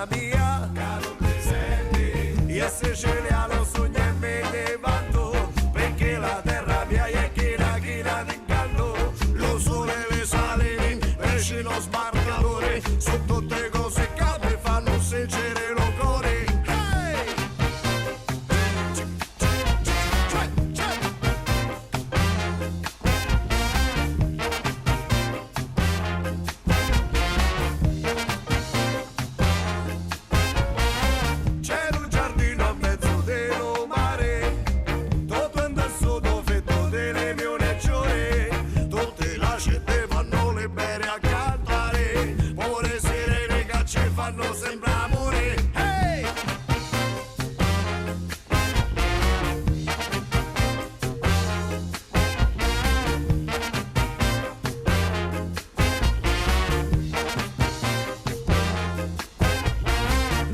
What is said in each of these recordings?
terra mia, caro presente, io siciliano lo sogno e me ne vanto, perché la terra mia è china di incanto, lo sole, le salini, pesci, lo sbarcatore, su tutte cose che mi fanno sincere lo cuore. Fanno sembra amore, hey!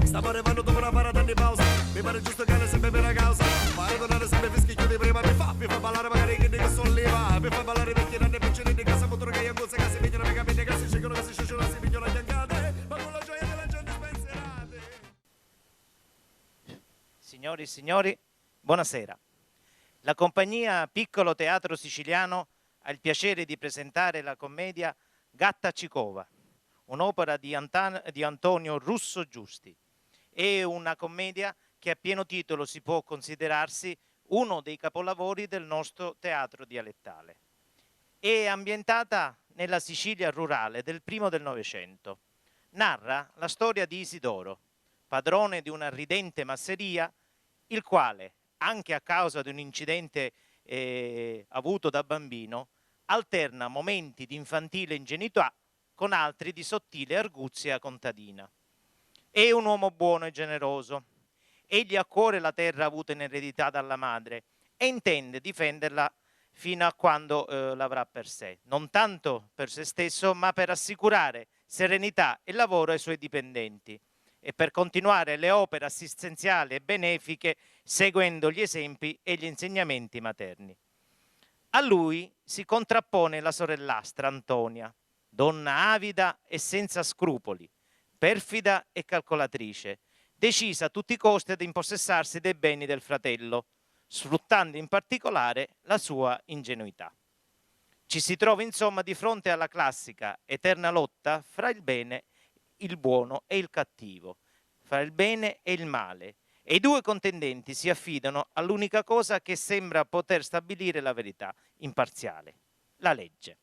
Stiamo arrivando dopo una parata di pausa, mi pare giusto che ne sempre per la causa, ma tornare sempre fischicchio di prima, mi fa ballare magari che ne solleva, mi fa ballare perché non ne piccini di casa, montone che io cosa che si vedono, che capite che si scelgono, che si sciusciano, si pigliano le angate, ma con la gioia della gente spensierate. Signori e signori, buonasera. La compagnia Piccolo Teatro Siciliano ha il piacere di presentare la commedia Gatta Cicova, un'opera di Antonio Russo Giusti. È una commedia che a pieno titolo si può considerarsi uno dei capolavori del nostro teatro dialettale. È ambientata nella Sicilia rurale del primo del Novecento. Narra la storia di Isidoro, padrone di una ridente masseria, il quale, anche a causa di un incidente avuto da bambino, alterna momenti di infantile ingenuità con altri di sottile arguzia contadina. È un uomo buono e generoso. Egli ha a cuore la terra avuta in eredità dalla madre e intende difenderla fino a quando l'avrà per sé, non tanto per se stesso, ma per assicurare serenità e lavoro ai suoi dipendenti e per continuare le opere assistenziali e benefiche seguendo gli esempi e gli insegnamenti materni. A lui si contrappone la sorellastra Antonia, donna avida e senza scrupoli, perfida e calcolatrice, decisa a tutti i costi ad impossessarsi dei beni del fratello, sfruttando in particolare la sua ingenuità. Ci si trova insomma di fronte alla classica eterna lotta fra il bene, il buono e il cattivo, fra il bene e il male, e i due contendenti si affidano all'unica cosa che sembra poter stabilire la verità imparziale, la legge.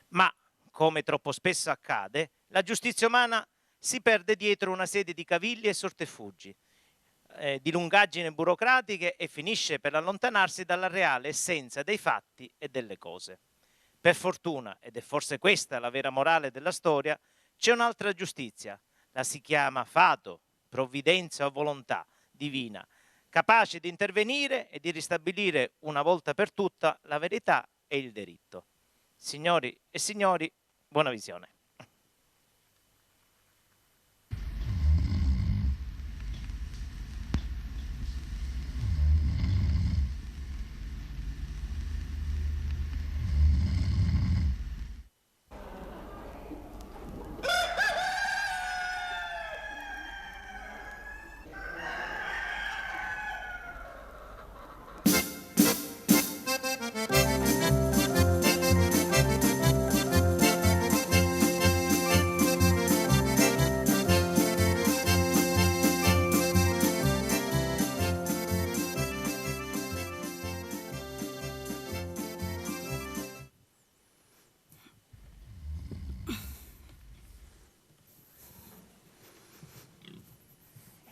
Ma, come troppo spesso accade, la giustizia umana si perde dietro una serie di cavilli e sotterfugi, di lungaggini burocratiche e finisce per allontanarsi dalla reale essenza dei fatti e delle cose. Per fortuna, ed è forse questa la vera morale della storia, c'è un'altra giustizia, la si chiama fato, provvidenza o volontà divina, capace di intervenire e di ristabilire una volta per tutta la verità e il diritto. Signori e signori, buona visione.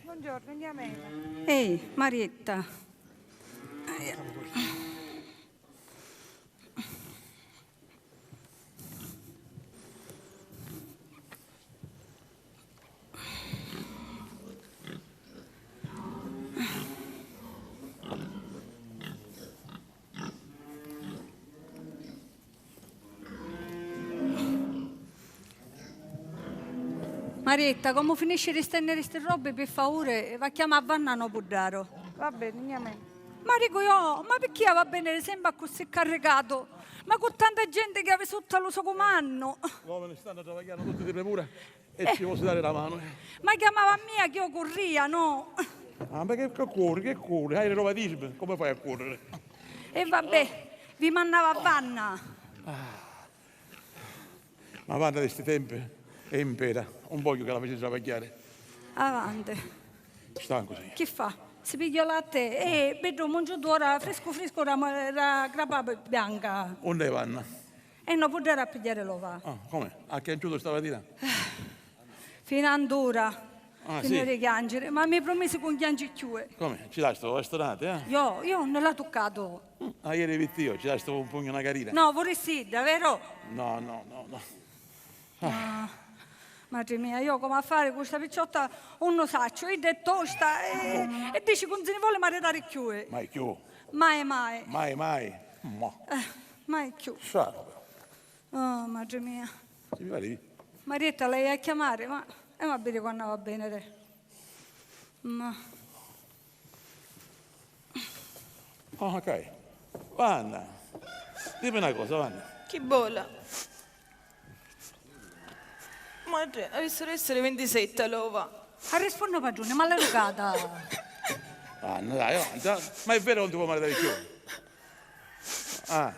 Buongiorno, andiamo. Ehi, Marietta. Marietta, come finisce di stendere queste robe, per favore, va a chiamare Vannano Puddaro. Va bene, andiamo. Ma dico io, ma perché va bene, sembra così caricato? Ma con tanta gente che aveva sotto lo so comando. L'uomo stanno travagliando tutti di premura. e ci posso dare la mano. Ma chiamava mia che io corria, no? Ah, ma che corri? Hai il reumatismo, come fai a correre? E vabbè, vi mandava a Vanna. Ma guarda di questi tempi è impera, un voglio che la faccia travagliare. Avanti. Stanco sì. Che fa? Si piglia latte e vedo un giorno ora fresco la grappa bianca. Onde vanno? E non potrà a pigliare l'ova. Ah, come? Ha chianciuto stamattina? Fino ad ora. Ah, Fino sì? a chiangere. Ma mi ha promesso con chiangi chiue. Come? Ci dai sto bastonate, eh? Io non l'ho toccato. Ah, ieri vittio, ci dai sto un pugno una carina? No, vorresti, davvero? No. Madre mia, io come a fare questa picciotta un nosaccio, ed è tosta e dici che non se ne vuole maritare più. Mai più, Mai. mai. Ma, Mai più. sciarpa. Oh, madre mia. Si mi pare di... Marietta, lei a chiamare, ma va bene quando va bene. Ma Ah, ok. Vanna, dimmi una cosa, Vanna. Chi bolla? Madre, avessero essere 27 l'ova. a rispondere padrone, ma l'hai educata. Vanna, dai, avanti. Ma è vero che non ti può maritare più? Ah,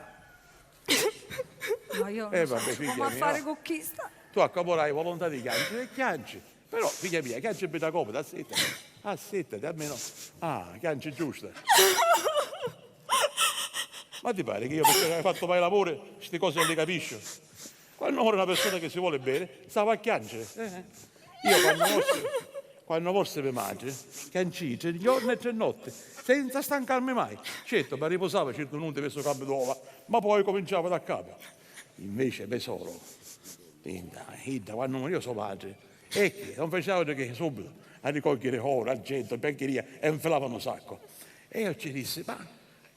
Ma io vabbè, non so figlia come a mia, fare va. con chi sta. tu accaporai volontà di chianci e chianci. Però, figlia mia, chianci per da comoda, assettati, almeno. Ah, chianci giusta. Ma ti pare che io perché hai fatto mai lavoro, queste cose non le capisco? Quando muore una persona che si vuole bene, stava a chiancere. Io quando morse mia madre, chiancice, giorno e tre notti, senza stancarmi mai. Certo, mi riposavo circa un'onta verso il campo d'uova, ma poi cominciavo da capo. Invece tesoro, Ida, quando morivo suo padre, non faceva altro che subito a ricogliere oro, argento, biancheria e infilavano un sacco. E io ci dissi, ma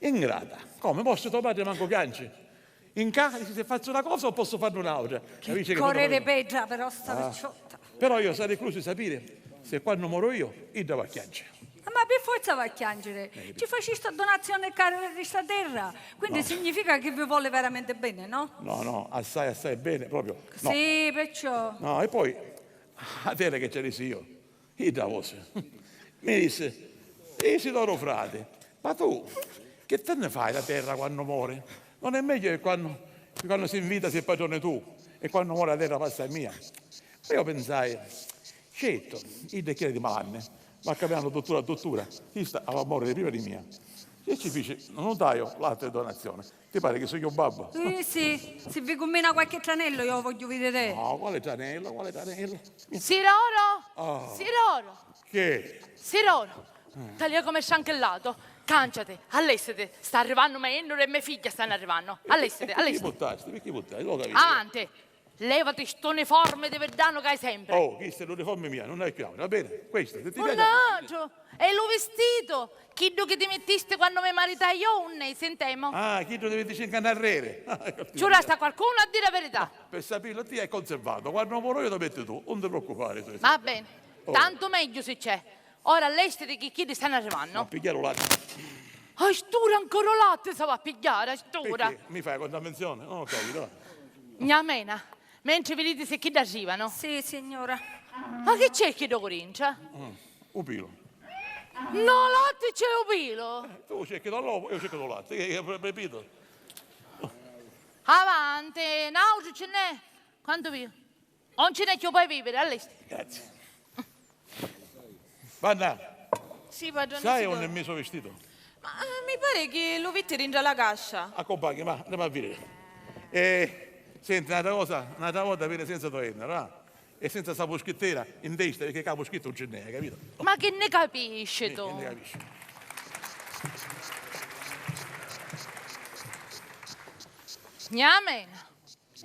ingrata, come posso tuo padre manco chianci? In casa se faccio una cosa o posso farne un'altra? Capisci che Correre cosa- peggio però sta picciotta. Però io sarei incluso di sapere se quando moro io devo a chiancere. Ma per forza va a chiangere. Ci faceste donazione cara di questa terra. Quindi significa che vi vuole veramente bene, no? No, assai bene, proprio. No. Sì, perciò. No, e poi, a te che c'è dissi io, da voce, mi disse, Isidoro frate, ma tu che te ne fai la terra quando muore? Non è meglio che quando si invita sei padrone tu e quando muore la terra passa è mia? E io pensai, certo, il chiede di malanne, ma cambiando dottura, chi sta a morire prima di mia. E ci fece, non dai l'altra donazione, ti pare che sono io babbo? Sì, se vi combina qualche tranello io lo voglio vedere. No, quale tranello? Siroro? Siroro? Che? Siroro? Taglia come scianchellato. Canciate, allestete. Sta arrivando mia Ennore e mia figlia stanno arrivando. Allestete. Perché buttasti? Lo capisci? Avanti. Levati sto uniforme di verdano che hai sempre. Oh, questa è l'uniforme mia, non è chiaro, va bene? Questo, se ti piace... Mannaggia, è lo vestito. Chiedo che ti mettiste quando mi maritai io, un ne sentiamo. Ah, chi tu devi dire in canarrere? Giura sta qualcuno a dire la verità. Per saperlo, ti hai conservato. Quando muoro io lo metti tu, non ti preoccupare. Tu. Va bene, tanto meglio se c'è. Ora allestete che chi ti stanno A arrivando. pigliare latte. A stura ancora latte si va a pigliare, a stura. Perché? Mi fai contaminazione? Non ho capito. Va. Mia mena, mentre vedete se chi arrivano. Sì, signora. Ma che c'è chi lo comincia? Un pilo. No, latte c'è un pilo. Tu cerchi dall'uovo, io cerco dal latte. Che repito. Avanti, no, ce n'è. Quanto vivo? Non ce n'è che puoi vivere, all'estero. Grazie. Vanna, Sì, padrone sai Isidoro. dove è messo vestito? Ma mi pare che lo vette dentro la cascia. Accompagni, ma andiamo a vedere. Senti, un'altra volta viene senza toenna, va? E senza sta poschettiera in destra, perché capo scritto non ce n'è, capito? Ma che ne capisci Che ne tu? capisci? Mia mena,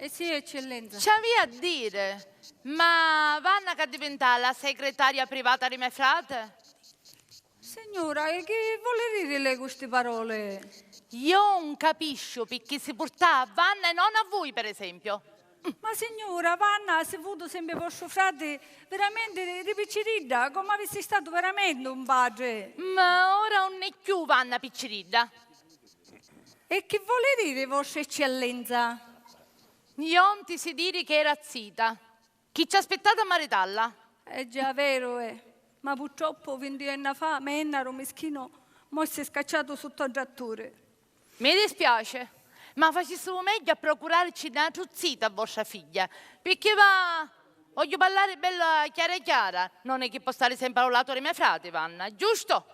Sì, eccellenza. c'avevi a dire, ma vanno che diventa la segretaria privata di mio frate? Signora, e che vuole dire lei queste parole? Io non capisco perché si porta a Vanna e non a voi, per esempio. Ma signora, Vanna, se avuto sempre vostro frate veramente ripicciridda, come avessi stato veramente un padre. Ma ora non è più Vanna Picciridda. E che vuole dire vostra eccellenza? Io non ti si dire che era zita. Chi ci ha aspettato a maritalla? È già vero, ma purtroppo 20 anni fa, Mennaro mischino, mo si è scacciato sotto il trattore. Mi dispiace, ma facessimo meglio a procurarci una truzzita a vostra figlia, perché voglio parlare bella chiara e chiara, non è che può stare sempre al lato dei miei frati, Vanna, giusto?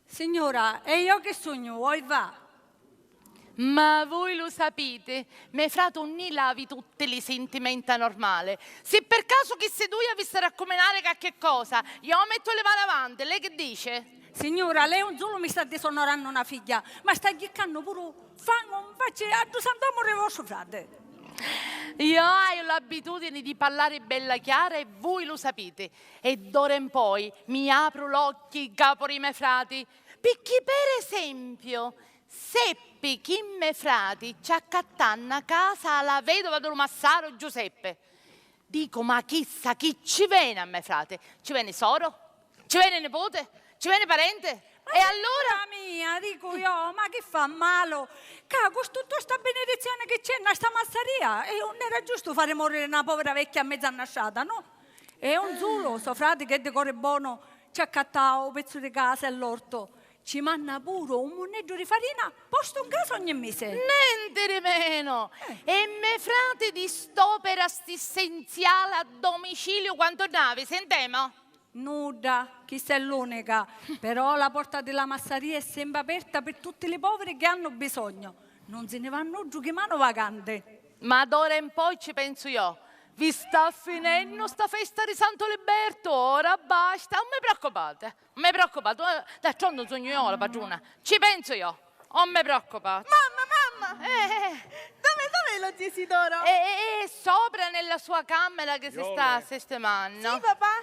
Signora, e io che sogno, vuoi va? Ma voi lo sapete, mio frate non ne lavi tutte le sentimenta normali. Se per caso che se due avesse raccomanare qualche cosa, io metto le mani avanti, lei che dice? Signora, lei un solo mi sta disonorando una figlia, ma sta chiccando pure fango, faccio a tu sant'amore vostro frate. Io ho l'abitudine di parlare bella chiara e voi lo sapete. E d'ora in poi mi apro l'occhio capo dei miei frati, perché per esempio seppi chi me frati ci accattanno a casa alla vedova del Massaro Giuseppe. Dico, ma chissà chi ci viene a me frate? Ci viene soro? Ci viene nipote? Ci viene parente? E allora? Mia, dico io, ma che fa malo? Con tutta sta benedizione che c'è in sta massaria, e non era giusto fare morire una povera vecchia a mezza annasciata, no? E un solo, so frate che decore buono, ci ha accattato un pezzo di casa e l'orto. Ci manna pure un monneggio di farina, posto un caso ogni mese. Niente di meno. E me frate di st'opera assistenziale a domicilio quanto nave, sentiamo? Nuda, chissà è l'unica, però la porta della massaria è sempre aperta per tutti i poveri che hanno bisogno. Non se ne vanno giù che mano vacante. Ma d'ora in poi ci penso io. Vi sta finendo sta festa di Santo Liberto, ora basta, non mi preoccupate, non mi preoccupate, d'altronde sogno io la padrona, ci penso io, non mi preoccupate. Mamma! Dov'è lo zio Isidoro? E sopra nella sua camera che si sta sistemando. Sì, papà?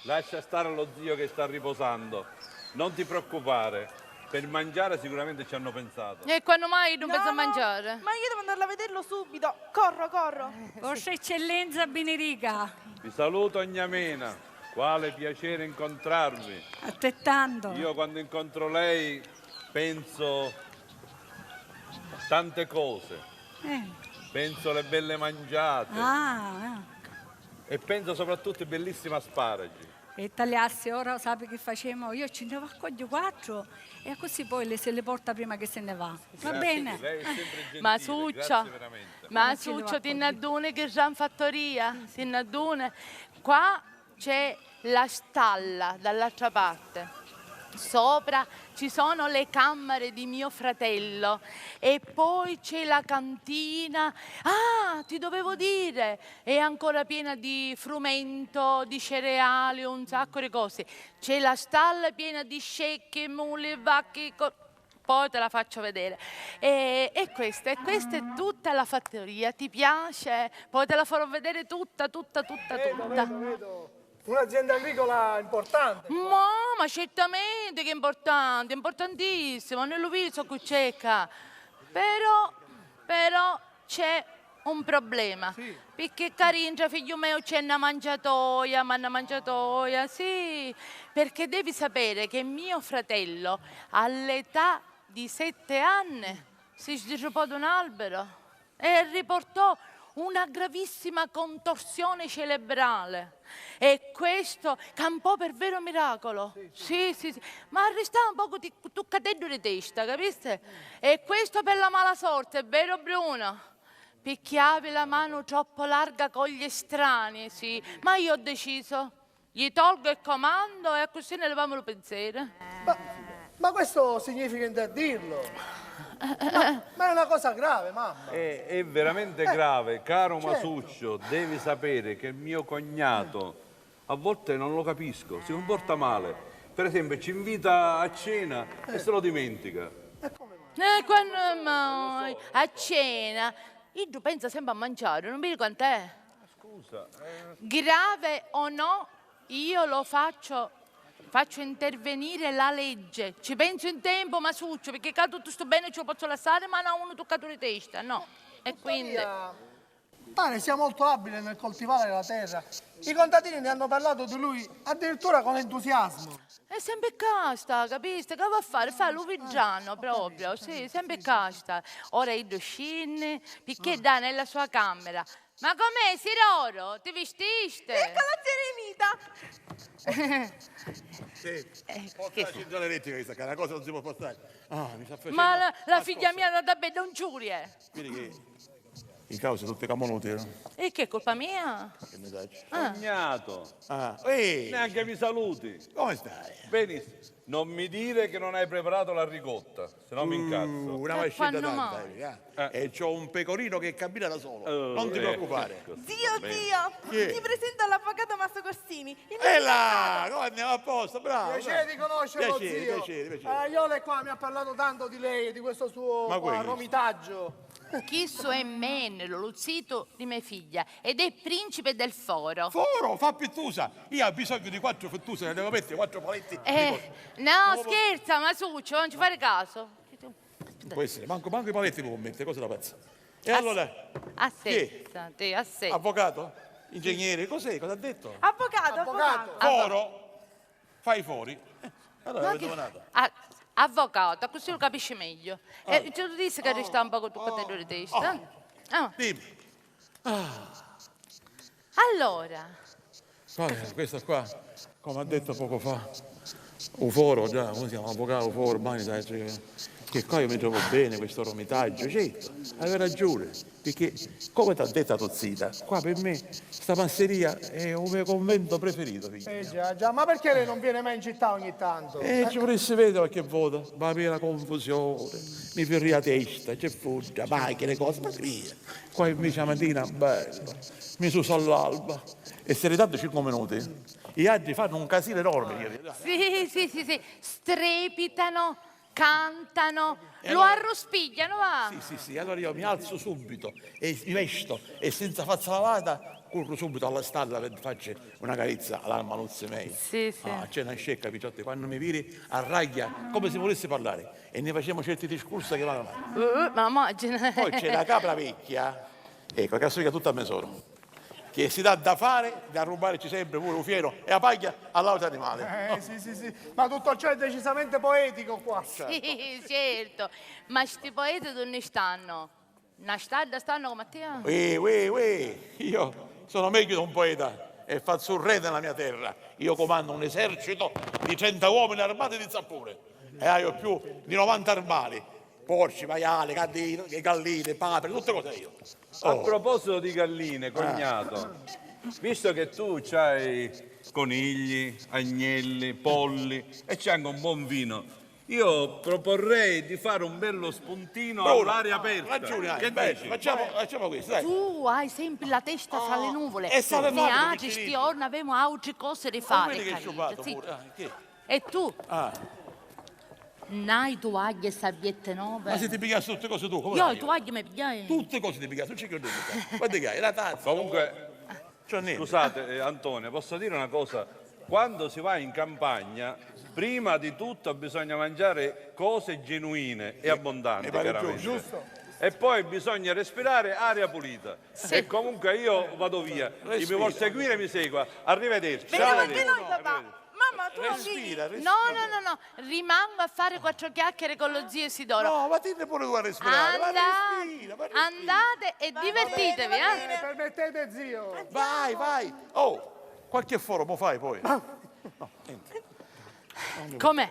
Lascia stare lo zio che sta riposando, non ti preoccupare, per mangiare sicuramente ci hanno pensato. E quando mai non pensa a No, mangiare? ma io devo andarla a vederlo subito. Corro. Vostra eccellenza Benerica, Vi saluto Gnamena, quale piacere incontrarvi. altrettanto. Io quando incontro lei penso tante cose, penso alle belle mangiate e penso soprattutto ai bellissimi asparagi. E tagliassi, ora sappi che facciamo? Io ci devo accogliere 4 e così poi se le porta prima che se ne va. Va bene? Lei è sempre gentile, Ma grazie Succio, veramente. ma ci devo Succio, ti accogliere. innadune che già in fattoria, ti innadune. Qua c'è la stalla dall'altra parte. Sopra ci sono le camere di mio fratello e poi c'è la cantina. Ah, ti dovevo dire, è ancora piena di frumento, di cereali, un sacco di cose. C'è la stalla piena di scecche, mule, vacche, poi te la faccio vedere. E questa è tutta la fattoria, ti piace? Poi te la farò vedere tutta. Vedo. Un'azienda agricola importante. Ma certamente che è importante, importantissimo, non lo visto qui cieca. Però c'è un problema. Sì. Perché Caringia, figlio mio, c'è una mangiatoia, sì. Perché devi sapere che mio fratello, all'età di 7 anni, si sdirupò da un albero e riportò una gravissima contorsione cerebrale. E questo campò per vero miracolo. Sì. Ma restava un poco toccatello di testa, capiste? E questo per la mala sorte, è vero Bruno? Picchiavi la mano troppo larga con gli estranei, sì. Ma io ho deciso, gli tolgo il comando e così ne leviamo il pensiero. Ma questo significa interdirlo. Ma è una cosa grave, mamma. È veramente grave, caro certo. Masuccio, devi sapere che il mio cognato a volte non lo capisco, si comporta male. Per esempio ci invita a cena e se lo dimentica. Quando mai? A cena? Io penso sempre a mangiare, non mi ricordo quant'è. Scusa. Grave o no, io lo faccio intervenire la legge. Ci penso in tempo, Masuccio, perché qua tutto sto bene ce lo posso lasciare, ma non uno toccato di testa, no. E quindi... Tane sia molto abile nel coltivare la terra. I contadini ne hanno parlato di lui addirittura con entusiasmo. È sempre casta, capisci? Che va a fare? Fa l'uvigiano proprio, sì, sempre casta. Ora io scende, perché dà nella sua camera Ma com'è, Siroro? Ti vestiste? Sì. Porta la centrale elettrica questa, che è una cosa non si può portare. Ah, mi sta facendo... Ma la Ah, figlia scusa. mia è andata a bere un giurie. Vedi che in causa tutte camonute, no? E che è colpa mia? Che ne dai? Cognato, Ah, ehi, neanche mi saluti. come stai? Benissimo. Non mi dire che non hai preparato la ricotta, se no mi incazzo. Una Ma vascetta quando tanta, mai? E c'ho un pecorino che cammina da solo. Non ti preoccupare. Zio, Chi è? ti presento l'avvocato Masso Corsini. E là, come andiamo a posto, bravo. Piacere di conoscerlo, Piacere, zio. piacere. Iole qua mi ha parlato tanto di lei e di questo suo Ma qua, quelli? romitaggio. Chisso è Menelo, lo zito di mia figlia, ed è principe del foro. Foro, fa pittusa. Io ho bisogno di 4 fettuse, ne devo mettere 4 paletti. No, scherza, ma Succio, non ci fare caso. Può essere, manco i paletti può mettere, cosa da pazza. E allora, Assetta, assetta. avvocato? Ingegnere, cos'è? Cosa ha detto? Avvocato. Foro? Fai fuori. Allora, Ma avete che- donato. Avvocato, così lo capisci meglio. E tu dici che resta un po' con tuo coltello di testa? Ah, Dimmi. allora, Questo qua, come ha detto poco fa, un foro, già, come si chiama? Avvocato, foro, ormai sai, che qua io mi trovo bene questo romitaggio, certo, avevi ragione, perché come ti ha detto tua zita, qua per me sta masseria è un mio convento preferito, figlio. Già, ma perché lei non viene mai in città ogni tanto? Ci vorresti vedere qualche volta, ma per la confusione, mi ferri la testa, c'è fuggia, macchine, cose, ma via. Qua invece la mattina, bello, mi suso all'alba, e se ne tanto 5 minuti, i viaggi fanno un casino enorme. sì, strepitano, cantano, lo allora- arrospigliano, va. Sì, allora io mi alzo subito e mi vesto e senza faccia lavata corro subito alla stalla per farci una carezza all'alma Luzzi mia. Sì. Ah, c'è una scecca, picciotti, quando mi viri arraglia come se volesse parlare e ne facciamo certi discorsi che vanno avanti. Ma immagina. Poi c'è la capra vecchia, ecco, che assomiglia tutta a mesoro, che si dà da fare, da rubarci sempre pure un fiero e la paglia all'altro animale. Sì, ma tutto ciò è decisamente poetico qua. Sì, certo. Ma sti poeti dove stanno? Una stalla stanno come te? Io sono meglio di un poeta e faccio un re nella mia terra. Io comando un esercito di 30 uomini armati di zappone e ho più di 90 armali. Porci, maiali, galline, papere, tutte cose io. A proposito di galline, cognato, visto che tu c'hai conigli, agnelli, polli e c'è anche un buon vino, io proporrei di fare un bello spuntino all'aria aperta. Ragione hai, Che bene, dici? facciamo questo, dai. Tu hai sempre la testa fra le nuvole. e stavo Mi facendo aggi sti piccinino. giorni avevamo altre cose da Ma fare. vedi che è carina, sciupato sì. pure. Che? E tu? Ah, N'hai toaglie e salviette ma nuove? se ti pigliassi tutte cose tu, come Io fai? le toaglie mi pigliai. Tutte cose ti pigliassi, non c'è che ho detto. Guarda che hai, la tazza. Comunque, C'ho niente. scusate Antonio, posso dire una cosa? Quando si va in campagna, prima di tutto bisogna mangiare cose genuine e abbondanti, mi pare chiaramente. giusto. E poi bisogna respirare aria pulita. E comunque io vado via. Chi mi Respira. vuol seguire mi segua. Arrivederci. Veniamo anche Arrivederci. noi, papà. Mamma, tu non vieni. Respira. No, rimango a fare 4 chiacchiere con lo zio Isidoro. No, ma tieni pure tu a respirare. Ma respira. Andate e divertitevi, eh? Permettete, zio. Vai. Oh, qualche foro mo fai poi. Com'è?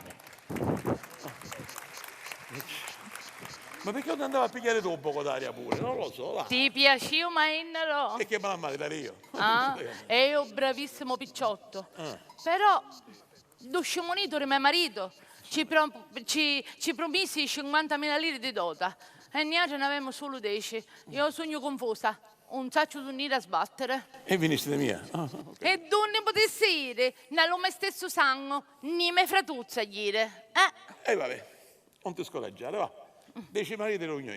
Ma perché non andavo a pigliare tu un poco d'aria pure? Non lo so, va. Ti piaceva Mainero? E che me la mandare io? Ah, e io bravissimo picciotto. Però, lo scimunito mio marito ci promisi 50.000 lire di dota e noi ce ne avevamo solo 10. Io sogno confusa, un sacco di nire a sbattere. E viniste di mia. E tu ne potessi dire, nello me stesso sangue, ni me fratuzza dire. E vabbè, non ti scoraggiare, va. 10 mariti lo io.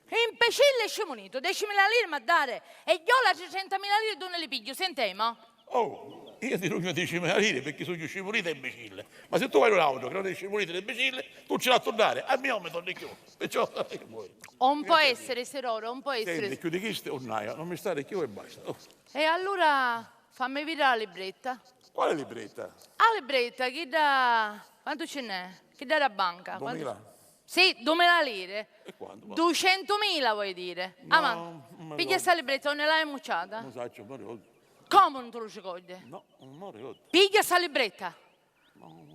Imbecille e scimunito, 10.000 lire ma dare. E io la 300.000 lire tu ne le piglio, sentiamo? Oh, io ti rugno 10.000 lire perché sono scimunito e imbecille. Ma se tu vai in un'auto che non è scimunito e imbecille, tu ce l'ha a tornare. A me non mi torni più. Perciò, che vuoi? Un può essere, Seroro, un può Senti, essere. chiudi chiste o non mi stare più e basta. Oh, E allora fammi vedere la libretta. quale libretta? La libretta, chi dà... Quanto ce n'è? Chi dà la banca? 2000? Sì, 2.000 lire. E quanto? 200.000 vuoi dire? Ah, ma... Non mi Piglia sta libretta, non l'hai mucciata? Non so, non ricordo. Come non te lo ricordi? No, non ricordo. Piglia sta libretta.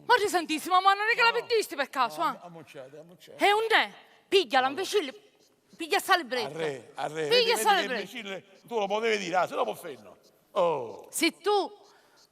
Madre santissima, ma non è che la vedisti per caso, eh? Ammucciate. E un ne? Piglia l'imbecille. Piglia sta libretta. Arre, Piglia vedi sta che libretta. imbecille, tu lo potevi dire, se no può fermo. Oh, Se tu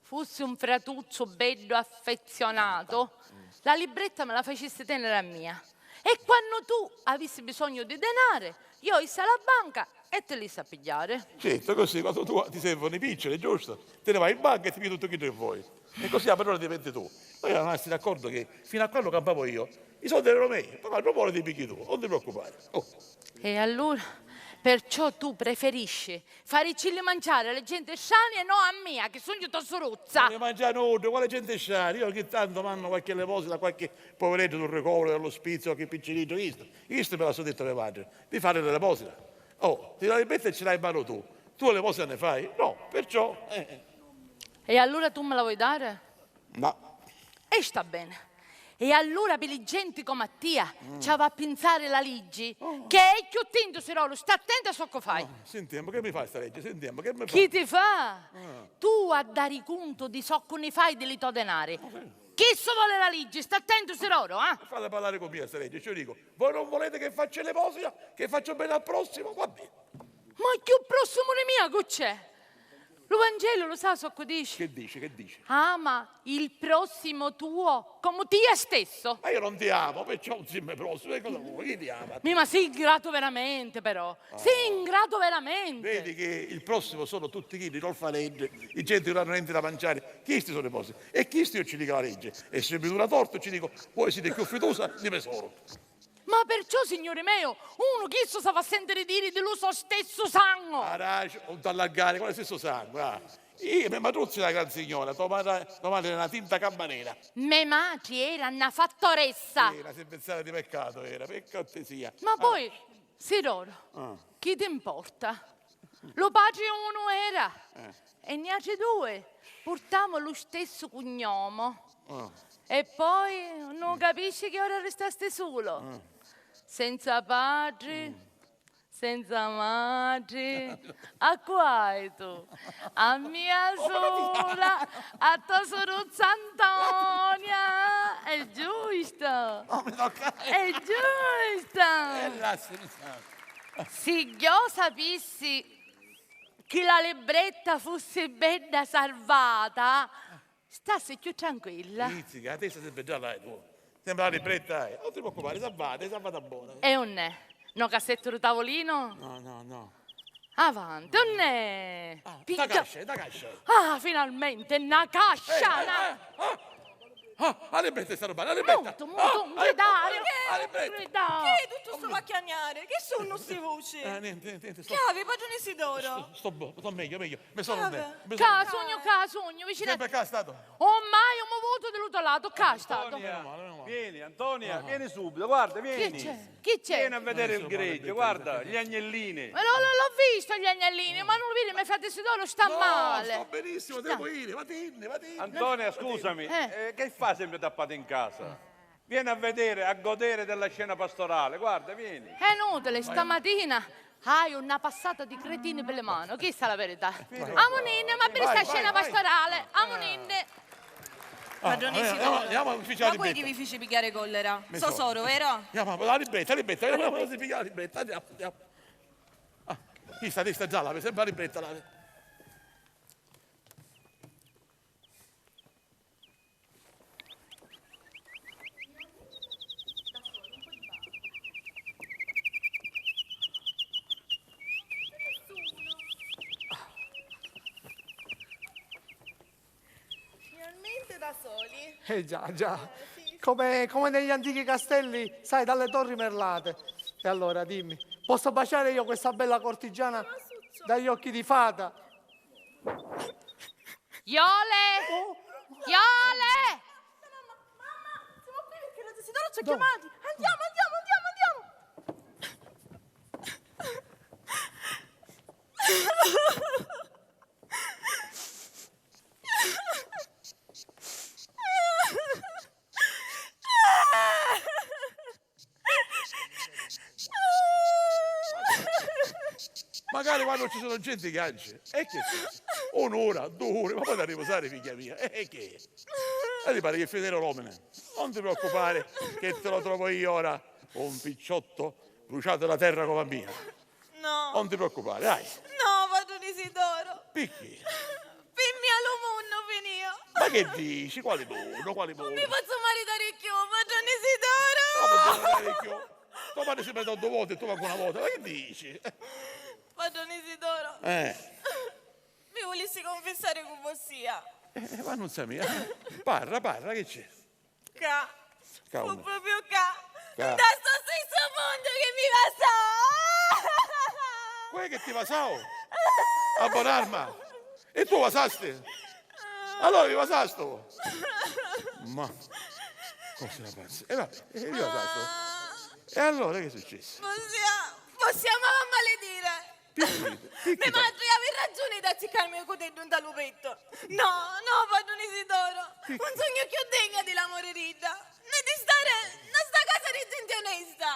fossi un fratuzzo bello affezionato, la libretta me la facessi tenere a mia. E quando tu avessi bisogno di denaro, io issi alla banca e te li sa pigliare. certo, così quando tu ti servono i piccoli, giusto? Te ne vai in banca e ti pigli tutto quello che vuoi. E così a parola diventi tu. Noi eravamo messi d'accordo che fino a quando campavo io, i soldi erano miei, ma non vuole ti pigli tu, non ti preoccupare. Oh. E allora, perciò tu preferisci fare i cilli mangiare alle gente sani e no a mia, che sono io tossoruzza. Non mangiare nudo, quale gente sciare? Io ogni tanto mando qualche levosi da qualche poveretto sul ricovero dell'ospizio, qualche piccinino, questo me la so detto mia madre, di fare le leposita. Oh, ti la ripete e ce l'hai in mano tu. Tu le leposita ne fai? No, perciò... E allora tu me la vuoi dare? No. E sta bene. E allora per le gente come te ci va a pensare la legge, che è più attento, Sirolo, sta attento a ciò che fai. Sentiamo, che mi fai sta legge? Sentiamo, che mi fai? Chi ti fa? Tu a dare conto di ciò che ne fai delle tue denari. Chi so vuole la legge? Sta attento, Sirolo, eh? Fate parlare con me sta legge, io dico, voi non volete che faccia le leposita, che faccio bene al prossimo? Va bene. Ma più prossimo di mia che c'è? Lo Vangelo lo sa so che dice? Che dice, che dice? Ama il prossimo tuo come te stesso. Ma io non ti amo, perciò insieme prossimo, e cosa vuoi? Chi ti ama? Ma sei ingrato veramente però. Sei ingrato veramente. Vedi che il prossimo sono tutti chi non fa legge, i gente che non hanno niente da mangiare, questi sono i posti. E questi io ci dico la legge. E se mi dura torto ci dico, voi siete più fiducia di me solo. Ma perciò, signore mio, uno chi sa fa sentire dire dello suo stesso sangue? Aracio, non t'allargare, con lo stesso sangue. Ah. Io, mia madruzza è una gran signora, tua madre era una tinta campanera. Me madre era una fattoressa. Una serviziale di peccato era, per cortesia. Ma poi, Siroro, chi ti importa? Lo padre uno era, e ne altri due portavamo lo stesso cognome. E poi non capisci che ora restaste solo, senza padre, senza madre. A quai tu? A mia sola, a tua soruzza Antonia. È giusto, è giusto. Se io sapessi che la libretta fosse bella salvata, stassi più tranquilla. Inizi, che la testa sempre già là, tu. Sembra la libretta, non ti preoccupare, salvata buona. E un è? No cassetto di tavolino? No. Avanti, un è? Da cascia. Ah, finalmente, una cascia! La libretta è sta roba, la libretta. Molto, un gridare. La libretta. Che tutto sto macchiagnare? Che sono queste voci? Niente, Chiave, padrone Isidoro. sto meglio. Mi sono bene. Casogno, vicino. Sempre qua stato. Ormai ho avuto dell'altro lato, che è stato? Vieni, Antonia, vieni subito, guarda, vieni. Chi c'è? Vieni a vedere il greggio, guarda, gli agnellini. Ma l'ho visto gli agnellini, ma non lo vedi, mi fate Isidoro sta male. Sto benissimo, devo ir, vatti. Antonia, scusami, che fai sempre tappato in casa? Vieni a vedere, a godere della scena pastorale, guarda, vieni. È inutile, stamattina hai una passata di cretini per le mani, chi sa la verità? Amoninne, ma per questa scena pastorale, amoninne. Padrone Isidoro. Andiamo all'ufficiale Ma poi libretta. ti feci pigliare collera. Sosoro, vero? Andiamo, la libretta, andiamo, si piglia la libretta, andiamo. Chi sta gialla, mi sembra la libretta là. Finalmente da soli. Già. Come negli antichi castelli, sai, dalle torri merlate. E allora dimmi, posso baciare io questa bella cortigiana dagli occhi di fata? Iole! Iole! Mamma, siamo qui perché la Isidoro ci ha chiamati. Andiamo. magari quando ci sono gente che anche, e che sia? Un'ora, 2 ore, ma poi da riposare, figlia mia, e che? E ti pare che fedele l'omine, non ti preoccupare che te lo trovo io ora, un picciotto bruciato della terra come mia. No. Non ti preoccupare, dai, No, padron Isidoro. picchi. Fimmi all'umunno finio. Ma che dici? Quali mondo, quali mondo? Mi posso maritare più, padron Isidoro. Tua madre si mette 2 volte e tu manco una volta, ma che dici? Padron Isidoro, mi volessi confessare con vossia. Ma non sa mia. Parla, che c'è? Ca. Calma. Fu proprio ca. Ca. Da sto stesso mondo che mi passò. Quello che ti vasao? A Bonarma. E tu vasaste? Allora mi vasasto. Ma cosa la pazza? E vabbè, io vasasto. E allora che è successo? Possiamo maledire. Mi madre avevi ragione da ziccarmi con te un talupetto. No, padron Isidoro. Un sogno che ho degna di l'amore rida. Né di stare in sta casa di gente onesta.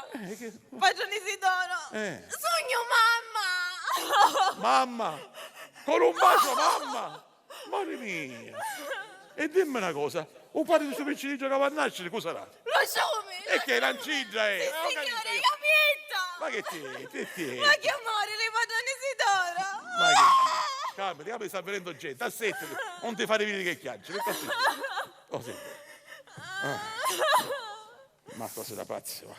Padron Isidoro. Sogno mamma. Mamma! Con un bacio, mamma! Mare mia! E dimmi una cosa, un padre di suo piccino giocava a nascere, cosa sarà? Lo sciome. E che lanciggia è? Sì, signore, capietta. Ma che ti? Ma che amore, le padron Isidoro. Ma che? Calma, mi sta venendo gente, assettati, non ti fare vedere che chiacchiere, che cazzo? Oh, sì. Ma cosa da pazzi, va?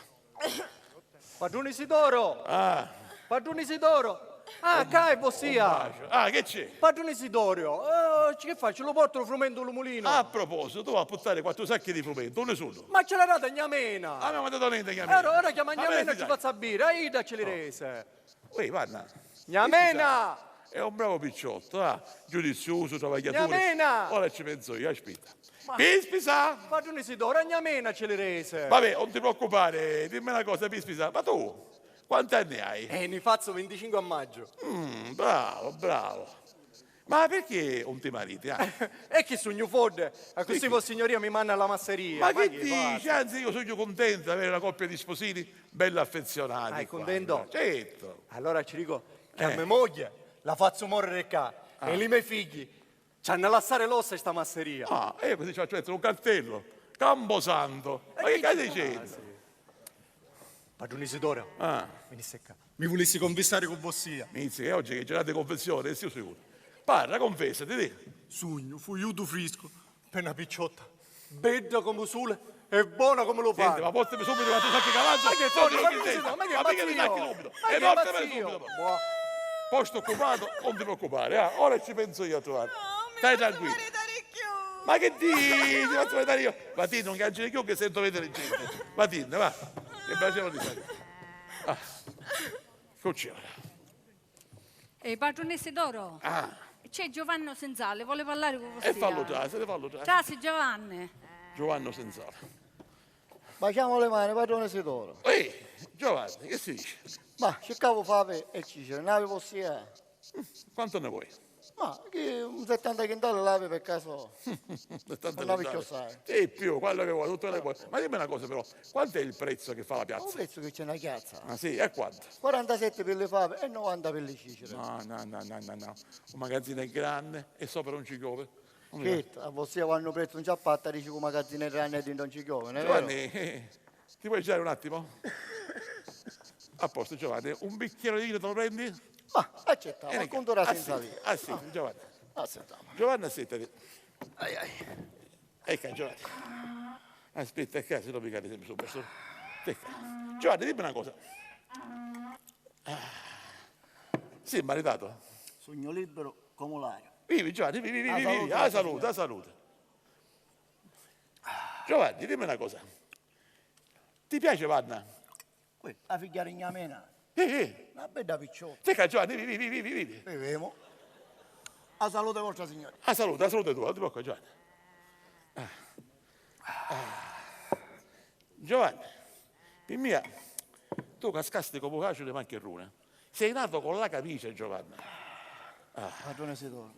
Padron Isidoro! Padron Isidoro! Che vossia! Che c'è? Padron Isidoro, che faccio? Lo porto lo frumento lo mulino? A proposito, tu vai a portare 4 sacchi di frumento, dove sono? Ma ce l'ha data gnamena! Ah, ma da niente chiamare. Ora chiama gnamena e ci faccia birra, e dacci le rese! Ehi, guarda. Gnamena! È un bravo picciotto, giudizioso, travagliatore. Gnamena! Ora ci penso io, aspetta. Pispisa! Padron Isidoro, gnamena ce le rese! Vabbè, non ti preoccupare, dimmi una cosa, Pispisa, ma tu quanti anni hai? Ne faccio 25 a maggio. Bravo. Ma perché non ti mariti? E che sogno fodde? Così vostra signoria mi manda alla masseria. Ma che dici? Anzi, io sono contento di avere una coppia di sposini belli affezionati. Hai contento? Certo. Allora ci dico che a mia moglie la faccio morire qua. E lì i miei figli c'hanno a lasciare l'ossa sta masseria. E io così ci faccio mettere un cartello. Camposanto. Ma che stai dicendo? Padron Isidoro, venisse qua. Mi volessi confessare con vossia. Inizia che oggi che c'è la confessione, io sicuro. Parla, confessati, ti. Sogno, fuiuto frisco, per una picciotta, bella come sole e buona come lo Senti, pane. ma portami subito quanto sacchi cavallo. Ma che soldi fuori, non ma mi senti. che Ma perché li sacchi impazzio? subito? Ma E che portameli impazzio? subito. Posto occupato, non ti preoccupare, ora ci penso io a trovare. Stai tranquillo. Ma che dici? Ti faccio vedere io. Matina, non cancellare più che sento vedere gente. Matina, va. Che bacino di fare. Cucciolo. Padron Isidoro. C'è Giovanni Senzale, vuole parlare con voi. E fallo già, se ne fallo già. Grazie Giovanni. Giovanni Senzala. Baciamo le mani, padrone Isidoro. Ehi, Giovanni, che si dice? Ma cercavo fave e cicere, nave possiamo. Quanto ne vuoi? Ma che un 70 quintali lave per caso. Non la picchiossai. Sì, più, quello che vuoi, tutto quello che vuoi. Ma dimmi una cosa però, quanto è il prezzo che fa la Un piazza? prezzo che c'è una chiazza. Ah sì, e quanto? 47 per le fave e 90 per le cicere. No. Un magazzino è grande e sopra non ci piove. Certo, a voi quando prezzo un ciappatta dice che un magazzino è grande e non ci piove, non è vero? Giovanni, ti vuoi girare un attimo? A posto Giovanni, un bicchiere di vino te lo prendi? Ma accettiamo, ne ma contora ca- senza via. sì, Giovanni. Accettiamo. Giovanni, aspettati. Ecco Giovanni. Aspetta, a casa, non mi cade sempre sopra. Ecco. Giovanni, dimmi una cosa. Sì, maritato. Sogno libero come l'aria. Vivi Giovanni, vivi. salute, La salute. Giovanni, dimmi una cosa. Ti piace Vanna? Qui, la figlia rignamena. Una bella picciotta. Ecco Giovanni, vivi. Beviamo. A salute vostra signora. La salute tu, non ti preoccupare Giovanni. Giovanni, per mia, tu cascasti come facile ma anche runa. Sei nato con la camicia Giovanni. Padrone Isidoro.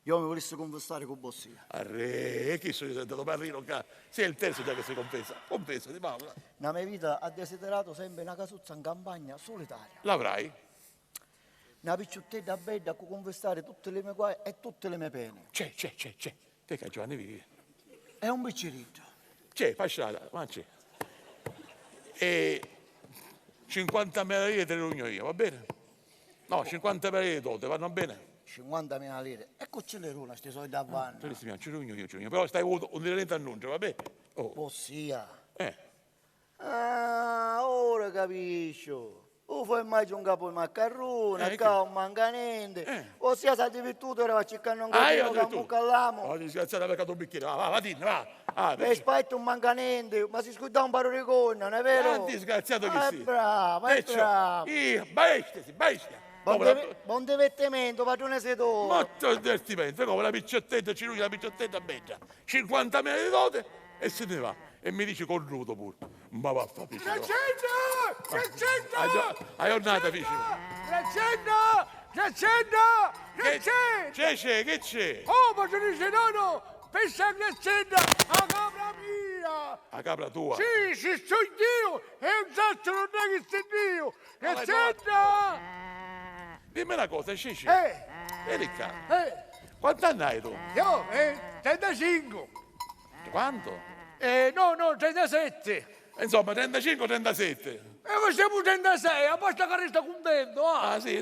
Io mi volessi confessare con Bossia. Arre, chi sono sentato parrino qua? Sei il terzo già che si confessa. Confessa, di Paola. La mia vita ha desiderato sempre una casuzza in campagna solitaria. L'avrai? una picciuttetta bella a cui confessare tutte le mie guai e tutte le mie pene. C'è. Te che Giovanni vivi? È un biccerito. C'è, pasciata, ma c'è. E 50.000 lire te le rugno io, va bene? No, 50.000 lire tolte, vanno bene? 50.000 lire. Ecco ce l'era una, sti soldi a vanno. Ci rugno io. Però stai avuto un diretto annuncio, va bene? Oh. Ossia. Eh. Ah, ora capisco. Tu fai mai un capo di maccarone, che- qua un manganente. Ossia, sei divertito, ora va a cercare un io ho cotino che detto. mucallamo. Oh, disgraziata, perché un bicchiere. Va, Tinne, va. E aspetta un manganente, ma si scuda un paro di conna, non è vero? disgraziato che È sei. bravo, è bravo. Io, bestia. Buon divertimento, padrone Sedoro. Molto divertimento, come la piccettetta, ci rugna la piccettetta bella. 50.000 di dote e se ne va. E mi dice con nudo pure. Ma va a fa piacere. Hai ornata, vicino. Che c'è? Oh, padrone Sedoro, pensa a Graziella, la capra mia. La capra tua. Sì, sono io, e un sacco non è che sei io. Graziella. Dimmi una cosa, Ceci. Erika, quanti anni hai tu? Io, 35. Quanto? No, 37. Insomma, 35-37. E facciamo 36, a posto che resta contento, ah. Ah sì,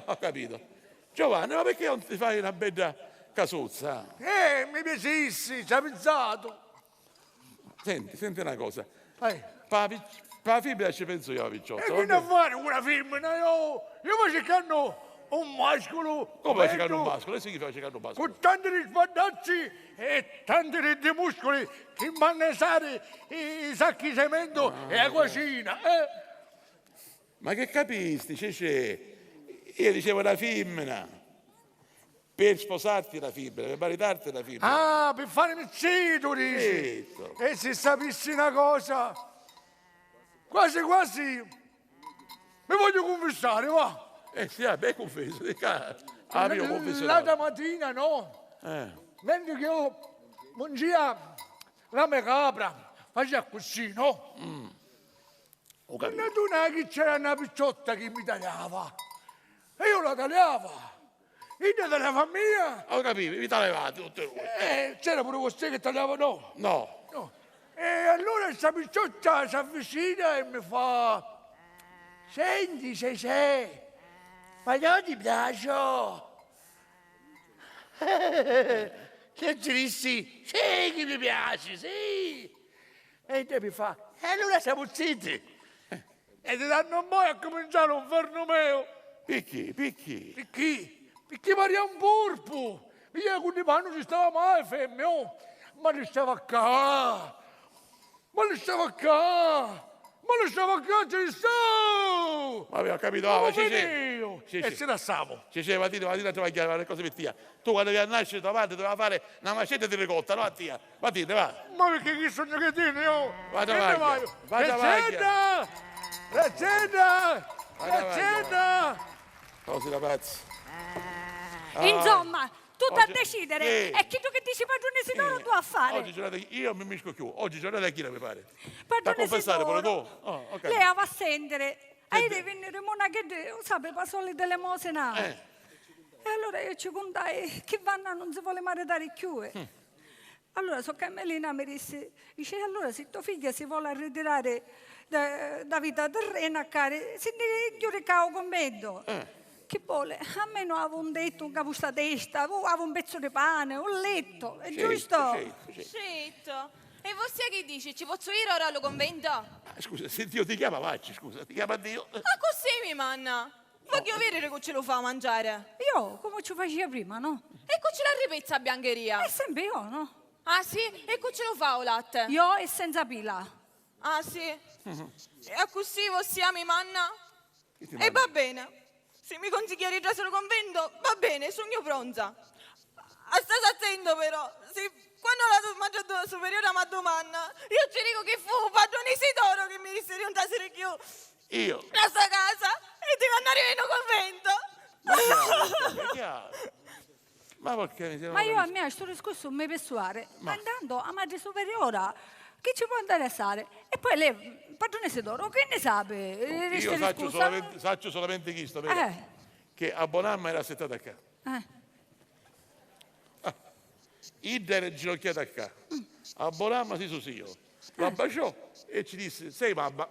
ho capito. Giovanni, ma perché non ti fai una bella casuzza? Mi piacessi, ci ha pensato. Senti una cosa. E Pa fibra ci penso io, picciotto. quindi a fare una femmina, io sto cercando un mascolo. Come cercare un mascolo? Adesso chi fa cercare un mascolo? Con tanti di sbandacci e tanti di muscoli che vanno a usare i sacchi di cemento e la cucina. Ma che capisti, Cece? Io dicevo la femmina. Per sposarti la fibra, per maritarti la fibra. Ah, per fare il tu dici? Zitto. E se sapessi una cosa, quasi mi voglio confessare, va. Sì, vabbè, confesso. Io confesso. L'altra mattina, no? Mentre che io mangiavo la mia capra, faceva così, no? Ho capito. E tu che c'era una picciotta che mi tagliava. E io la tagliava. E ne tagliava mia. Ho capito, mi tagliavate tutte e due. C'era pure questo che tagliava no. No. E allora questa picciotta si avvicina e mi fa: senti, sei, ma io ti piace? Che ci dissi: sì, che mi piace, sì. E te mi fa: e allora siamo zitti. E ti danno un po' a cominciare un forno mio. Picchi. Perché Maria un purpo. Io con i panni ci stava mai, femmio. Ma li stava qua. Ci sto. Ma ho capito, E ce la siamo. Cece, va a dire le cose per tia. Tu quando devi nascere tua madre doveva fare una macetta di ricotta, no, tia? Va a dire, va. Ma perché che sogno che tieni, io? Vada avanti. Razzetta! Cose da pazzi. Insomma, tutto a oggi- decidere. sì. E chi tu che dici padrone Sidoro tu a fare? Oggi giornata, io mi misco più. Oggi giornata chi la mi pare? Da Padrone confessare pure tu? Sidoro, Oh, ho capito. lei va a sentire. E devi venire monachette, sape, per solito elemosina. E allora io ci contai che vanno non si vuole maritare più. Allora so Carmelina mi disse, dice allora se tua figlia si vuole ritirare da vita terrena a care, se ne giuricavo con me. Che vuole? A me non avevo detto un capo sta testa, avevo un pezzo di pane, un letto, è giusto? Certo. E voi che dici? Ci posso ir ora allo convento? Scusa, se Dio ti chiama, vacci, scusa, ti chiama Dio. Ma così mi manna? Voglio vedere che ce lo fa a mangiare. Io, come ci facevo prima, no? Eccoci la ripezza a biancheria. È sempre io, no? Ah sì? Ecco ce lo fa o latte? Io e senza pila. Ah sì? E così possiamo manna? Chi ti E manda? va bene. Se mi consigli di trasferire al convento, va bene, sono pronta. Stai attento però. Quando la tua magistratura superiore mi domanda, io ci dico che fu padrone Isidoro che mi disse di non essere più Io? a sta casa e devo andare in convento. È chiaro. Ma perché mi Ma io a me sto discorso non mi pessuare. Ma intanto a madre superiore, che ci può interessare? E poi lei, padrone Isidoro, che ne sa? Io saccio solamente chi sto, vero? che a Bonamma era settata a ca. Ida era ginocchiata a ca. A Bonamma si susio. La baciò e ci disse, sei mamma.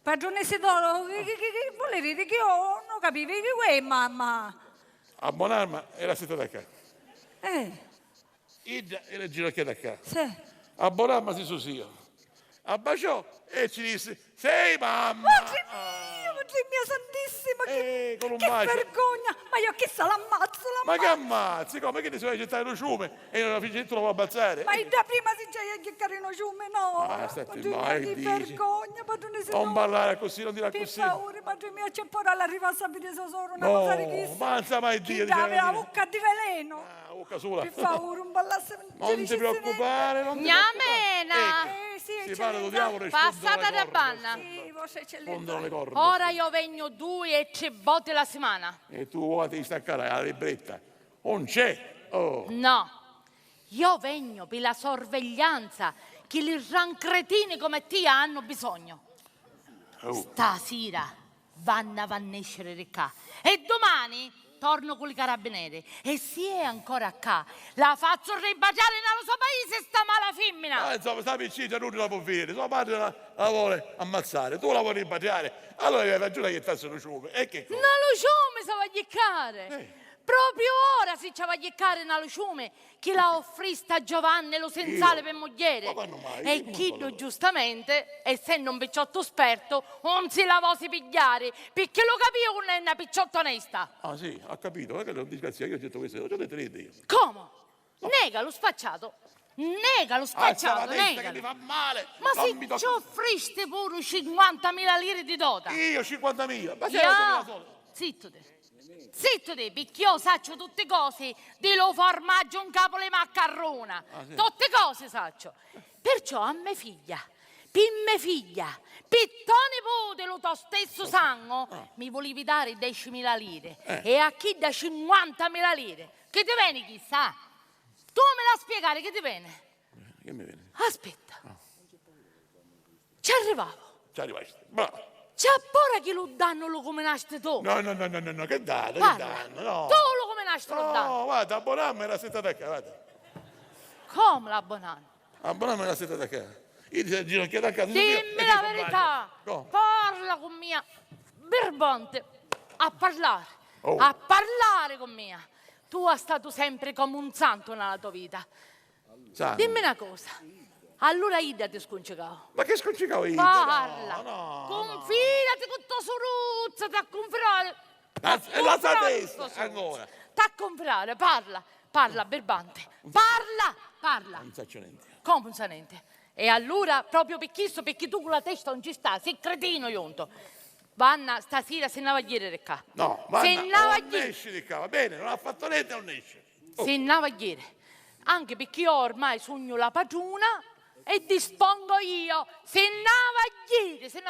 Padrone Isidoro, che volevi dire che io non capivo che è mamma? A Bonamma era settata a ca. Eh, Ida era ginocchiata a ca. sì. A Bonamma si susio. A baciò e ci disse, sei mamma. Madre mia santissima, con un che bacio. vergogna! Ma io chissà l'ammazzo, Ma che ammazzi? Come che ti sei gettato lo ciume e non finge tu lo puoi ammazzare? Ma da prima si già che carino ciume, no? Stati Padre mai, mia, che dici. vergogna, padrone Isidoro. Non parlare così, non dire Per così. favore, padre mio, c'è pure arriva a sapere se sono una cosa di No, chissà. ma non sa mai Chi dire. dava la bocca di veleno? Bocca sola. Per favore, un ballasse. Non ti preoccupare, non ti Gnamena! preoccupare. Si parla di diavolo e Passata da banna. Sì, voce sfondono le eccellente. corna. Ora io vengo 2 e 3 volte la settimana. E tu ora devi staccare la libretta. Non c'è. Oh. No, io vengo per la sorveglianza che i rancretini come te hanno bisogno. Stasera vanno a nascere di qua e domani torno con i carabinieri e se è ancora qua la faccio ribaciare nello suo paese sta mala femmina. Insomma, sta piccina non la può vedere. Sua madre la vuole ammazzare. Tu la vuoi ribaciare. Allora hai ragione che tasso lo ciume. E che cosa? Non lo ciume si va a ghiccare. Proprio ora si ci va a ghiccare una luciume che la offrista a Giovanni lo senzale per mogliere. Ma quando mai? E Chiddo giustamente, essendo un picciotto esperto, non si la vosi pigliare, perché lo capivo che non è una picciotta onesta. Ah sì, ha capito. Ma che non disgrazia. Io ho detto questo. Ho detto io. Come? Nega lo spacciato. Nega lo spacciato, che nega. mi fa male. Ma Non se mi tocca- ci offriste pure 50.000 lire di dota. Io 50.000. Ma sei Io, sola. zitto te. Zitto te, perché io saccio tutte cose di lo formaggio in capo le maccarrona. Sì. Tutte cose saccio. Perciò a me figlia, per me figlia, per tuo nipote lo tuo stesso sangue, mi volevi dare 10.000 lire. E a chi da 50.000 lire? Che ti viene chissà? Tu me la spiegare che ti viene? Che mi viene? Aspetta. Ci arrivavo. Ci arrivaste. Bravo. C'è pure chi lo danno lo come nasce tu. No, che danno, che Parla. danno, no. Tu lo come nasce lo danno. No, guarda, a Bonamma era settata a ca, guarda. Come la banana? A Bonamma era settata a ca. Io ti ginocchiata a casa. Dimmi la verità. Come? Parla con mia. Birbonte. A parlare. Oh. A parlare con mia. Tu sei stato sempre come un santo nella tua vita. Santo. Dimmi una cosa. Allora Ida ti sconcicavo. Ma che sconcicavo io? Parla. No. Confidati con tua soruzza, ti a confidare. E la tua testa, ancora. Ti a confidare, parla. Parla, Birbante. Parla. Non faccio niente. Come non sa niente? E allora, proprio per questo, perché tu con la testa non ci sta, sei cretino, Ionto. Vanna, stasera se ne va a ieri qua. No, se ma ne va a non ieri. esce di qua, va bene, non ha fatto niente, non esce. Se ne va a ieri. Anche perché io ormai sogno la padrona e dispongo io. Se ne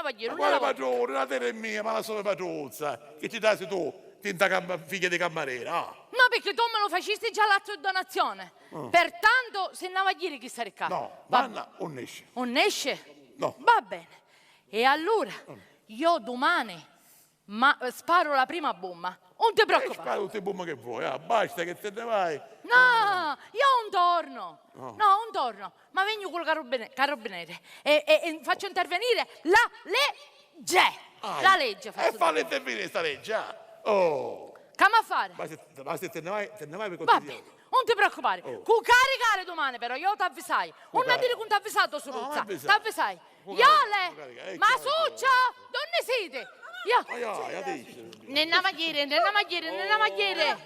va a ieri. Ma non quale la voglio. padrone? La terra è mia, ma la sono padruzza. Che ci dai tu, figlia di cameriera? No, perché tu me lo facesti già l'atto di donazione. Pertanto, se ne va a ieri chi sarà qua. No, Va- Vanna non esce. Non esce? No. Va bene. E allora, io domani sparo la prima bomba. Non ti preoccupare. Spara tutte le bombe che vuoi, basta che te ne vai. No, io non torno. No, non torno. Ma vengo col carabiniere e faccio intervenire la legge. La legge faccio. E fallo intervenire sta legge, Oh. Come a fare? Ma se te ne vai per Va conto di bene, Dio. non ti preoccupare. Cu caricare domani però, io ti avvisai. Non caricare. dire che non ti avvisato su No, Ruzza. avvisai. Ti avvisai. Cu Iole, caricare, ma chiaro. succia, dove siete? Io. Ja, dici. Nenna Magliere.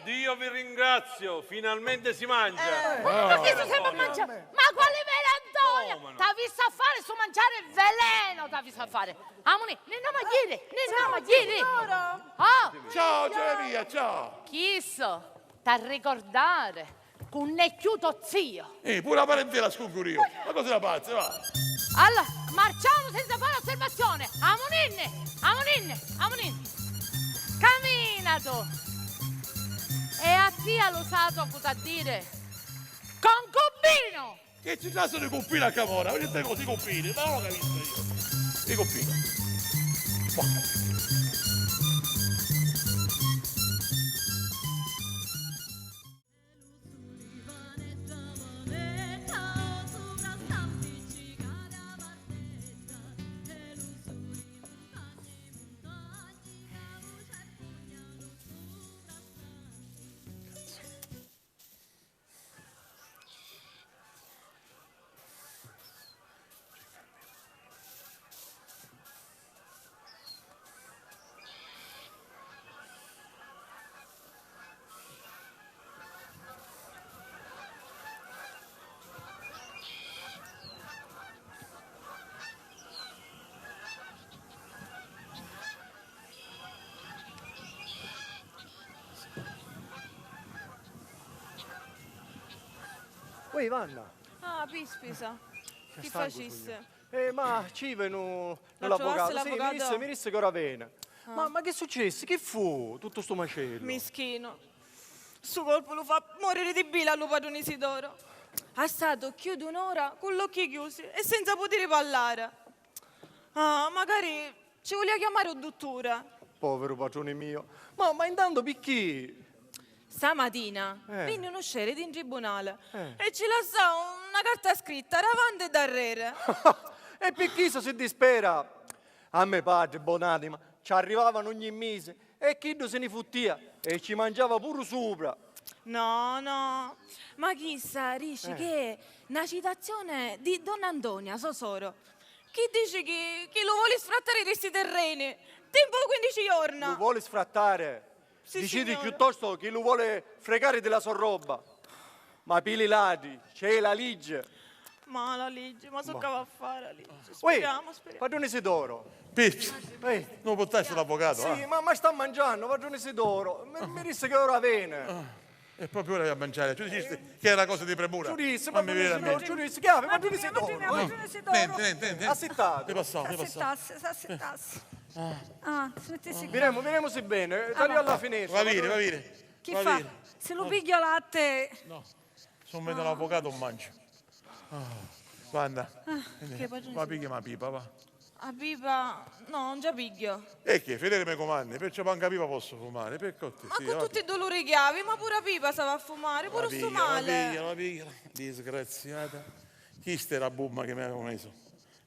Dio vi ringrazio, finalmente si mangia. Ma che tu sempre a mangiare? Ma quale melantonia? Come no? T'ha visto a fare su mangiare veleno, t'ha visto a fare. Amore, Nenna Magliere. Oh, Ciao, Geremia, ciao. chi so? T'ha ricordare con ne chiudo zio. Pure la parentela sconcurio. Ma cosa la pazza, va? Allora, marciamo senza fare osservazione. Amoninne. Cammina tu. E a chi ha l'usato cosa dire? Concubino. Che ci sono i compini a Camora? Vedete così i compini? Ma non l'ho capito io. I compini. Uè, Vanna. Ah, pispisa. Chi stanco facesse? Ma ci venu trovasse l'avvocato. Sì, l'avvocato? mi disse che ora viene. Ma che successe? Che fu tutto sto macello? Mischino. Sto colpo lo fa morire di bile allo padrone Isidoro. Ha stato più di un'ora con gli occhi chiusi e senza poter parlare. Ah, magari ci voleva chiamare un dottore. Povero padrone mio. Ma intanto picchi? Stamattina venne uno sheriff in tribunale Eh. e ci lasciò una carta scritta davanti e darrere. E picchi si dispera? A me padre, buonanima, ci arrivavano ogni mese e chi se ne futtia e ci mangiava pure sopra. No, ma chissà, dice che è una citazione di Donna Antonia, Sosoro. Chi dice che lo vuole sfrattare questi terreni? Tempo 15 giorni. Lo vuole sfrattare? Sì, Decidi signore. piuttosto che lo vuole fregare della sua roba. Ma pili ladri, c'è la legge. Ma la legge, ma so che va a fare la legge. Uè, Speriamo. padrone Isidoro. Pippi, Ehi, non portassi l'avvocato, sì, ma sta mangiando, padrone Isidoro. Mi disse che ora viene. È proprio ora di mangiare. Tu dici che è una cosa di premura. Giudizio, Fammi padrone vedere a me. Isidoro, giudizio, chiave, padrone Padrone Isidoro. Niente. Assittato. Ti passavo. S'assettasse. Ah, si mettesse qui. Vedemmosi bene, tagli alla finestra. Va bene. Chi Va fa? bene. Se lo piglio latte... No, se non vedo l'avvocato non mangio. Guarda, ma piglia ma pipa, va. A pipa, no, non già piglio. E che, fedele me comandi, perciò manca pipa posso fumare, per cotti, Ma sì, con va. tutti i dolori che avevi, ma pure a pipa stava a fumare, pure sto male. La piglia, disgraziata. Chi sta la bumma che mi aveva messo?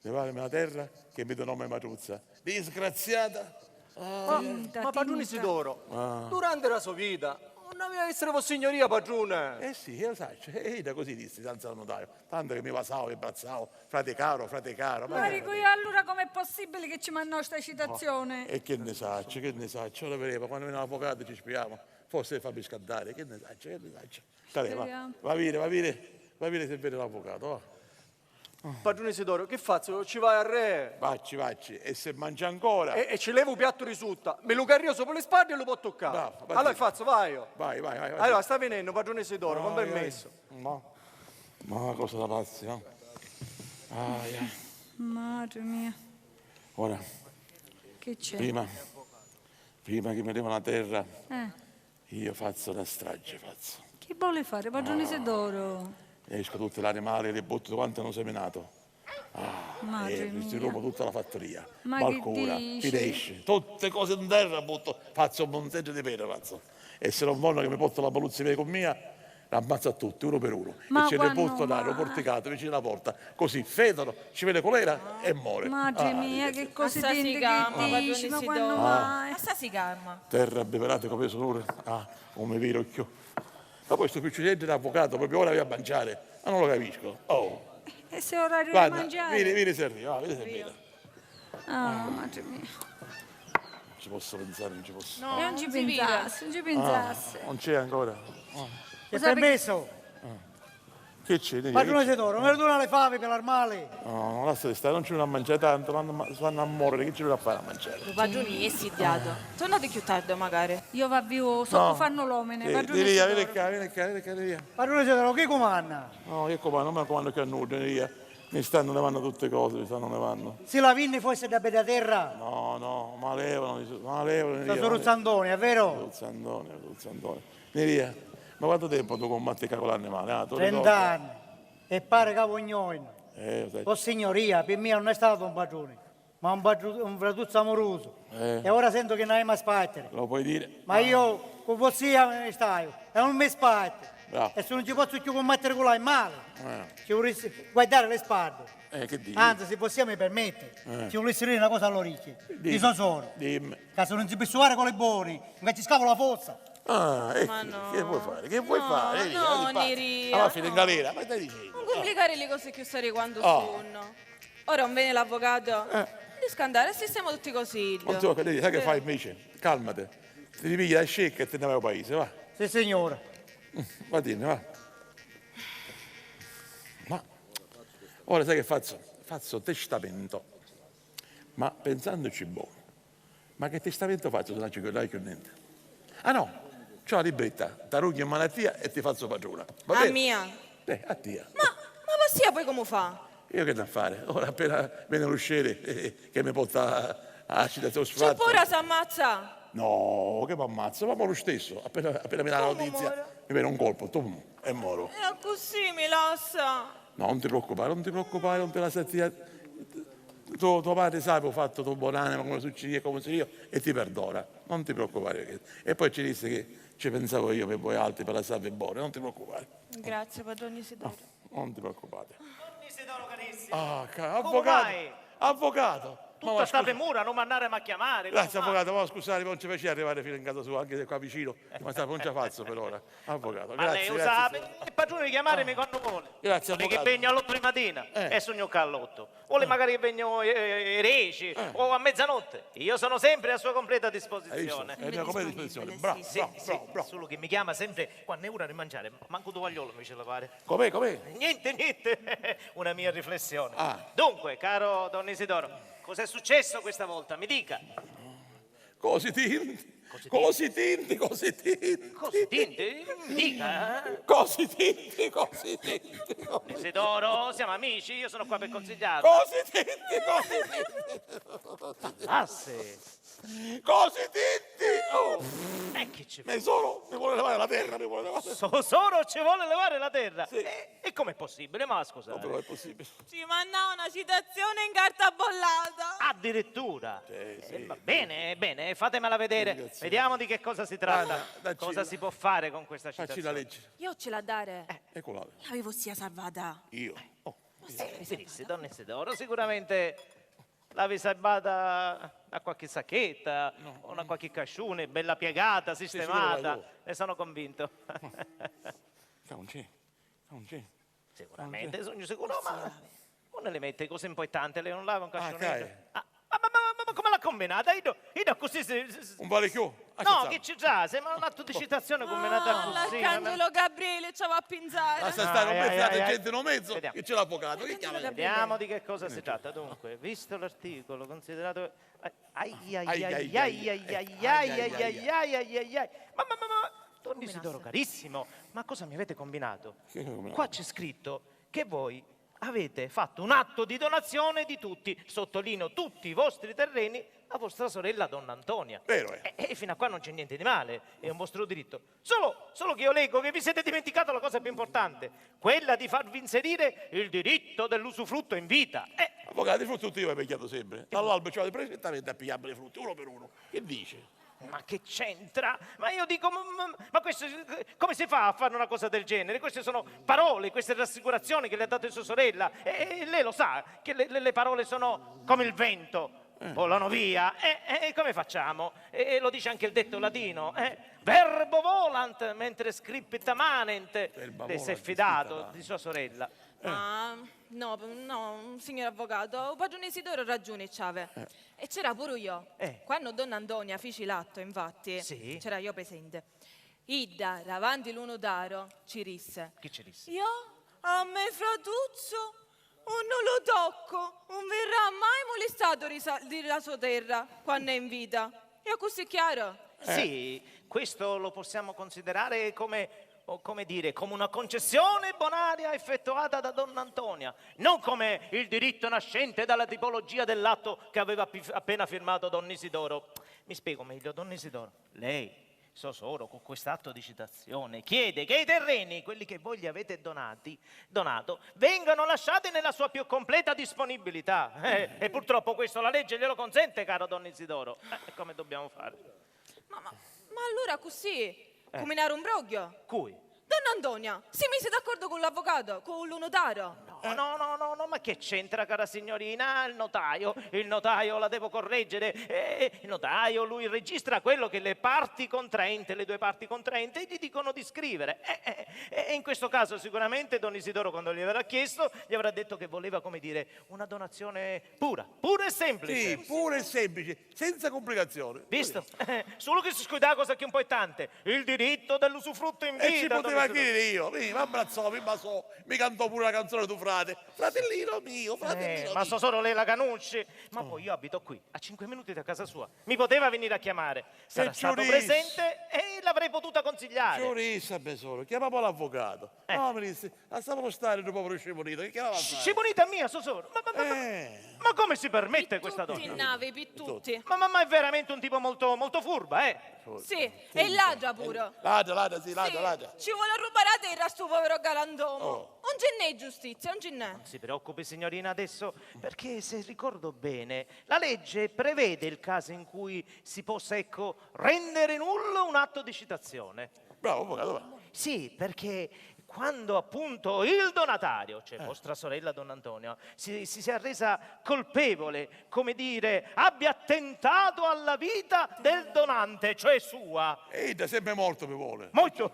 Levarmi la terra che mi do nome Matruzza. Disgraziata. Ma padrone Isidoro, durante la sua vita, non aveva essere signoria padrone. Eh sì, io sai, da così dissi, senza il notaio. Tanto che mi passavo e brazzavo, frate caro. Ma dico io allora com'è possibile che ci mandò sta citazione? E che ne saccio, ora vedeva, quando viene l'avvocato ci spiamo, forse fa biscattare, che ne saccio. Dai, va bene se vede l'avvocato, va. Padrone Isidoro, che faccio? Ci vai al re? Vacci, e se mangia ancora... E ci levo un piatto di sutta, me lo carrio sopra le spalle e lo può toccare. Bravo, allora faccio, vai io. Vai. Allora, sta venendo, padrone Isidoro, con permesso. Ma cosa da pazzi, no? Madre mia, Ora, che c'è? prima che mi levano la terra, Eh, io faccio una strage, faccio. che vuole fare, padrone Isidoro? Esco tutti gli animali, li butto quanto hanno seminato. Madre E mia. si rubo tutta la fattoria. Ma Balcura, che dici? finesce, tutte cose in terra butto, faccio un monteggio di pere, faccio. E se non vogliono che mi porto la polizia via con mia, l'ammazzo a tutti, uno per uno. Ma e ce ne quando butto là, mai? lo porticato vicino alla porta. Così fedano, ci vede colera e muore. Madre mia, che cose dente che padrone dici, ma Isidoro. quando mai? Ma sta si calma. Terra beverate come sonore, come vero occhio. Ma poi sto picciolino l'avvocato, proprio ora a mangiare. Ma non lo capisco. Oh. E se ora arriva a Guarda, mangiare? vieni se arriva, vedi se viene. Ah, madre mia. Non ci posso pensare, non ci posso. No, E non ci si vira. pensasse, non ci pensasse. Non c'è ancora. Che permesso? Che c'è? Padrone Isidoro, non tu le fave per l'armale? No, non lascia stare, non ci vanno a mangiare tanto, vanno a morire, che ci vanno a fare a mangiare? Il padrone è sediato. Tornate più tardi magari. Io va vivo, so fanno l'omene, padrone Di via, Isidoro. vieni qua, via. Padrone Isidoro, che comanda? No, che comando, non mi comando che annulla, via. Mi stanno levando tutte cose, mi stanno levando. Se la vinne fosse da bella terra, No, ma levano, via. da Soruzzandone, è vero? Ruzzandone. Vieni via. Ma quanto tempo tu combatti con l'animale? 30 anni. E pare cavognone. Sai. Oh signoria, per me non è stato un padrone, ma un fratuzzo amoroso. E ora sento che non è mai spattere. Lo puoi dire? Ma io con vostria stai, e non mi spatti. Bravo. E se non ci posso più combattere con lei male, ci vorresti guardare le spalle. Che dici? Anzi, se possiamo permettere, ci volessi dire una cosa all'orecchio. Di Sosoro. Dimmi. Che se non si può suonare con le buoni, invece scavo la fossa. Che vuoi fare? Che vuoi fare? no, Neria, Alla fine in galera, ma stai dicendo? Non complicare le cose più serie quando sono. Ora non viene l'avvocato. Di scandare, siamo tutti così. Non so, sai che fai invece? Calmate. Ti ripigli la scecca e te ne vai al paese, va. Sì, signora. Va bene, va. Ma ora sai che faccio? Faccio testamento. Ma pensandoci buono. Ma che testamento faccio se non ci dai più niente? Ah no, c'ho la libertà, t'arrugli in malattia e ti faccio padrona. Va A bene? mia. Addio. Ma Passia poi come fa? Io che da fare? Ora appena viene l'usciere che mi porta a citazione C'è sfatta. pure si ammazza. No, che mi ammazza, ma lo stesso. Appena mi dà la Come notizia, muore? mi viene un colpo, e moro. E così mi lascia. No, non ti preoccupare, non te la senti. Tuo padre sa che ho fatto tuo buonanima come succede, come se io, e ti perdona. Non ti preoccupare. E poi ci disse che ci pensavo io per voi altri, per la salve buona, non ti preoccupare. Grazie, padrone Isidoro. Non ti preoccupate. Isidoro carissimo. Avvocato, avvocato. Tutta sta premura, non mandare a chiamare. Grazie avvocato, ma scusate, non ci piace arrivare fino in casa sua, anche se qua vicino, ma non ci faccio per ora. Avvocato, Ma lei grazie. usa Grazie, il padrone chiamarmi quando vuole. Grazie, Vuole che avvocato. venga all'8 di mattina e sogno all'otto. Vuole magari che venga reci o a mezzanotte. Io sono sempre a sua completa Hai visto? disposizione. È mia come disposizione. Bravo, bravo. Solo che mi chiama sempre quando è ora di mangiare. Manco tovagliolo mi ce la pare. Com'è? Niente. Una mia riflessione. Ah. Dunque, caro Don Isidoro, cos'è successo questa volta? Mi dica. Così tinti. Così tinti? Mi dica. Così tinti. Isidoro, siamo amici, io sono qua per consigliare. Così tinti. Oh, Che ci mi vuole levare la terra, mi vuole levare. Solo ci vuole levare la terra. Sì. E com'è possibile? Ma scusa. Però è possibile. Ci manda una citazione in carta bollata. Addirittura. Sì. Va bene, fatemela vedere. Ringraziamo. Vediamo di che cosa si tratta. Dacci Cosa la- si può fare con questa Facci la citazione. legge. Io ce la dare. Eccola. L'avevo sia salvata. Io. Oh. Sì, Don Isidoro, sicuramente l'avevi salvata a qualche sacchetta, o una qualche cascione, bella piegata, sistemata. sicuro, Ne sono convinto. Non c'è. Sicuramente, sono sicuro, ma non le mette cose importanti, lei non lava un cascionetto. cai. Ma come l'ha combinata? Io così Un valecchio. No, che ci già, sembra un atto di citazione combinata così. L'arcangelo Gabriele ci va a pinzare. Lascia stare, non pensate ai. gente in mezzo, Vediamo. che c'è l'avvocato. Che chiama? Vediamo di che cosa si tratta. Dunque, visto l'articolo, considerato. Ma, Don Isidoro carissimo, ma cosa mi avete combinato? Qua c'è scritto che voi avete fatto un atto di donazione di tutti, sottolineo tutti i vostri terreni, a vostra sorella Donna Antonia. Vero è. E fino a qua non c'è niente di male, è un vostro diritto. Solo che io leggo che vi siete dimenticato la cosa più importante, quella di farvi inserire il diritto dell'usufrutto in vita. Avvocato, i frutti io ho picchiato sempre. Dall'albero ci vado perfettamente a pigliare i frutti, uno per uno. Che dice? Ma che c'entra? Ma io dico, ma questo, come si fa a fare una cosa del genere? Queste sono parole, queste rassicurazioni che le ha dato sua sorella. E lei lo sa, che le parole sono come il vento. Volano via, e come facciamo? E lo dice anche il detto latino, verbo volant, mentre scripta manent. Lei si è fidato di sua sorella. No, signor avvocato, il padrone Isidoro ragione c'ave. E c'era pure io. Quando Donna Antonia fece l'atto, infatti, Sì. c'era io presente. Idda, davanti l'uno daro, ci risse. Chi ci disse? Io, a me fratuzzo, non lo tocco, non verrà mai molestato di la sua terra quando è in vita. È così chiaro? Sì, questo lo possiamo considerare come una concessione bonaria effettuata da Donna Antonia, non come il diritto nascente dalla tipologia dell'atto che aveva appena firmato Don Isidoro. Mi spiego meglio, Don Isidoro. Lei, Sosoro, con quest'atto di citazione, chiede che i terreni, quelli che voi gli avete donato, vengano lasciati nella sua più completa disponibilità. E purtroppo questo la legge glielo consente, caro Don Isidoro. Come dobbiamo fare? Ma allora così, combinare un broglio? Cui? Donna Antonia, si mise d'accordo con l'avvocato, con il notario? No, ma che c'entra, cara signorina? Il notaio la devo correggere. Il notaio, lui registra quello che le due parti contraenti, gli dicono di scrivere. E in questo caso sicuramente Don Isidoro, quando gli avrà chiesto, gli avrà detto che voleva, come dire, una donazione pura e semplice. Sì, pure e semplice, senza complicazioni. Visto? Solo che si scuda la cosa che è un po' importante, il diritto dell'usufrutto in vita. E ci Don poteva Isidoro. chiedere io, mi abbrazzò, mi cantò pure la canzone tu frate, fratellino mio. Ma so solo lei la conosce. Ma poi io abito qui, a 5 minuti da casa sua. Mi poteva venire a chiamare. Sarà stato giudizio. presente e l'avrei potuta consigliare. Giurista, tesoro, chiamavo l'avvocato. No, mi disse, lasciamo stare il povero Scimonito, che chiamava a fare? Scimonita mia, Sosoro. Ma come si permette questa Tutti donna? navi, pittutti. Ma è veramente un tipo molto, molto furba, eh? Sì, e ladra pure. Ladra, sì, Sì, ladra. ci vuole rubare la terra sto povero galandomo. Oh. Non ce n'è giustizia, non ce n'è. Non si preoccupi, signorina, adesso, perché se ricordo bene, la legge prevede il caso in cui si possa, ecco, rendere nullo un atto di citazione. Bravo, avvocato, va. Sì, perché quando appunto il donatario, cioè vostra sorella Don Antonio, si sia resa colpevole, come dire, abbia attentato alla vita del donante, cioè sua. Ehi, sempre molto mi vuole. Molto?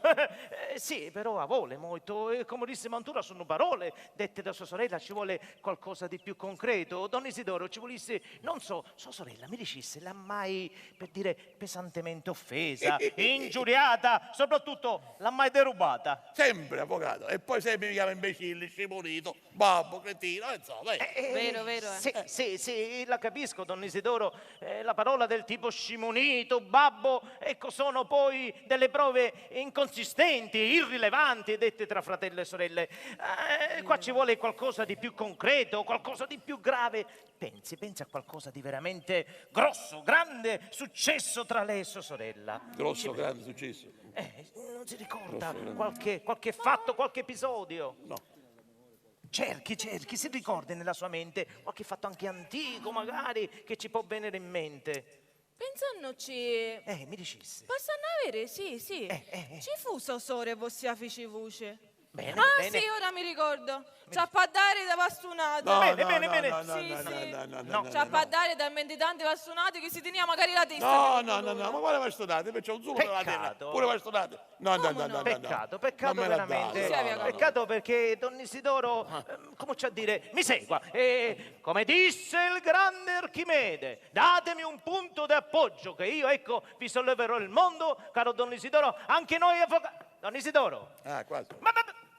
Sì, però a vole molto. E come disse Mantura, sono parole dette da sua sorella, ci vuole qualcosa di più concreto. Don Isidoro ci volesse, non so, sua sorella mi dicesse, l'ha mai, per dire, pesantemente offesa, ingiuriata, soprattutto l'ha mai derubata? Sempre, avvocato. E poi sempre mi chiama imbecille, Scimonito, babbo, cretino, insomma. Vero, vero. Sì, la capisco, Don Isidoro. La parola del tipo scimunito, babbo, ecco, sono poi delle prove inconsistenti, irrilevanti, dette tra fratello e sorelle. Qua ci vuole qualcosa di più concreto, qualcosa di più grave. Pensi a qualcosa di veramente grosso, grande successo tra lei e sua sorella. Grosso, grande successo. Non si ricorda qualche fatto, qualche episodio? No. Cerchi, si ricordi nella sua mente qualche fatto anche antico, magari, che ci può venire in mente. Pensandoci... Mi dicessi. Possono avere, sì. Ci fu Sosore vostra feci voce. Bene, Ah, bene. sì, ora mi ricordo. Ciappadare da bastonate. No. Ciappadare talmente tante bastonate che si tenia magari la testa. No, ma quale bastonate? C'è un zulo nella terra. Peccato. Pure bastonate. No. Peccato Non me la veramente. date, no. Peccato perché Don Isidoro, comincia a dire, mi segua. Come disse il grande Archimede, datemi un punto di appoggio che io, ecco, vi solleverò il mondo, caro Don Isidoro, anche noi avvocati. Don Isidoro. Quasi.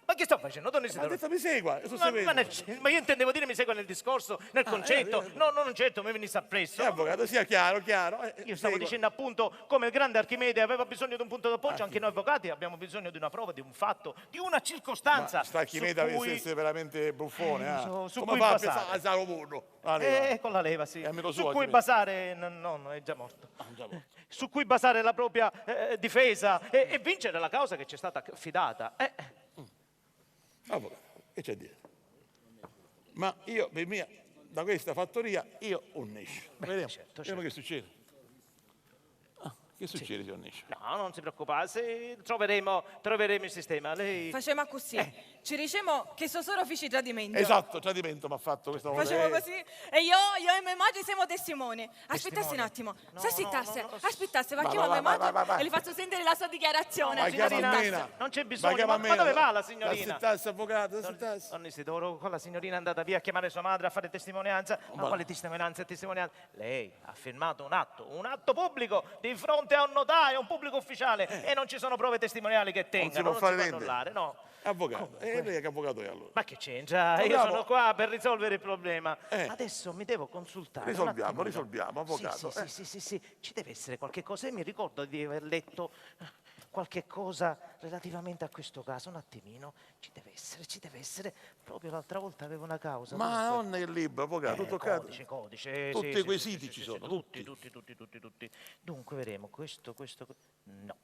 Ma che sto facendo, Don Ha Isidoro? detto mi segua, io sto Ma seguendo. io intendevo dire mi segue nel discorso, nel concetto. No, non certo, mi venisse appresso. Avvocato, sia chiaro. Io stavo dicendo appunto come il grande Archimede aveva bisogno di un punto d'appoggio, anche noi avvocati abbiamo bisogno di una prova, di un fatto, di una circostanza. Sta Archimede su deve cui- essere veramente buffone. su Come cui fa a basare. pensare a Saroburno? Con la leva, sì. amico Su suo, cui Archimede. basare, no, è già morto. Su cui basare la propria difesa e vincere la causa che ci è stata affidata. Avvocato, che c'è dietro? Ma io, per mia, da questa fattoria, io unnisco. Vediamo, vediamo che succede. Che succede se unnisce? No, non si preoccupare, troveremo il sistema. Lei... Facciamo così. Ci diciamo che Sosoro fece tradimento. Esatto, tradimento mi ha fatto questa volta. Facciamo così e io e mia madre siamo testimoni. Aspettasse un attimo. No, Se aspettasse, no. aspettasse, va a Vai, chiamare mia vai, madre vai. e le faccio sentire la sua dichiarazione. Vai, chiama Aspettasse. Almena. Non c'è Vai, bisogno, chiama ma dove Almena. va la signorina? Aspettassi, avvocato, aspettassi. Don Isidoro, con la signorina è andata via a chiamare sua madre a fare testimonianza. Ma quale testimonianza? Lei ha firmato un atto pubblico di fronte a un notaio, un pubblico ufficiale, e non ci sono prove testimoniali che tengano, può fare può niente. annullare, no. Avvocato, e lei che avvocato è allora? Ma che c'entra? Io Proviamo. sono qua per risolvere il problema. Eh. Adesso mi devo consultare. un Risolviamo, attimino. avvocato. Sì, ci deve essere qualche cosa. E mi ricordo di aver letto qualche cosa relativamente a questo caso. Un attimino, ci deve essere. Proprio l'altra volta avevo una causa. Ma dunque. non è il libro, avvocato, tutto toccato. Codice. Tutti sì, quei sì, siti sì, ci sì, sono, sì, tutti. Dunque vedremo questo. No.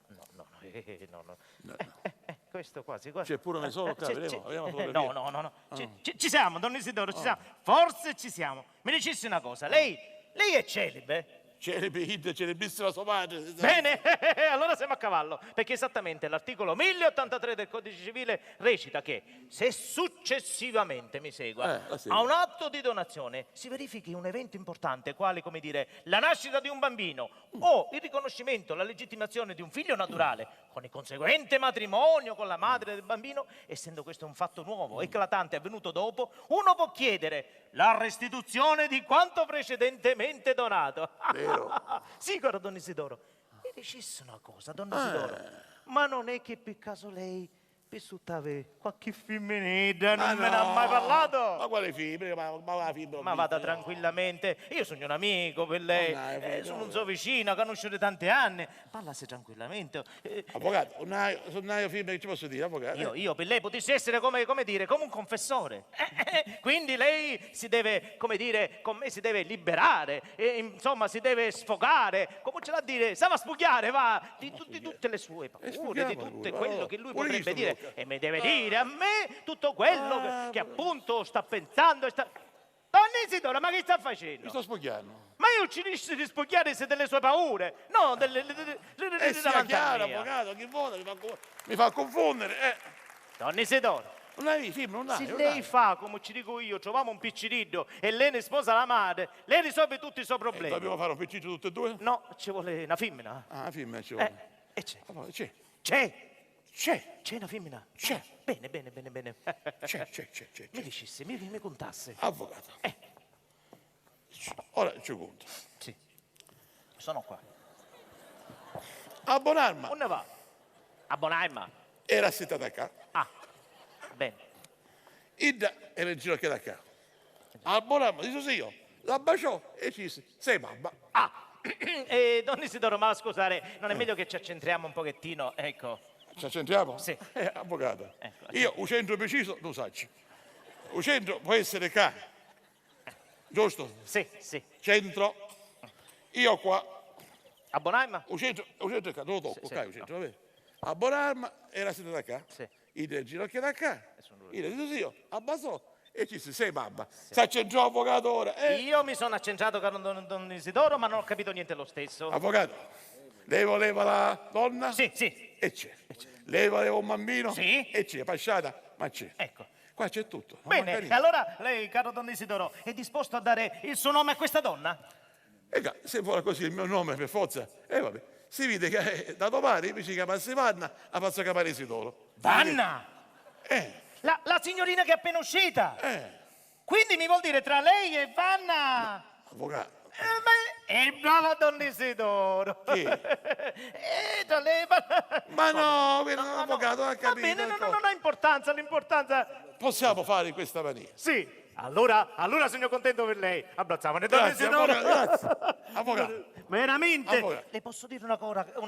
Questo quasi. C'è pure un solo qua, vediamo la fotografia. No. Ci siamo, Don Isidoro, ci siamo. Forse ci siamo. Mi dicessi una cosa, lei è celibe? Celebissima sua madre. Bene, allora siamo a cavallo, perché esattamente l'articolo 1083 del Codice Civile recita che se successivamente, mi segua, la seguo. a un atto di donazione si verifichi un evento importante, quale, come dire, la nascita di un bambino o il riconoscimento, la legittimazione di un figlio naturale, con il conseguente matrimonio con la madre del bambino, essendo questo un fatto nuovo, eclatante, avvenuto dopo, uno può chiedere la restituzione di quanto precedentemente donato. Vero. Sì, caro Don Isidoro. Mi dicesse una cosa, Don Isidoro. Ma non è che per caso lei vissuta qualche femminile, non me ne ha mai parlato? Ma quale fibra? Ma la fibra? Ma vada tranquillamente, io sono un amico per lei, sono un suo vicino, conosciuto da tanti anni. Parlasse tranquillamente. Avvocato, non hai fibra che ci posso dire, avvocato? Io per lei potessi essere come dire, come un confessore. Quindi lei si deve, come dire, con me si deve liberare, insomma si deve sfogare, come ce l'ha a dire, sa a spugliare, va, di tutte le sue paure, di tutto quello che lui potrebbe dire. E mi deve dire a me tutto quello che appunto sta pensando e sta... Donna Isidora, ma che sta facendo? Mi sto spogliando. Ma io ci riesco di spogliarsi delle sue paure, no, delle Sia chiaro, avvocato, chi vuole mi fa confondere. Donna Isidora, Non hai fibra, non hai. se lei fa come ci dico io, troviamo un picciriddo e lei ne sposa la madre, lei risolve tutti i suoi problemi. Dobbiamo fare un piccino tutte e due? No, ci vuole una femmina. Ah, una femmina ci vuole. E c'è. C'è. C'è una femmina? C'è. Bene. C'è. Mi dicesse, mi contasse. Avvocato. Ora ci conto. Sì, sono qua. A Bonarma Dove va? A Bonaima. era assentata a casa. Ah, bene. Ida era in ginocchio da casa. A Bonarma, dico io, la baciò e ci disse, sei mamma. Ah, Don Isidoro, ma scusare, non è meglio che ci accentriamo un pochettino, ecco. Ci accentriamo? Sì. Avvocato, Ecco. io un centro preciso lo so. Un centro può essere qua, giusto? Sì. Centro, io qua, A Bonaima? un centro qua, non lo tocco, Sì, qua, un centro, va bene? A Bonarma era assentata da qua, Sì. Ida in ginocchio da qua, sono lui. io dico io, abbassò e ci disse, sei mamma. Si accentrò avvocato ora. Io mi sono accentrato con Don Isidoro, ma non ho capito niente lo stesso. Avvocato, lei voleva la donna? Sì. E c'è. Lei voleva un bambino? Sì. E c'è, pasciata, ma c'è. Ecco. Qua c'è tutto. non manca Bene, niente. allora lei, caro Don Isidoro, è disposto a dare il suo nome a questa donna? Se vuole così il mio nome per forza, vabbè. Si vede che da domani mi si chiama Vanna, la faccio chiamare Isidoro. Vanna! La signorina che è appena uscita! Quindi mi vuol dire tra lei e Vanna... Avvocato. È brava Don Isidoro! Chi? Tra lei e Vanna... Ma no, avvocato, ha Va capito. bene, non ha importanza, l'importanza... Possiamo fare in questa maniera. Sì, allora sono contento per lei. Abbracciamone, Don Grazie, Isidoro. avvocato, grazie. Avvocato. Veramente, Avvocato. le posso dire una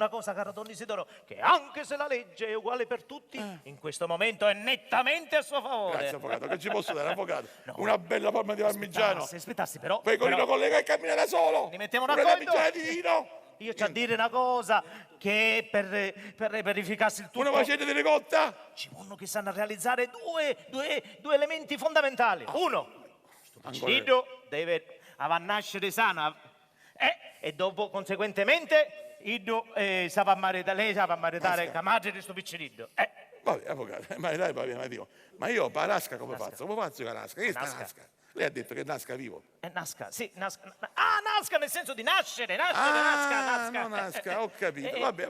cosa, caro Don Isidoro, che anche se la legge è uguale per tutti, in questo momento è nettamente a suo favore. Grazie, avvocato. Che ci posso dare, avvocato? Una bella forma di parmigiano. Aspettassi però. Pecorino con le che cammina da solo. Li mettiamo Una d'accordo? parmigiana di vino. Io c'ho a dire una cosa, che per verificarsi il tutto... Una maceta di ricotta. Ci vogliono che sanno realizzare due elementi fondamentali. Uno, sto picciriddo deve nascere sano e dopo, conseguentemente, lei sa maritare la madre di sto picciriddo. Vabbè, avvocato, ma dai, ma dico, ma io per Nasca come faccio? Come faccio con Nasca? Che sta Nasca? Nasca? Lei ha detto che Nasca vivo. Nasca, sì, nasca. Ah, nasca nel senso di nascere, nasca. No, Nasca, ho capito. Vabbè,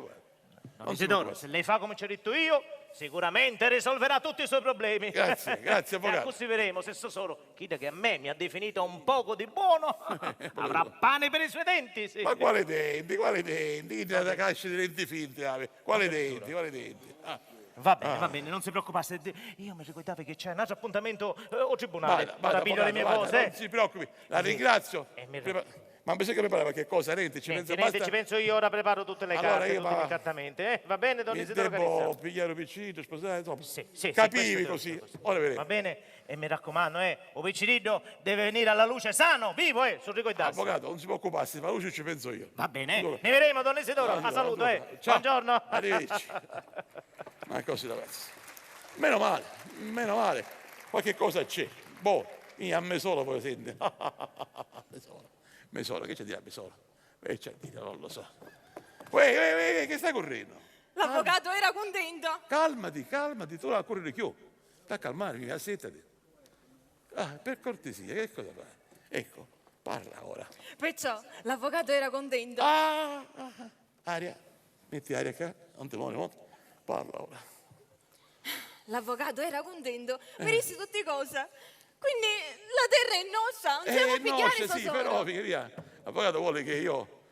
Don Isidoro, se lei fa come ci ho detto io, sicuramente risolverà tutti i suoi problemi. Grazie, avvocato. Così vedremo se so solo chi che a me mi ha definito un poco di buono avrà pane per i suoi denti. Sì. Ma quale denti? Dite la caccia di denti finti, quale denti? Va bene, non si preoccupasse. Io mi ricordavo che c'è un altro appuntamento al tribunale. Ora piglio le mie cose. Non si preoccupi, la ringrazio. Ma mi sa che prepara qualche cosa, Rente? Ci pensa basta? Ci penso io, ora preparo tutte le Allora carte, io tutti esattamente. Va bene, Don Mi Isidoro devo Carissimo? pigliare un piccino, sposare, insomma. Sì, Capivi questo così. giusto. Ora Va vedremo. bene, e mi raccomando, o picciriddo deve venire alla luce sano, vivo, sul ricordarsi. Avvocato, non si può occuparsi, ma la luce ci penso io. Va bene, Allora. ne vedremo, Don Isidoro. Allora, A saluto, allora. Ciao. Buongiorno. Arrivederci. Ma così ragazzi. Meno male. Qualche cosa c'è. Io a me solo poi sente. Me solo, che c'è di là, me solo? C'è di là, non lo so. Che stai correndo? L'avvocato era contento. Calmati, tu la correre più. Sta a calmarmi, assettati. Per cortesia, che cosa fai? Ecco, parla ora. Perciò l'avvocato era contento. Aria, metti aria qua, non ti muovi molto. Parla ora. L'avvocato era contento, mi disse tutte cose. Quindi la terra è nostra, non siamo pigliare sì, però, via. L'avvocato vuole che io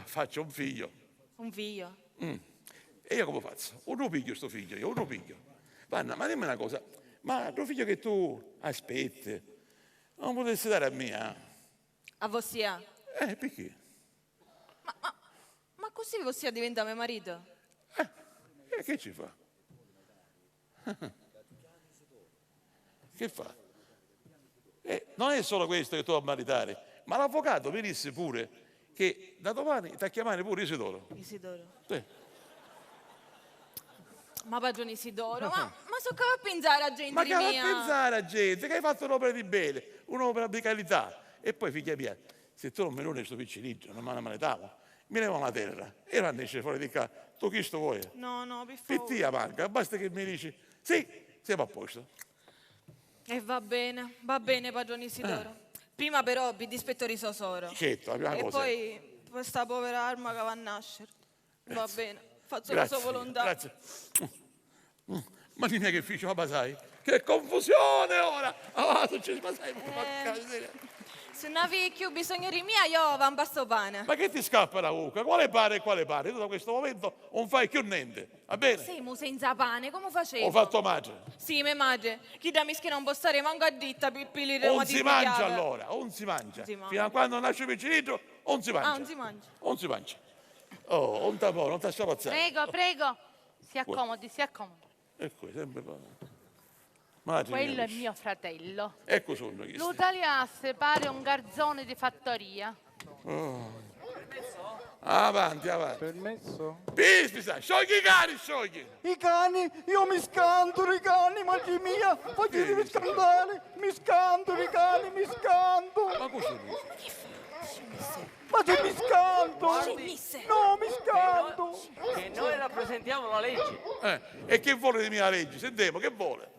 faccia un figlio. Un figlio? E io come faccio? Uno piglio sto figlio, io uno piglio. Vanna, ma dimmi una cosa, ma tuo figlio che tu aspetti, Non potessi dare a mia? A Vossia? Perché? Ma così Vossia diventa mio marito? E che ci fa? Che fa? Non è solo questo che tu vuoi maritare, ma l'avvocato mi disse pure che da domani ti chiamare pure Isidoro. Isidoro. Sì. Ma padrone Isidoro, ma so che va a pensare a gente Ma che va a mia? pensare a gente che hai fatto un'opera di bene, un'opera di qualità. E poi figlia mia, se tu non mi non sto picciriccio, non me ne maritavo, mi levo la terra e non esce fuori di qua. Tu chi sto vuoi? No, per favore. Pittia manca, basta che mi dici sì, siamo a posto. E va bene, padrone Isidoro. Prima però vi dispetto di Sosoro. Certo, la prima E cosa. poi questa povera arma che va a nascere. Va bene, faccio la Grazie, sua volontà. grazie. Ma dimmi che ufficio ma sai? Che confusione ora! Succede, ma sai, porca miseria. Se non avevi più bisogno di mia, io va un basto pane. Ma che ti scappa la bocca? Quale pane e quale pane? Tu da questo momento non fai più niente, va bene? Siamo senza pane, come facevo? Ho fatto magia. Sì, mia madre. Chi da mischia non può stare manco a ditta per pilire Non si mangia allora, non si mangia. Si mangia. Fino a quando nasce il piccinito, non si mangia. Ah, non si mangia. Non si mangia. Oh, non t'ha non t'ha sciapazzare. Prego, si accomodi, si accomodi. Ecco, sempre pane. Madre Quello mia, è mio fratello. ecco sono chi sta. L'Utaliasse pare un garzone di fattoria. Avanti, avanti. Permesso? Pisa, sciogli i cani, sciogli. I cani, io mi scanto i cani, madre mia, fatevi scandare, mi scanto i cani, mi scanto. Ma così? Ma se mi scanto! No, mi scanto! Che noi rappresentiamo la legge. E che vuole di mia legge? Sentiamo, che vuole?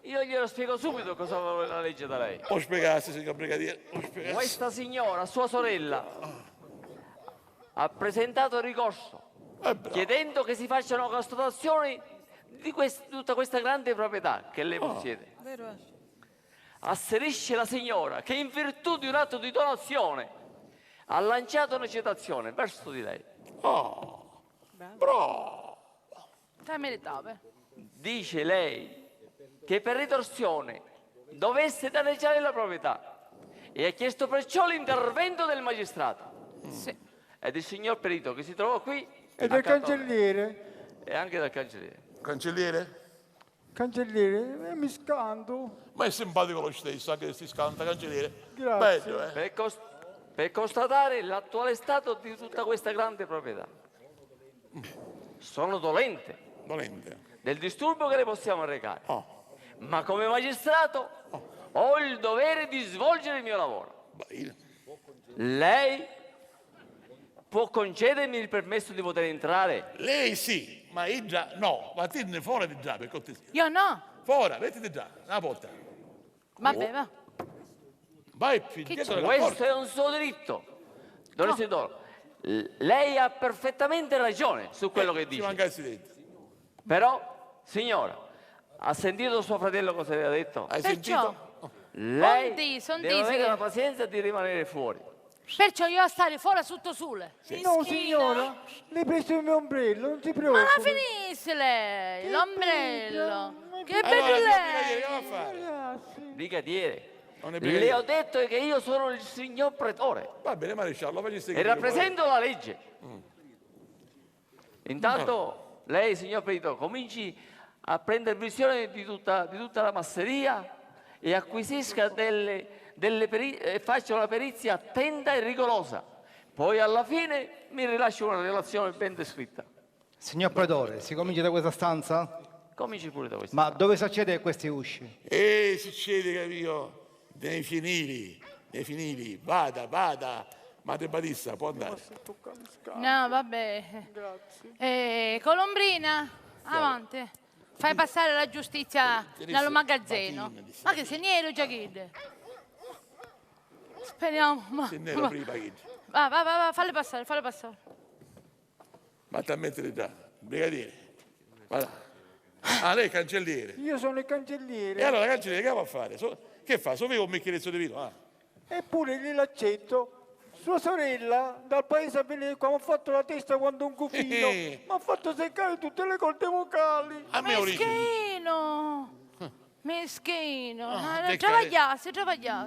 Io glielo spiego subito cosa vuole la legge da lei. Può spiegarsi, signor brigadiere, può spiegarsi. Questa signora, sua sorella, ha presentato ricorso chiedendo che si faccia una constatazione di tutta questa grande proprietà che lei possiede. Vero? Asserisce la signora che in virtù di un atto di donazione ha lanciato una citazione verso di lei. Bravo. Te meritava. Dice lei che per ritorsione dovesse danneggiare la proprietà e ha chiesto perciò l'intervento del magistrato. Sì. Ed il signor perito che si trova qui E del cancelliere? e anche del cancelliere. Cancelliere? Cancelliere, mi scanto. Ma è simpatico lo stesso, anche se si scanta, cancelliere. Grazie. Bello, Per constatare l'attuale stato di tutta questa grande proprietà. Sono dolente Dolente. del disturbo che le possiamo recare, ma come magistrato ho il dovere di svolgere il mio lavoro. Lei può concedermi il permesso di poter entrare? Lei sì, ma io già no. Ma tiene fuori di già, per cortesia. Io no. Fuori, mettiti già, una porta. Vabbè, va. Vai più dietro della Questo porta. è un suo diritto. Don Isidoro, lei ha perfettamente ragione su quello che Ci dice. mancassi dentro. Però, signora, ha sentito suo fratello cosa aveva detto? Hai Perciò, sentito? Lei son deve disi avere che- la pazienza di rimanere fuori. perciò io a stare fuori sotto sole. No, signora, le presto il mio ombrello, non si Ma preoccupi. la finisse lei, l'ombrello. Che Allora, bello brigadiere, lei. che va a fare? Brigadiere, Non è le brigadiere. ho detto che io sono il signor pretore Va bene, maresciallo, facessi e rappresento la legge. Intanto lei, signor perito, cominci a prendere visione di tutta la masseria e acquisisca e faccia una perizia attenta e rigorosa. Poi alla fine mi rilascio una relazione ben descritta. Signor Pretore, si comincia da questa stanza? Cominci pure da questa. Ma dove si accede a questi usci? succede, capito? Nei finili, vada, Madre Batista, può andare. No, vabbè. Colombrina, avanti. Fai passare la giustizia nel magazzino. Ma che se nero già chiede. Speriamo. Se ne era prima che... Va, falle passare. Ma ti ammettere già, brigadiere. Vada. Ah, lei è cancelliere. Io sono il cancelliere. E allora cancelliere che va a fare? Che fa? Sono un bicchierezzo di vino? Eppure gliel'accetto. Sua sorella dal paese a venire qua mi ha fatto la testa quando un cufino. Mi ha fatto seccare tutte le corde vocali. A me origine. Meschino. Meschino. beccare. Travagliassi.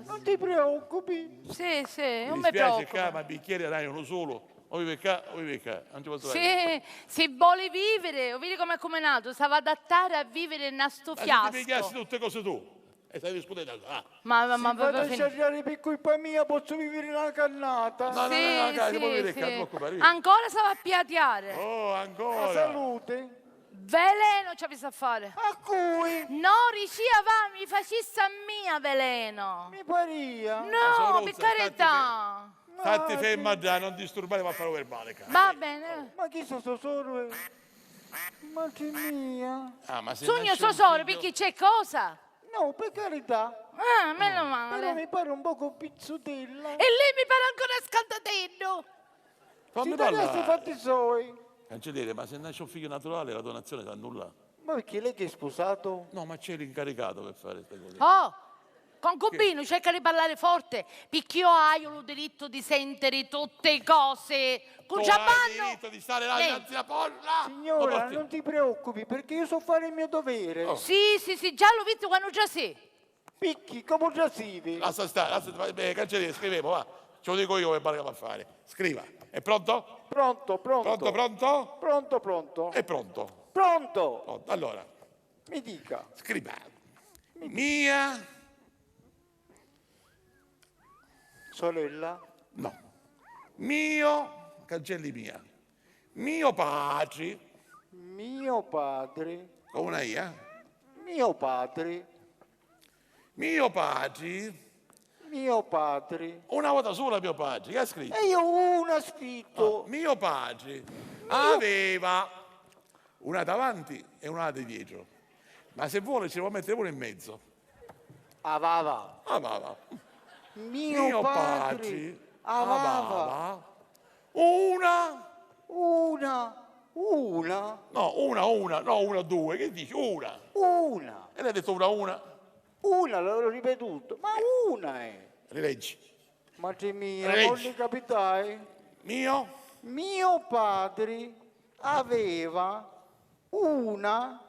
Non ti preoccupi. Sì, non Mi mi dispiace preoccupo. qua, ma bicchiere hai uno solo. O vive qua o vive qua. Non ci posso dire. Sì, se vuole vivere, vedi come è nato, sa adattare a vivere in sto Ma se ti fiasco. pigliassi tutte cose tu. E stai discutendo. Ah. Ma Se vado a fin- scegliere per colpa mia posso vivere in una cannata. No, sì, dai, puoi vivere sì, qua, sì. non ti preoccupare. Ancora sa a piateare. Oh, La ancora. salute. Veleno ci avesse a fare. A cui? No, ricia va, mi facesse a mia veleno. Mi paria. No, Sorozza, per carità. Fatti ferma già, non disturbare, ma farò verbale. Cara. Va bene. Ma chi sono solo? Madre mia. Ah, ma se Sogno nasce un sosoro, figlio- perché c'è cosa? No, per carità. Meno Però male. mi pare un poco pizzutella. E lei mi pare ancora scaldatello. Fammi Si tagliassi i parlare. fatti suoi. Cancelliere, ma se nasce un figlio naturale la donazione si annulla? Ma perché lei che è sposato? No, ma c'è l'incaricato per fare queste cose. Oh, concubino, cerca di parlare forte, perché io ho il diritto di sentire tutte le cose. Con Tu hai il Giabanno. diritto di stare là Lei- dinanzi alla porta. Signora, non ti preoccupi, perché io so fare il mio dovere. Oh. Sì, già l'ho visto quando già sei. Picchi, come già sivi. Lascia stare, cancelliere, scriviamo, va. Ce lo dico io che barca va a fare. Scriva. È pronto? Pronto, pronto. Pronto, pronto? Pronto, pronto. È pronto. Pronto. Pronto. Allora, Mi dica. scriva. Mia... Sorella. No. Mio... Cancelli mia. Mio padre... Mio padre. Con una I, eh? Mio padre. Mio padre... Mio padre. Una volta sola mio padre, che ha scritto? E io una scritto. Mio padre aveva una davanti e una di dietro. Ma se vuole ci può mettere uno in mezzo. Avava. Avava. Mio padre. Avava. Una. Una. No, una, due. Che dici? Una. Una. E lei ha detto una. Una, l'ho ripetuto. Ma una è. Rileggi. Madre mia, Leggi. non li capitai. Mio. Mio padre aveva una.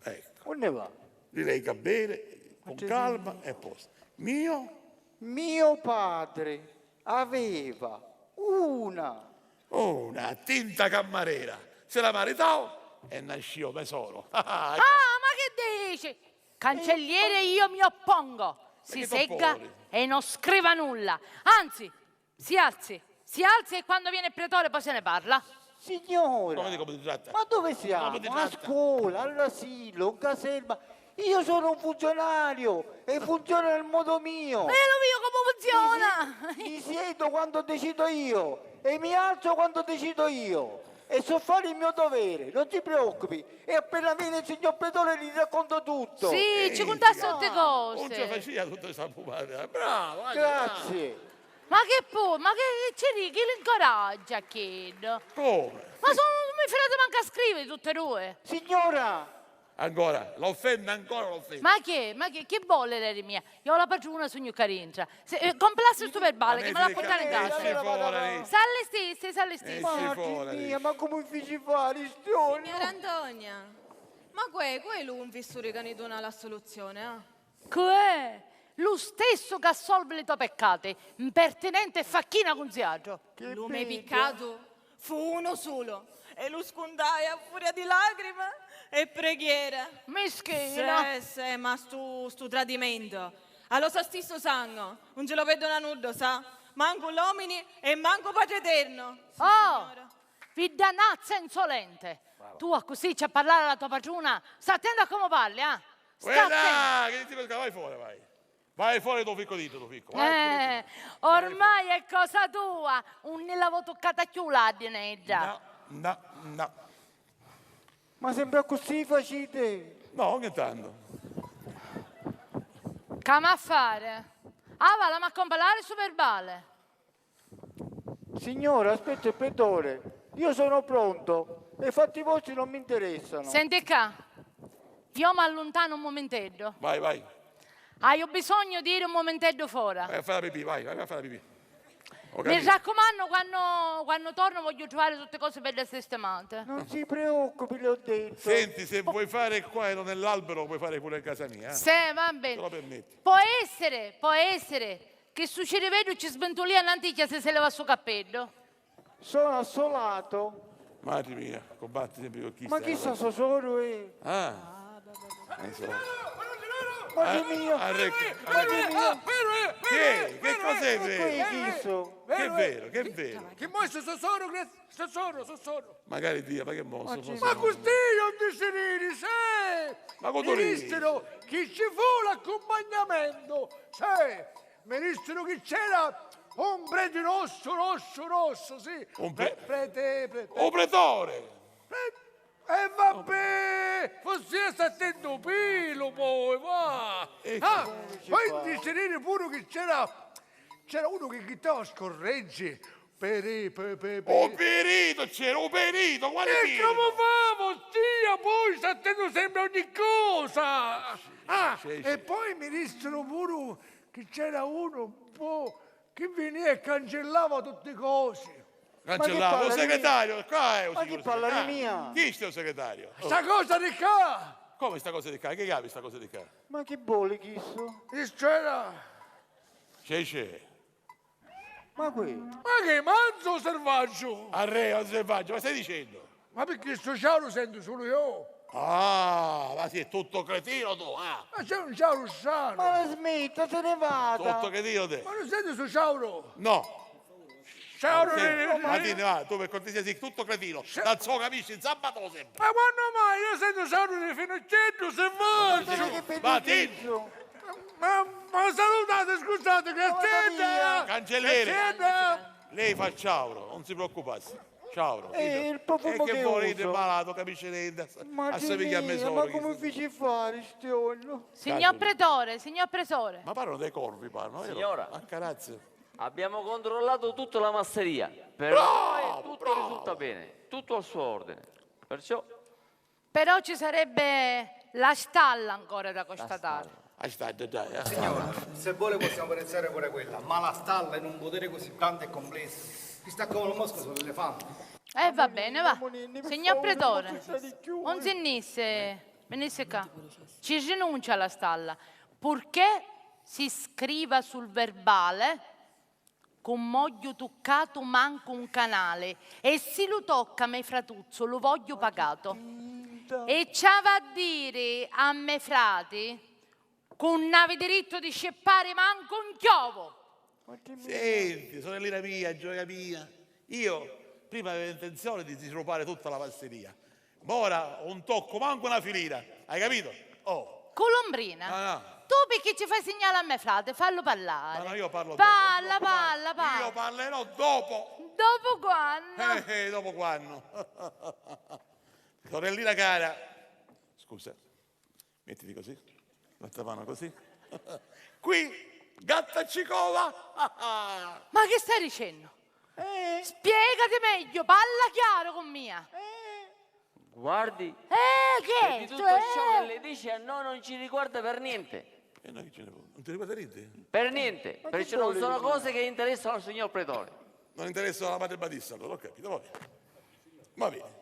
Ecco. Dove va? Rilegga bene, con calma e a posto. Mio padre aveva una. Una tinta cammarera. Se la maritò e nasciò tesoro. Ah, ma che dici? Cancelliere, io mi oppongo. Si Perché segga t'opponi? e non scriva nulla. Anzi, si alzi e quando viene il pretore poi se ne parla. Signora, Come dico, come ti tratta? ma dove siamo? Come ti A tratta? scuola, all'asilo, in caserma. Io sono un funzionario e funziona nel modo mio. E lo mio come funziona? Mi siedo quando decido io e mi alzo quando decido io. E so fare il mio dovere, non ti preoccupi. E appena viene il signor Pretore gli racconto tutto. Sì, ci contasse tutte Non ci cose. faceva tutta questa pupata. Bravo. vai, Grazie. Ma che poi, ma che c'è chi l'incoraggia, chiedo? Come? Ma non mi farete manca a scrivere tutte e due. Signora, Ancora, l'offende ancora l'offende. Ma che vuole lei mia? Io ho la padrona sogno caringia. Complasso sto verbale che me l'ha portato in casa. Esci fuori. S'allestisse. Esci madre fuori. mia, ma come feci fare sto? Signora Antonia, ma quello è un vistore che ne dona la soluzione, eh? Che? Lo stesso che assolve i tuoi peccati, impertinente e facchina con ziaggio. Lume piccato fu uno solo e lo scondai a furia di lacrime e preghiere. Mischina. Sì, ma stu tradimento. Allo sa stesso sangue, non ce lo vedo nudo, sa? Manco l'omini e manco Padre Eterno. Sì, Oh, signora. viddanazza insolente. Tu a così c'è a parlare alla tua padrona. Sta attento a come parli, eh? Sta attento. Quella, che ti pesca, vai fuori, vai. Vai fuori tuo ficcolo dito, tuo ficcolo. Ormai è cosa tua. Non ne l'avevo toccata più la dineggia. No. Ma sembra così facite. No, ogni tanto. Come a fare? Ah, va, ma compilare su verbale. Signora, aspetta il Pretore. Io sono pronto e i fatti vostri non mi interessano. Senti qua. Io mi allontano un momentetto. Vai. Hai bisogno di dire un momentetto fuori. Vai a fare la pipì, vai a fare la pipì. Ho Mi capito. raccomando, quando torno voglio trovare tutte cose belle sistemate. Non si preoccupi, le ho detto. Senti, se vuoi fare qua e non nell'albero, puoi fare pure in casa mia. Sì, va Te lo bene. permetti. Può essere che su Cirivedo ci sventolia un'antica se leva il suo cappello. Sono assolato. Madre mia, combatti sempre con chi Ma stai, chissà guarda. solo è. Ah. Insomma. Madre mia. Madre Che cos'è qui vero? chiso? Che è vero, che è vero. Che mostro solo. Magari Dio, ma che mosso. Ma così non ti sereni, sai? Ma con Ministro, chi ci fu l'accompagnamento? Sai, ministro che c'era un prete rosso, sì. Un prete. Oh, pretore! E vabbè, forse sta attento pelo poi, va. Poi ti sereni pure che c'era uno che chittava scorreggi. Un perito c'era, un perito, quale E perito? come famo, stia, poi sta attento sempre a ogni cosa. E poi mi dissero pure che c'era uno un po' che veniva e cancellava tutte le cose. Cancellavo, un segretario, qua è un Ma signor chi parla di segretario. mia? Chi è sto segretario? Sta cosa di qua! Come sta cosa di qua? Che capi sta cosa di qua? Ma che vuole chisso? C'era. C'è. Ma che manzo selvaggio? Arreo, selvaggio, ma stai dicendo? Ma perché sto ciao lo sento solo io? Ah, ma sei tutto cretino tu, ah! Ma c'è un ciao sano. Ma la smetta, se ne vada. Tutto cretino te? Ma non senti sto ciao? No! Ciao, Ma dimmi, va, tu per cortesia sei tutto cretino, dal suo capisci, sabato sempre! Ma quando mai? Io sento ciao di finocchietto selvaggio. Va, dimmi! Ma salutate, scusate, Graziella! Cancelliere! Graziella! Lei fa ciauro, non si preoccupasse. Ciauro. Il profumo che che vuole uso. malato, capisce niente. Ma Assomiglia a me solo. ma come feci fare stiollo? Signor Pretore. Ma parlano dei corvi, parlano, vero? Signora. Ma carazze. Abbiamo controllato tutta la masseria. Per Bravo, noi tutto bravo. risulta bene, tutto al suo ordine. Perciò Però ci sarebbe la stalla ancora da constatare. Aspetta, dai. Signora, se vuole possiamo pensare pure quella, ma la stalla in un potere così grande e complesso si sta come lo mosco sull'elefante. Va bene, va. Signor Pretore, non si venisse qua. Ci rinuncia alla stalla, purché si scriva sul verbale con moglio toccato manco un canale e se lo tocca a me fratuzzo lo voglio pagato. E c'ha va a dire a me frati con non ave diritto di sceppare manco un chiovo. Senti, sorellina mia, gioia mia. Io prima avevo intenzione di disrupare tutta la masseria. Ma ora un tocco, manco una filina. Hai capito? Oh. Colombrina, No. tu perché ci fai segnale a me frate? Fallo parlare. Ma no, io parlo Parla, dopo. parla. Io parlerò dopo. Dopo quando? Dopo quando? Sorellina cara. Scusa, mettiti così. L'altra mano così. Qui, gatta cicova. Ma che stai dicendo? Spiegati meglio, parla chiaro con mia. guardi, Che? di tutto ciò che lei dice a noi non ci riguarda per niente. E noi che ce ne può? Non ti riguarda niente? Per niente, perché non sono cose che interessano al signor Pretore. Non interessa la madre Batista, allora ho capito, va bene. Va bene.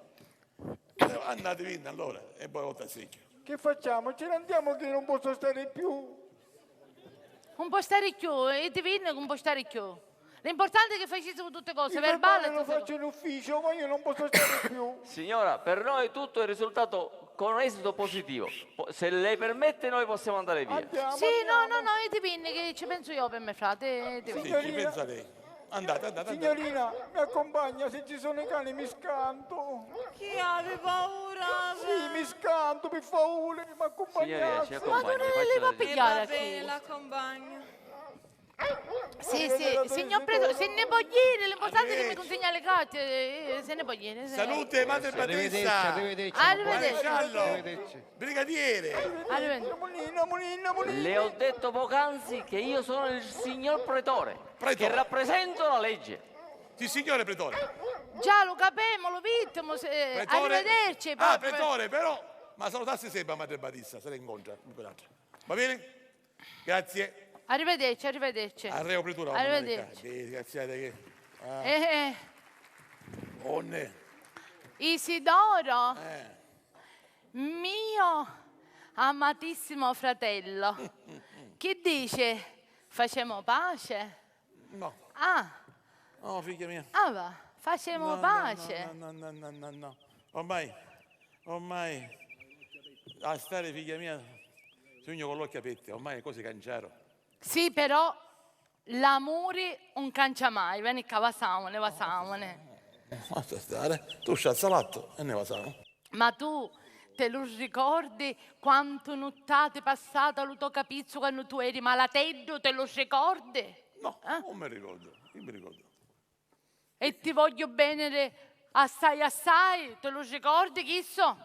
Andatevi allora e poi volta a secchio. Che facciamo? Ce ne andiamo che non posso stare più. Un po' stare più, e ti viene un po' stare più. L'importante è che facessimo tutte cose, Il verbale verbale e lo tutte faccio in ufficio, ma io non posso stare più. Signora, per noi tutto è risultato con un esito positivo. Se lei permette noi possiamo andare via. Andiamo, Sì, no, e ti viene che ci penso io per me, frate. Ti Sì, viene. ci pensa lei. Andate. Signorina, mi accompagna, se ci sono i cani mi scanto. Chi ave paura? Sì, mi scanto, per favore, mi Signorina, ci accompagnate. accompagni, Ma tu non faccia le la va a gestione. pigliare Va a bene, chi? l'accompagno. Sì, signor Pretore, se ne può dire, l'importante è che mi consegna le carte, se ne può dire. Salute, madre Batista. Arrivederci. Arrivederci. Maresciallo. Brigadiere. Arrivederci. Le ho detto poc'anzi che io sono il signor Pretore, che rappresento la legge. Sì, signore Pretore. Già lo capemo, lo vittimo, arrivederci. Pretore, però. Ma salutassi sempre a madre Batista, se la incontra. Va bene? Grazie. Arrivederci, arrivederci. A riapertura. Arrivederci. Grazie che... Onne. Isidoro, mio amatissimo fratello, che dice? Facciamo pace? No. Ah, No, figlia mia. va, facciamo pace. No. Ormai, a stare, figlia mia, sogno con l'occhio aperto, ormai le cose cangiarono. Sì, però l'amore non cancia mai, vieni qua, vasamone. Basta stare, tu stai al salatto e ne va. Ma tu te lo ricordi quanto nottate passate lo tuo capizzo quando tu eri malateggio, te lo ricordi? No, non mi ricordo, io mi ricordo. E ti voglio bene assai, te lo ricordi chi so?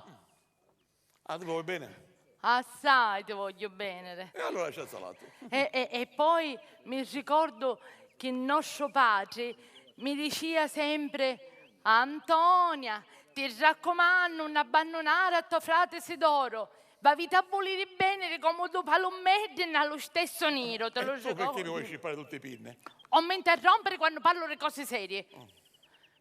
Ah, tu vuoi bene? Assai ti voglio bene. E allora c'è il salato. E poi mi ricordo che il nostro padre mi diceva sempre: Antonia, ti raccomando, non abbandonare a tuo frate Isidoro. Va vita a volere bene come tu palommetti nello stesso nero, te lo Tu perché mi ricordi? vuoi scippare tutte le pinne? O mi interrompere quando parlo di cose serie.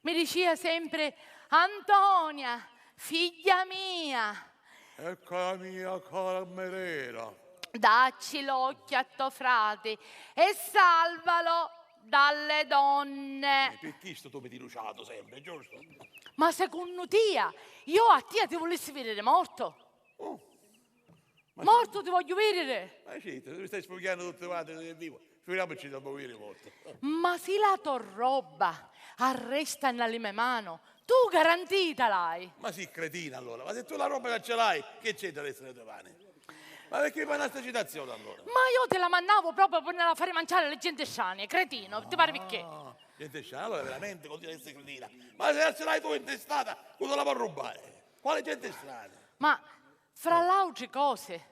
Mi diceva sempre: Antonia, figlia mia, Ecco la mia camerera. dacci l'occhio a tuo frate e salvalo dalle donne. Perché sto tu mi diluciato sempre, giusto? Ma secondo te, io a te ti volessi vedere morto? Morto ti voglio vedere. Ma certo, mi stai sfogliando tutte quante che è vivo. Figuriamoci dopo vedere morto. Ma se la tua roba arresta nelle mie mani, tu garantita l'hai. Ma sì, cretina allora. Ma se tu la roba che ce l'hai, che c'è da essere tue mani? Ma perché fai una sta citazione allora? Ma io te la mandavo proprio per non la fare mangiare alle gente strane, cretino, ti pare perché? Gente strana, allora veramente continua a essere cretina. Ma se ce l'hai tu in testata, cosa la puoi rubare? Quale gente strana? Ma fra le altre cose,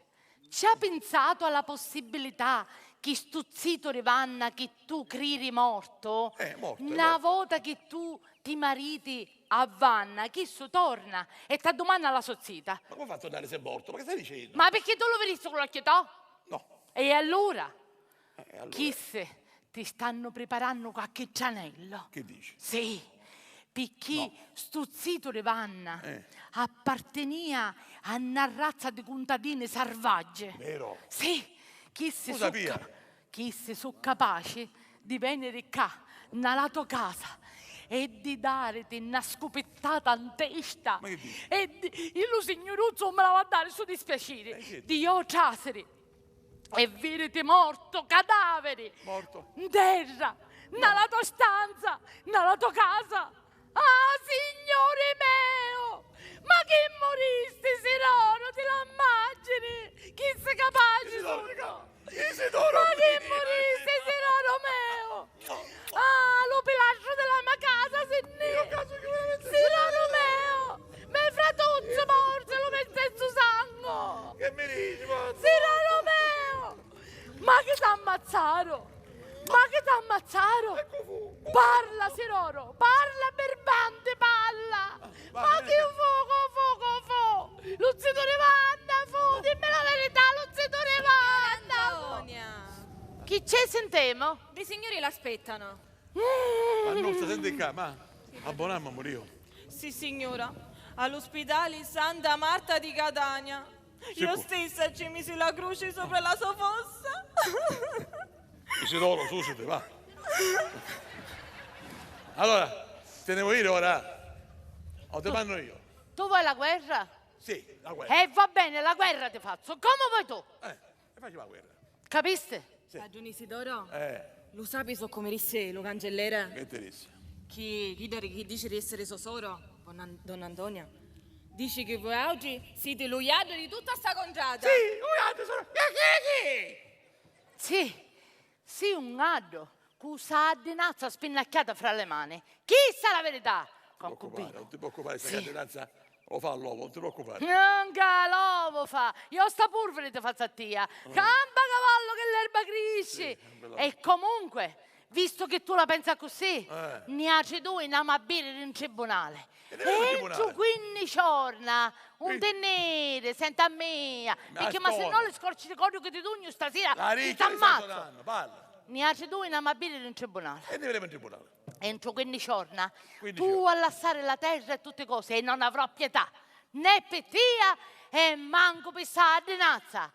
ci ha pensato alla possibilità che stuzzito rivanna che tu criri morto? Morto, una volta che tu ti mariti a Vanna, chi su torna e ti domanda la sozzita. Ma come ha fatto andare se è morto? Ma che stai dicendo? Ma perché tu lo vedi con l'occhio to? No. E allora? Allora. Chi se ti stanno preparando qualche gianello? Che dici? Sì, perché stuzzito Rivanna appartenia a una razza di contadini selvagge. Vero? Sì, chi se Cosa pia? sono capaci di venire qua, nella tua casa, e di darti una scopettata in testa. Ma che dici? E il signoruzzo me la va a dare su dispiacere. certo. Di io traseri. E vedete morto, cadaveri. Morto? In terra, nella tua stanza, nella tua casa. Ah, signore mio! Ma che moriste, Sirano, te la immagini? Chi sei capace? Isidoro! Ma che moriste, Sirano mio? Ah, lo pilastro della mia casa, Sirano mio! Me fratuzzo morto, lo mette su sangue! Che mi dici, ma? Sirano mio! Ma che t'ammazzarono? Ma che t'ammazzarono? Parla, Siroro! Parla, birbante, parla! Ma che fuoco! Lo zio Rivanna, dimmi la verità, lo zio Rivanna! Antonia, Chi c'è, sentiamo? i signori l'aspettano. Ma non sta senti qua, ma abbonammo a morire. Sì, signora, all'ospedale Santa Marta di Catania. Io stessa ci misi la croce sopra la sua fossa. Isidoro, susite, va. Allora, te ne vuoi dire ora? O te mando io? Tu vuoi la guerra? Sì, la guerra. Va bene, la guerra ti faccio. Come vuoi tu? E facciamo la guerra. Capiste? Padrone Isidoro, Eh, lo sai so come disse lo cancelliere? che te disse? Chi dice di essere tesoro, donna Antonia, dice che voi oggi siete lo iadro di tutta sta contrada. Sì, un addo, con sa denazza spennacchiata fra le mani. Chi sa la verità? Concubino. Non ti preoccupare, questa cadenanza lo fa l'uomo, non ti preoccupare. Non l'uovo fa, io sta pulvere ti faccio a tia. Campa cavallo che l'erba cresce. E comunque, visto che tu la pensa così, ne ha due andiamo a bere in tribunale. E tu 15 giorni, un tenere, senta a me, perché ma se no le scorci di corio che ti dugno stasera, ti ammazzo. Ne ha due andiamo a bere in tribunale. E ne vedremo in tribunale. Entro 15 giorni, 15 tu a lasciare la terra e tutte cose e non avrò pietà, né per te e manco per sta ordinanza.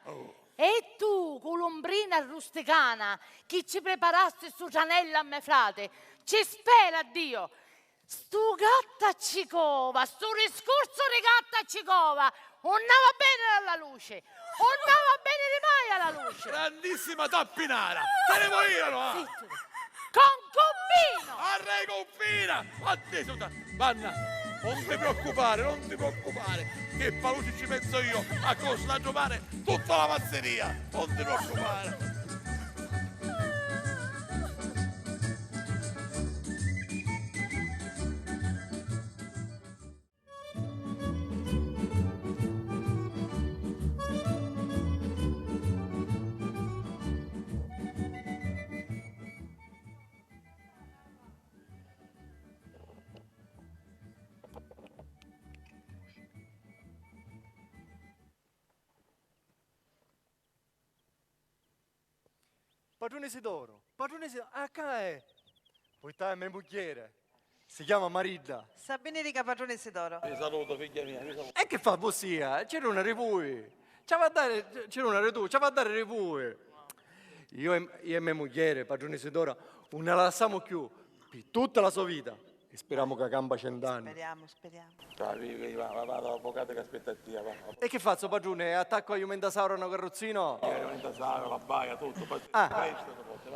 E tu, colombrina rusticana, chi ci preparaste sto cianello a me frate, ci spera Dio. Sto gatta cicova, sto discorso di gatta cicova, non va bene alla luce, non va bene mai alla luce. Grandissima tappinara! Tenevo io, no? Concubino! Arre compina! Vanna, non ti preoccupare, che Palucci ci penso io a cosa da giocare tutta la masseria, non ti preoccupare. Padrone Isidoro, qua è. Poi sta mia moglie. Si chiama Maridda. Sta benedica padrone Isidoro. Vi saluto, figlia mia, vi saluto. E che fa possia? C'era una revue. C'era una retù, ci va a dare revue. Io e mia moglie, padrone Isidoro, non la lasciamo più per tutta la sua vita. E speriamo che cambia 100 anni. Speriamo. Va, l'avvocato che aspetta a te, va. E che faccio, padrone? Attacco a Jumentasauro a un carrozzino? Jumentasauro, la baia, tutto.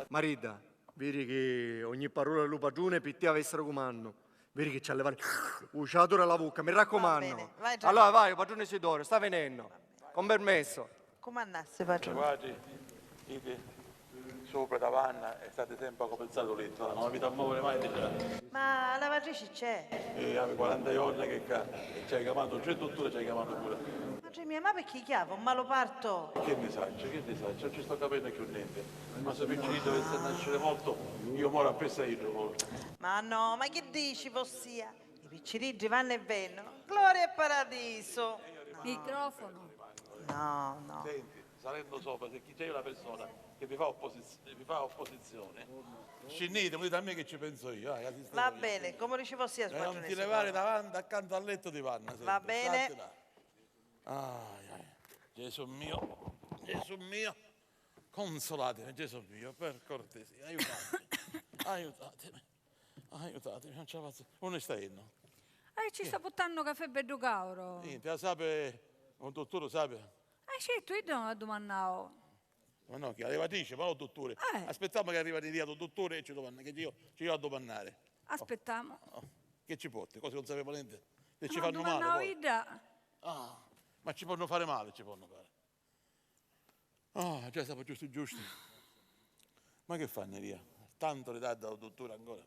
Maridda, vedi che ogni parola del padrone per te avesse raccomando. Vedi che c'ha le mani usciatura alla bocca, mi raccomando. Vai, allora vai, padrone Isidoro, sta venendo. Con permesso. Come andasse, padrone? Guardi, dite, sopra da vanna e state sempre a compensato letto, non avete a muovere mai di là. Ma la lavatrice c'è. Avevo 40 giorni che ci hai chiamato, c'è dottore ci hai chiamato pure. Madre mia, ma perché chiavo? Un malo parto? Che ne saccio, non ci sto capendo più niente. Ma se piccolito dovesse nascere molto, io muoro a pesarlo. Ma no, ma che dici, possia? I picciriggi vanno e vengono. Gloria e paradiso. Microfono. No. Senti, salendo sopra, se chi c'è una persona che vi fa opposizione, scendete, dite a me che ci penso io. Va bene, come dicevo sia, padrone non ti levare davanti accanto al letto di vanna. Va bene. Gesù mio, consolatemi, Gesù mio, per cortesia, aiutatemi, non ce la faccio. Non stai in? Ci sta portando caffè per Ducauro. Niente, la sape, un dottore sape? Certo, io non ho domandato. Ma no, che la levatrice, ma non il dottore. Aspettiamo che arriva di via il dottore e ci io a domandare. Aspettiamo. Che ci porti? Cose non sapeva niente? Se ci Ma fanno male poi. Ida. Ma ci possono fare male, ci possono fare. Già stavo giusto. Ma che fanno Elia? Tanto ritardo dal dottore ancora.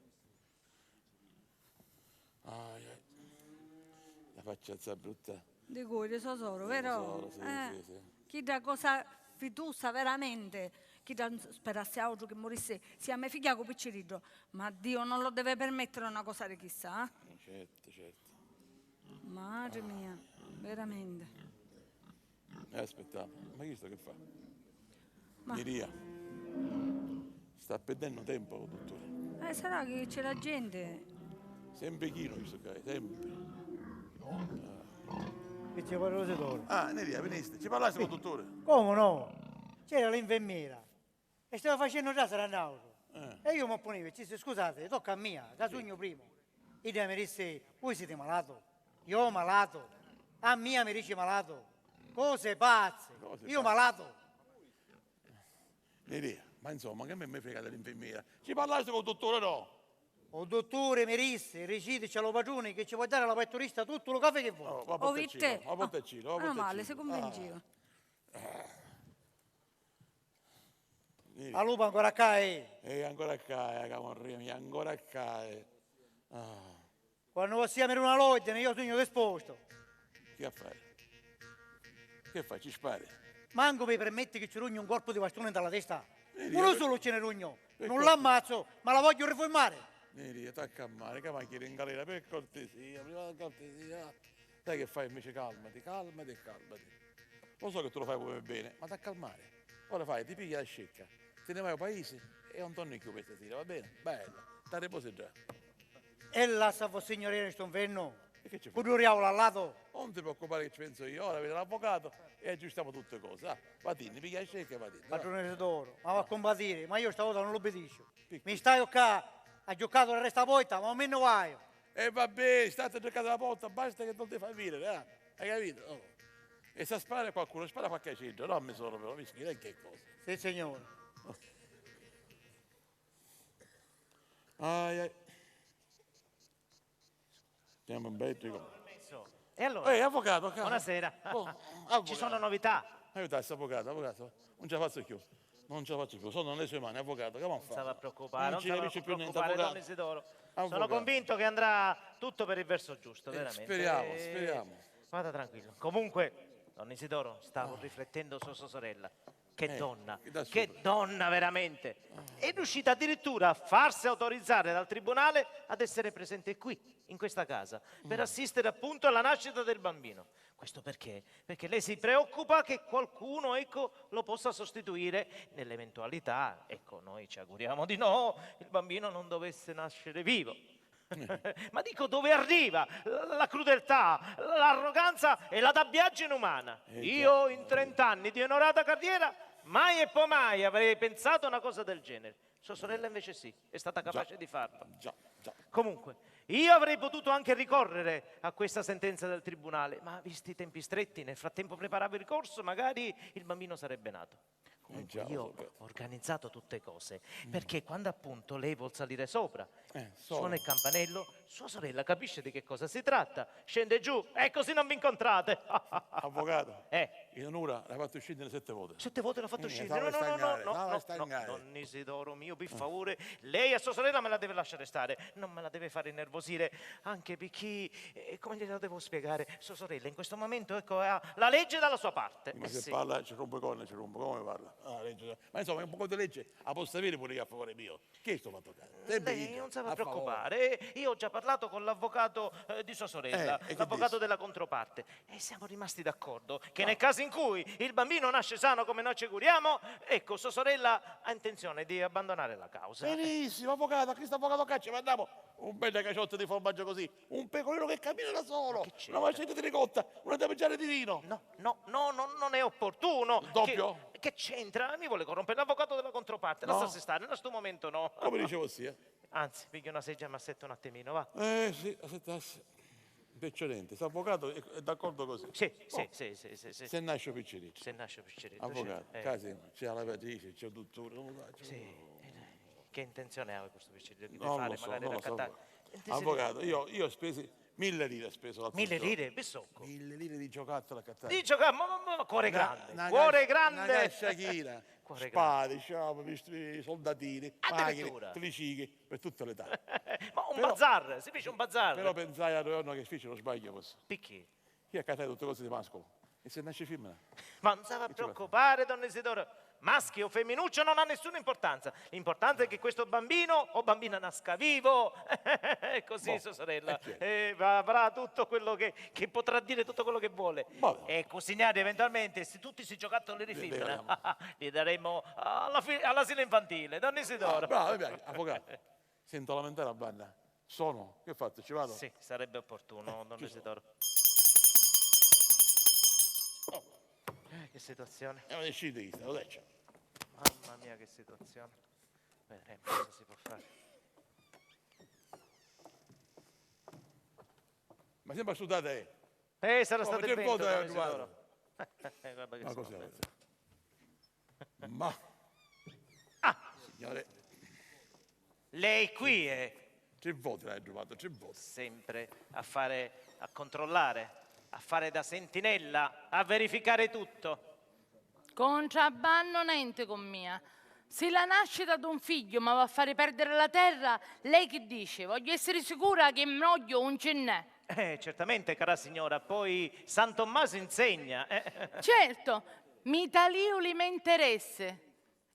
La faccia brutta. Di cuore, tesoro, vero? Sì. Chi da cosa fiducia veramente? Chi da sperasse altro che morisse sia mia figlia con piccirino. Ma Dio non lo deve permettere una cosa di chissà. Certo. Madre mia, veramente. Aspettiamo, ma chi sto che fa? Elia, sta perdendo tempo, dottore. Sarà che c'è la gente. Sempre chino questo qua, sempre. Che ci parlo Isidoro? Nelia, veniste, ci parlaste con il dottore? Come no? C'era l'infermiera e stava facendo già sarà nato. E io mi opponevo e ci disse, scusate, tocca a mia, da sogno primo. E mi disse, voi siete malato? Io malato. A mia mi dice malato. Cose pazze. Io malato. Nelia, ma insomma, che me frega dell'infermiera? Ci parlaste con il dottore no? Il dottore mi disse, recite, c'è lo padrone che ci può dare la pettorista tutto lo caffè che vuole. Va portacino. Non male, si convinceva. La lupa ancora qua ancora qua, camorria mia, ancora qua. Quando possiamo avere una loggia, io sogno disposto. Che a fare? Che fai? Ci spari? Manco mi permette che ci rugni un corpo di bastone dalla testa. Uno solo ce ne rugno. Non l'ammazzo, ma la voglio riformare. Neri, attacca a mare, che mi chiedi in galera, per cortesia, prima di cortesia. Sai che fai invece? Calmati. Lo so che tu lo fai come bene, ma ti calmare. Ora fai, ti piglia la scecca, te ne vai a paese e non torni più questa sera, va bene? Bello, ti riposi già. E là sta signorina sto inverno. E che ci fai? Cuduriamola al lato. Non ti preoccupare che ci penso io, ora vedo l'avvocato e aggiustiamo tutte le cose. Vattini, piglia la scecca e vattini. Padrone Isidoro, ma va a combattere, ma io stavolta non l'obbedisco. Mi stai qua, ha giocato il resto della porta, ma a me non vai. E vabbè, state giocando la porta, basta che non ti fai vivere, hai capito? Oh. E se spara qualcuno, spara qualche centro, non mi sono però, mi scrive che cosa. Sì, signore. Ai. Siamo un bel gioco. E allora? Avvocato. Buonasera. Avvocato. Ci sono novità? Aiutassi, avvocato, non ce la faccio più. Sono nelle sue mani, avvocato, che Non stava a preoccupare, Non ci capisce più niente, Don avvocato. Isidoro. Avvocato. Sono convinto che andrà tutto per il verso giusto, veramente. Speriamo. Vada tranquillo. Comunque, Don Isidoro, stavo riflettendo su sua sorella. Che donna veramente. È riuscita addirittura a farsi autorizzare dal tribunale ad essere presente qui, in questa casa, per assistere appunto alla nascita del bambino. Questo perché? Perché lei si preoccupa che qualcuno, lo possa sostituire nell'eventualità, noi ci auguriamo di no, il bambino non dovesse nascere vivo. Ma dico, dove arriva la crudeltà, l'arroganza e la dabbiaggine umana? Io in 30 anni di onorata carriera mai e poi mai avrei pensato una cosa del genere. Sua sorella invece sì, è stata capace di farlo. Comunque, io avrei potuto anche ricorrere a questa sentenza del tribunale, ma visti i tempi stretti, nel frattempo preparavo il ricorso, magari il bambino sarebbe nato. Comunque io ho organizzato tutte cose, perché quando appunto lei vuol salire sopra, suona il campanello, sua sorella capisce di che cosa si tratta, scende giù e così non vi incontrate. Avvocato, in onura l'hai fatto scendere 7 volte. 7 volte l'ha fatto scendere? No, Don Isidoro mio, per favore, lei a sua sorella me la deve lasciare stare, non me la deve fare innervosire, anche perché, come glielo devo spiegare, sua sorella in questo momento ha la legge dalla sua parte. Ma se parla ci rompe corna, come parla? Ma insomma è un po' di legge a posso avere pure io a favore mio. Che sto fatto? Lei non si va a preoccupare, io ho già parlato con l'avvocato di sua sorella, l'avvocato della controparte, e siamo rimasti d'accordo che nel caso in cui il bambino nasce sano come noi ci auguriamo, sua sorella ha intenzione di abbandonare la causa. Benissimo, avvocato, a questo avvocato caccia mandiamo un bel cacciotto di formaggio così, un pecorino che cammina da solo, una mancetta di ricotta, una da mangiare di vino. No, non è opportuno. Doppio? Che c'entra? Mi vuole corrompere l'avvocato della controparte, lasciarsi stare, in questo momento no. Come dicevo sì, Anzi, piglia una seggia e mi assetto un attimino, va? Sì, aspettassi. Picciolente, questo avvocato è d'accordo così? Sì. Se nasce Piccericcio. Avvocato, casi, c'è la lavatrice, c'è il dottore, non lo faccio. Sì. Che intenzione ha questo Piccericcio? Di Non fare lo so, magari non lo so. raccattare? Avvocato, io ho speso 1000 lire, ho speso l'altro 1000 giorno. lire? Besocco. 1000 lire di giocattolo a cattare. Di giocare, ma cuore grande, Una cuore grande. casciachina, Cuore spade, sciape, soldatini, macchine, Addirittura. tricichi, per tutte le età. Ma un bazar, si fece un bazar. Però pensai a giorno che fece lo sbaglio questo. Perché? Io accattai tutte cose di mascolo. E se nasce femmina? Ma non si va a preoccupare, Don Isidoro. Maschio o femminuccio non ha nessuna importanza. L'importante è che questo bambino o bambina nasca vivo. Così sua sorella avrà tutto quello che potrà dire, tutto quello che vuole. E cucinare eventualmente, se tutti si giocattoli di femmina, li daremo all'asilo infantile. Don Isidoro. Bravo, mi piace. Avvocato, sento lamentare la banda. Sono, che fatto? Ci vado? Sì, sarebbe opportuno, Don Isidoro. Che situazione. È una decidista, lo dice. Mamma mia, che situazione. Vedremo cosa si può fare. Ma sempre sudate, sarà stato il vento, Don Isidoro. Guarda che cos'è? Ma signore, lei qui è 3 voti l'hai trovato, 3 voti. sempre a controllare, a fare da sentinella, a verificare tutto. Contrabbando niente con mia. Se la nascita di un figlio mi va a fare perdere la terra, lei che dice? Voglio essere sicura che moglio un ce n'è. Certamente, cara signora, poi San Tommaso insegna. Certo, mi talio li me interesse.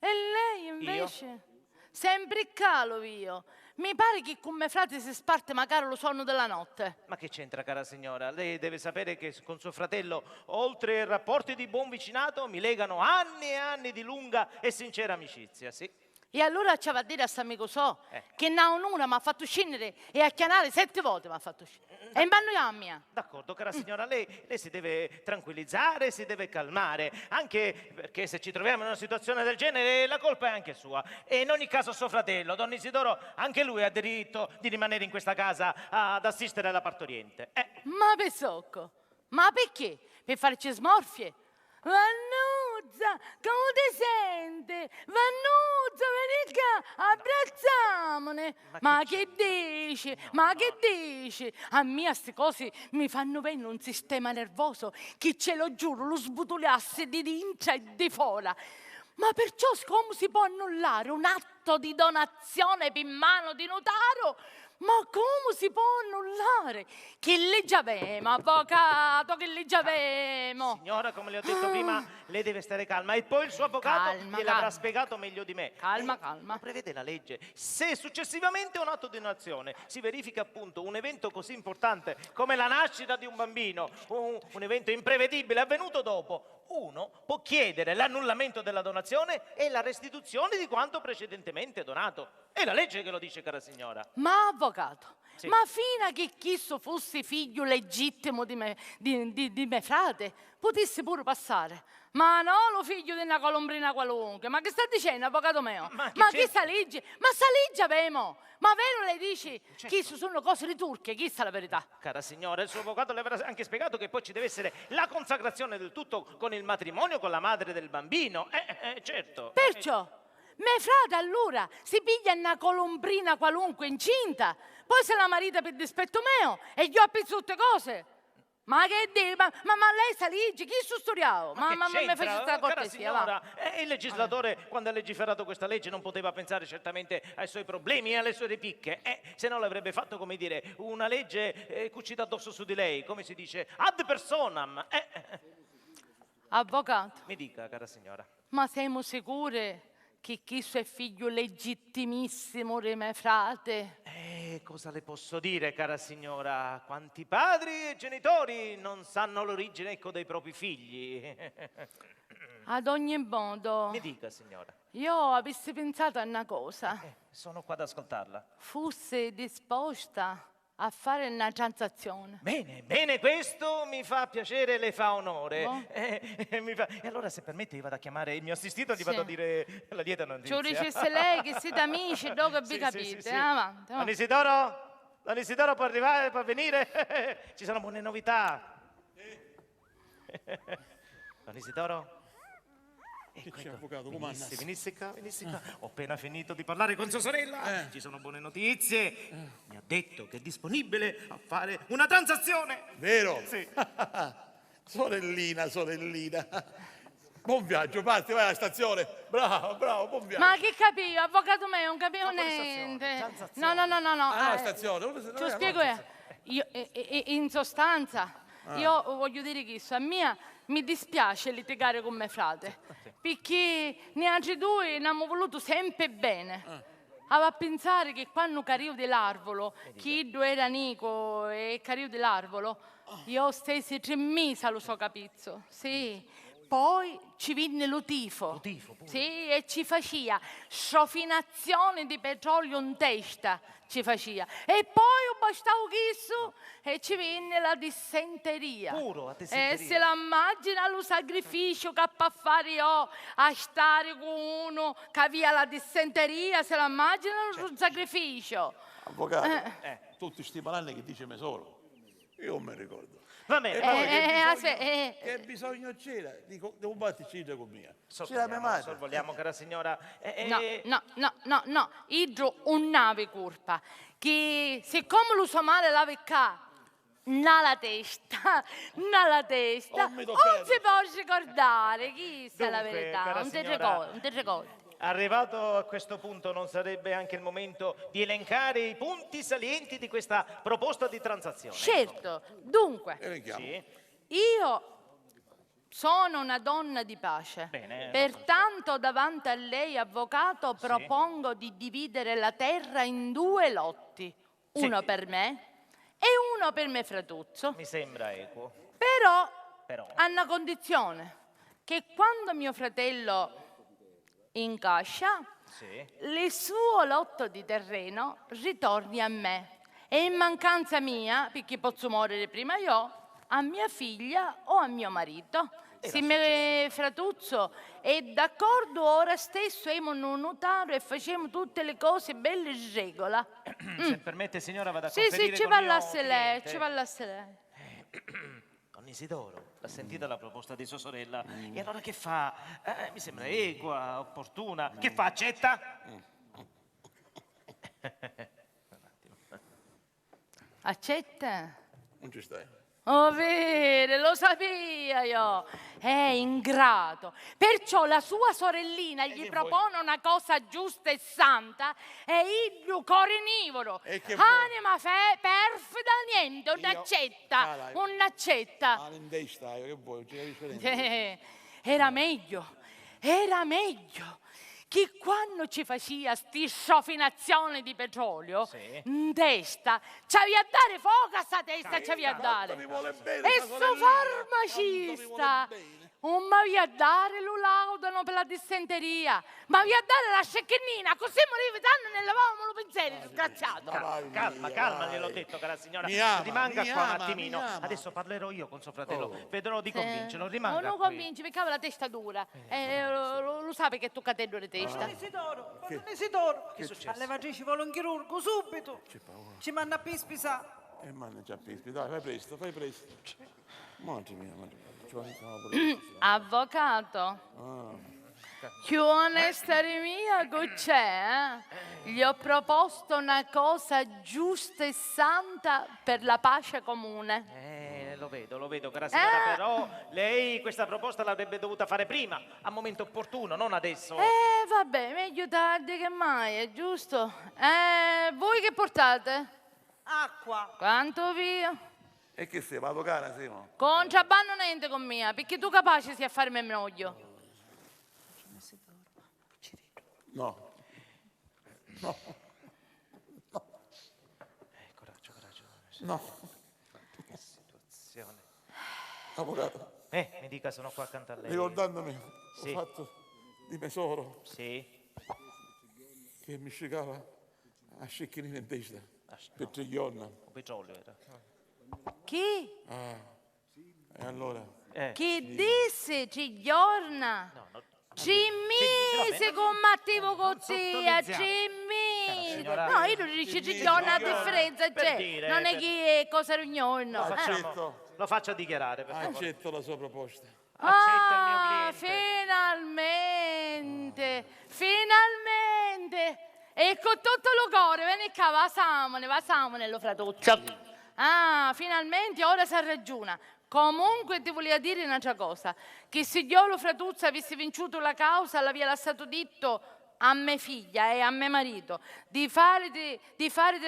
E lei invece? Sempre calo io. Mi pare che con me frate si sparte magari lo sonno della notte. Ma che c'entra, cara signora? Lei deve sapere che con suo fratello, oltre ai rapporti di buon vicinato, mi legano anni e anni di lunga e sincera amicizia, sì. E allora ci va a dire a amico so che una mi ha fatto scendere e a chianare 7 volte mi ha fatto scendere. E in banno a mia. D'accordo, cara signora, lei si deve tranquillizzare, si deve calmare, anche perché se ci troviamo in una situazione del genere la colpa è anche sua. E in ogni caso suo fratello, Don Isidoro, anche lui ha diritto di rimanere in questa casa ad assistere la partoriente. Ma pesocco, ma perché? Per farci smorfie? Vannuzza, come ti senti? Vannuzza, vieni qua, abbracciamone. Ma che dici? Ma che dici? A me queste cose mi fanno venire un sistema nervoso che, ce lo giuro, lo sbutuliasse di dentro e di fuori. Ma perciò come si può annullare un atto di donazione per mano di notaro? Ma come si può annullare? Che legge avemo, avvocato, che legge avemo? Signora, come le ho detto prima, lei deve stare calma e poi il suo avvocato gliel'avrà spiegato meglio di me. Calma, calma. Prevede la legge. Se successivamente un atto di donazione si verifica appunto un evento così importante come la nascita di un bambino, un evento imprevedibile avvenuto dopo, uno può chiedere l'annullamento della donazione e la restituzione di quanto precedentemente donato. È la legge che lo dice, cara signora. Ma avvocato, Sì. ma fino a che questo fosse figlio legittimo di me frate, potesse pure passare. Ma no, lo figlio di una colombrina qualunque. Ma che sta dicendo, avvocato mio? Ma che sta legge? Ma sta legge abbiamo? Ma vero lei dici che queste sono cose di turche? Chi sa la verità? Cara signora, il suo avvocato le avrà anche spiegato che poi ci deve essere la consacrazione del tutto con il matrimonio con la madre del bambino. Certo. Perciò, me frate allora si piglia una colombrina qualunque incinta, poi se la marita per dispetto mio e gli ho tutte cose. Ma che dici? Ma lei sa legge? Chi studiavo? Ma mi faccia questa cara cortesia, va. signora, il legislatore quando ha legiferato questa legge non poteva pensare certamente ai suoi problemi e alle sue ripicche, se no l'avrebbe fatto, come dire, una legge cucita addosso su di lei, come si dice, ad personam. Avvocato, Mi dica, cara signora. ma siamo sicure che questo è figlio legittimissimo di me frate? Cosa le posso dire, cara signora? Quanti padri e genitori non sanno l'origine, ecco, dei propri figli? Ad ogni modo, Mi dica, signora. io avessi pensato a una cosa, Sono qua ad ascoltarla. fosse disposta a fare una transazione. Bene, questo mi fa piacere, le fa onore. No? E allora, se permette, io vado a chiamare il mio assistito e gli vado a dire la lieta Ci notizia. dicesse lei che siete amici, dopo che vi capite. Avanti, Don Isidoro può arrivare, può venire? Ci sono buone novità. Don Isidoro? Che c'è, avvocato? Come andas? Venisse qua. Ho appena finito di parlare con sua sorella. Ci sono buone notizie. Mi ha detto che è disponibile a fare una transazione. Vero? Sì. Sorellina. Buon viaggio, parti, vai alla stazione. Bravo, buon viaggio. Ma che capivo, avvocato mio, non capivo niente. No. Ah, la stazione. Te lo spiego io. In sostanza, io voglio dire che a mia mi dispiace litigare con me frate, perché ne altri due ne abbiamo voluto sempre bene. Avevo a pensare che quando carivo dell'arvolo, chi due era Nico e carivo dell'arvolo, io stessi 3 mesi allo so capizzo, sì. Poi ci venne lo tifo. Sì, e ci faceva sciofinazione di petrolio in testa, ci faceva. E poi bastavo questo e ci venne la dissenteria. Puro, la dissenteria. E se la immagina lo sacrificio che a fare io a stare con uno che aveva la dissenteria, se la immagina lo sacrificio. Avvocato, tutti sti malanni che dice me solo. Io non mi ricordo. Va bene. Che bisogno c'era? Dico, devo batterci con mia. Sorvoliamo, cara signora. No, idro un nave curpa, che siccome lo so male la vecca, la testa, non si può ricordare, chi sa la verità, cara non ti signora, ricordi. Arrivato a questo punto, non sarebbe anche il momento di elencare i punti salienti di questa proposta di transazione? Certo, dunque, Elenchiamo. Sì. io Sono una donna di pace. Bene. Pertanto, davanti a lei, avvocato, propongo di dividere la terra in 2 lotti. Uno per me e uno per me Fratuzzo. Mi sembra equo. Però a una condizione, che quando mio fratello incascia, il suo lotto di terreno ritorni a me. E in mancanza mia, perché posso morire prima io, a mia figlia o a mio marito. Se me Fratuzzo è d'accordo, ora stesso emo un notario e facciamo tutte le cose belle in regola. Se permette, signora, vado a Sì, conferire ci col mio parlasse lei, cliente. ci parlasse lei. Don Isidoro, l'ha sentita la proposta di sua sorella? E allora che fa? Mi sembra equa, opportuna. Che fa, accetta? Accetta? Non ci stai. Oh, vero, lo sapevo io. È ingrato. Perciò la sua sorellina gli propone una cosa giusta e santa e io corinivoro. Anima perfida, niente, un'accetta, un'accetta. Ma in te stai, che vuoi? C'è la differenza. Era meglio che quando ci faceva sti sciofinazioni di petrolio, in testa, c'avevi a dare fuoco a sta testa, c'avevi a dare. E sto farmacista, non mi aveva a dare lo laudano per la dissenteria, ma aveva a dare la scecchinina, così morivi tanto ne lavavamo lo pensiero, disgraziato. Calma, gliel'ho detto, cara signora. Mi ama, rimanga mi qua ama, un attimino. mi ama. Adesso parlerò io con suo fratello. Vedrò di convincerlo. Rimanga Non lo qui. convinci, perché aveva la testa dura. Lo sai che tu catendo le testa. Don Isidoro, Che è successo? alle lavatrici vuole un chirurgo subito. Ci manda a pispisa. Manna già Pispi, dai, fai presto, fai presto. Mangi mia, ci va pure. Avvocato, più onesta di mia che c'è, gli ho proposto una cosa giusta e santa per la pace comune. Lo vedo, cara signora, però lei questa proposta l'avrebbe dovuta fare prima, a momento opportuno, non adesso. Vabbè, meglio tardi che mai, è giusto? Voi che portate? Acqua. Quanto via? E che sei, vado cara, sei no? Contrabbando niente con mia, perché tu capace sia a farmi meglio. No. No. Coraggio. No. Che situazione. Avvocato, Mi dica, sono qua accanto a lei. ricordandomi Sì. il fatto di tesoro Sì. che mi scicava a scecchinina in testa per 3 giorni. Un petrolio era. Chi? E allora? Chi disse ci giorna? Ci mise combattivo con te, ci mise. signora, No, io non dico ci giorna, la differenza per c'è. dire, Non è per- che è cosa rignorno. Lo faccio dichiarare, per favore. Accetto la sua proposta. Accetta il mio cliente. Finalmente. E con tutto il cuore, vieni qua, vasamone, lo Fratuzzo. Finalmente ora si ragiona. Comunque ti volevo dire un'altra cosa, che se io lo Fratuzzo avessi vinciuto la causa, l'aveva lasciato detto a mia figlia e a mio marito di farti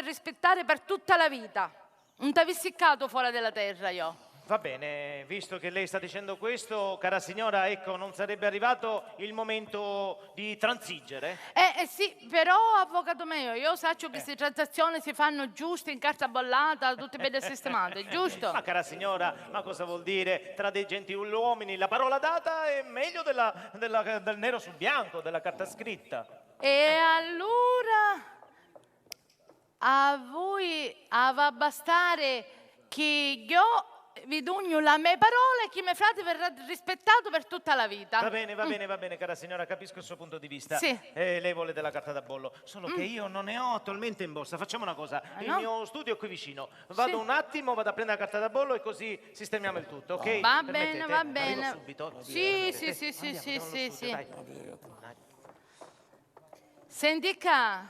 rispettare per tutta la vita. Non ti avessi caccato fuori della terra io. Va bene, visto che lei sta dicendo questo, cara signora, ecco, non sarebbe arrivato il momento di transigere? Sì, però avvocato mio, io so che queste transazioni si fanno giuste in carta bollata, tutte belle sistemate, giusto? Ma cara signora, ma cosa vuol dire? Tra dei gentiluomini la parola data è meglio del nero sul bianco, della carta scritta. E allora a voi va bastare che io vi dugno la mia parola e che mio frate verrà rispettato per tutta la vita. Va bene, cara signora, capisco il suo punto di vista. Sì. Lei vuole della carta da bollo, solo che io non ne ho attualmente in borsa. Facciamo una cosa, il no? mio studio è qui vicino. Vado Sì. un attimo, vado a prendere la carta da bollo e così sistemiamo il tutto, ok? Va Permettete? bene, va bene. Arrivo subito. Sì. Andiamo allo studio, dai. Senti qua,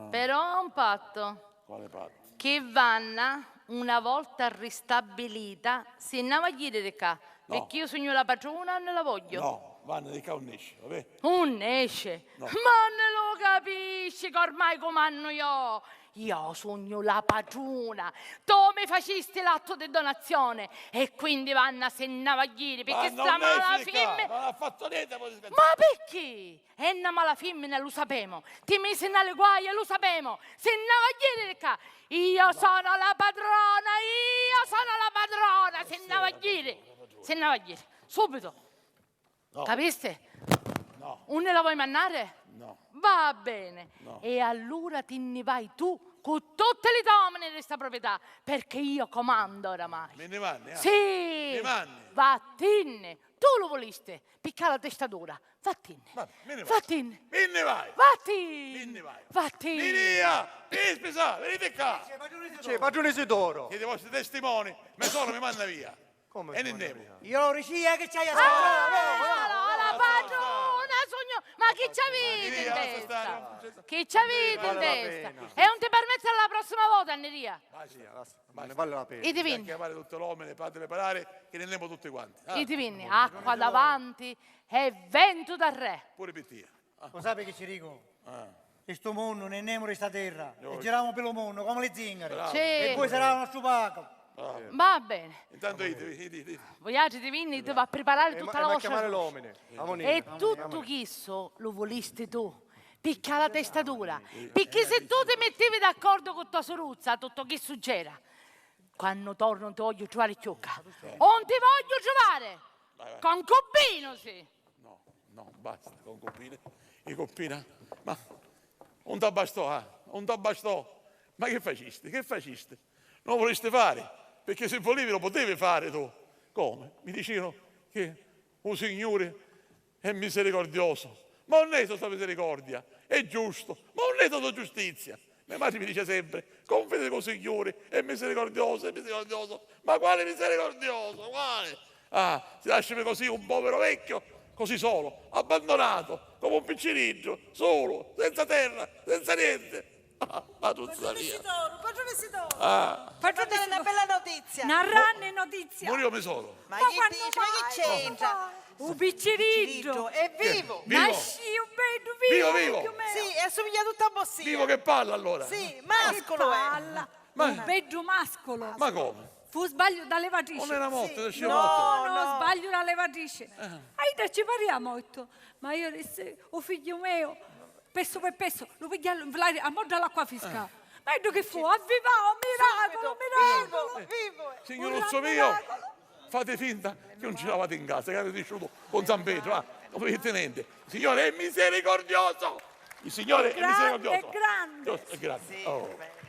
però ho un patto. Quale patto? Che Vanna, una volta ristabilita, se ne va a dire qua, perché io sogno la padrona e non la voglio. No, vanno di qua un esce, vabbè? Un esce, No. ma non lo capisci che ormai comando io. io sogno la padrona. Tu mi facesti l'atto di donazione e quindi vanno a se navagliare perché sta mala femmina. Non ha fatto niente, Ma perché? È una mala femmina, lo sappiamo. Ti misi nelle guaie, lo sappiamo. Se navagliare qua. Io sono la padrona, se navagliare. Subito. No. Capiste? No. Une la vuoi mannare? No. Va bene. No. E allora te ne vai tu con tutte le domine di questa proprietà, perché io comando oramai. Me ne vanni? Sì. Me ne vanni? Vattene. Tu lo voliste, picca la testa dura. Vattene. Me ne vai. Vattene. Me ne vai. Vattene. Me ne vai. Vattene. Via! Spesa, venite qua! C'è padrone Isidoro. Siete i vostri testimoni, mi manda via. Come? E ne andiamo. Io lo ricia che c'hai a La padrona, sogno. Ma chi c'avete in testa? Chi c'avete in testa? E non ti permette la prossima volta, Anneria? Ma ne vale la pena. I divini. Chiamare tutte l'uomo, fate preparare, che ne andiamo tutti quanti. I divini, acqua davanti e vento da re. Pure Pittia. Lo sai che ci dico? Questo mondo non è questa terra. E giriamo per il mondo come le zingare. Sì. E poi sarà il nostro pago. Va bene. Intanto dite. Voi altri divini ti va a preparare tutta la vostra chiamare l'omine. E tutto questo lo voliste tu. Picca la testatura. Perché se tu ti mettevi d'accordo con tua soruzza, tutto che succederà. Quando torno non ti voglio trovare chiocca. Non ti voglio trovare. Concubino, sì. No, basta, con coppine. E coppina? Ma non ti bastò, non ti bastò. Ma che faciste? Non lo voleste fare? Perché se volevi lo potevi fare tu. Come? Mi dicevano che un Signore è misericordioso. Ma non è stata misericordia, è giusto. Ma non è stata giustizia. Mia madre mi dice sempre, confide con il Signore, è misericordioso. Ma quale misericordioso? Quale? Si lasciami così un povero vecchio, così solo, abbandonato, come un picciriccio, solo, senza terra, senza niente. Ma tu via. Padrone Isidoro. Padrone È una bella notizia. Una grande notizia. Muriamo solo. Ma che dici? Ma che c'entra? Un piccirigio. È vivo. Nasci un bello Vivo. Sì, e assomiglia tutto a Bossia. Vivo che palla allora. Sì, mascolo è. Un bello mascolo. Ma come? Fu sbaglio da levatrice. Non era morto, No, sbaglio da levatrice. Aida ci pariamo molto. Ma io disse, o figlio mio, pesso per pesso, lo pigliamo a morda l'acqua fiscale. Ma io che fu? Avvivao, miracolo. Vivo. Signoruzzo mio, fate finta che non ci lavate in casa, che avete vissuto con San Pedro, non vedete niente. Il Signore è misericordioso. Il Signore è misericordioso. È grande.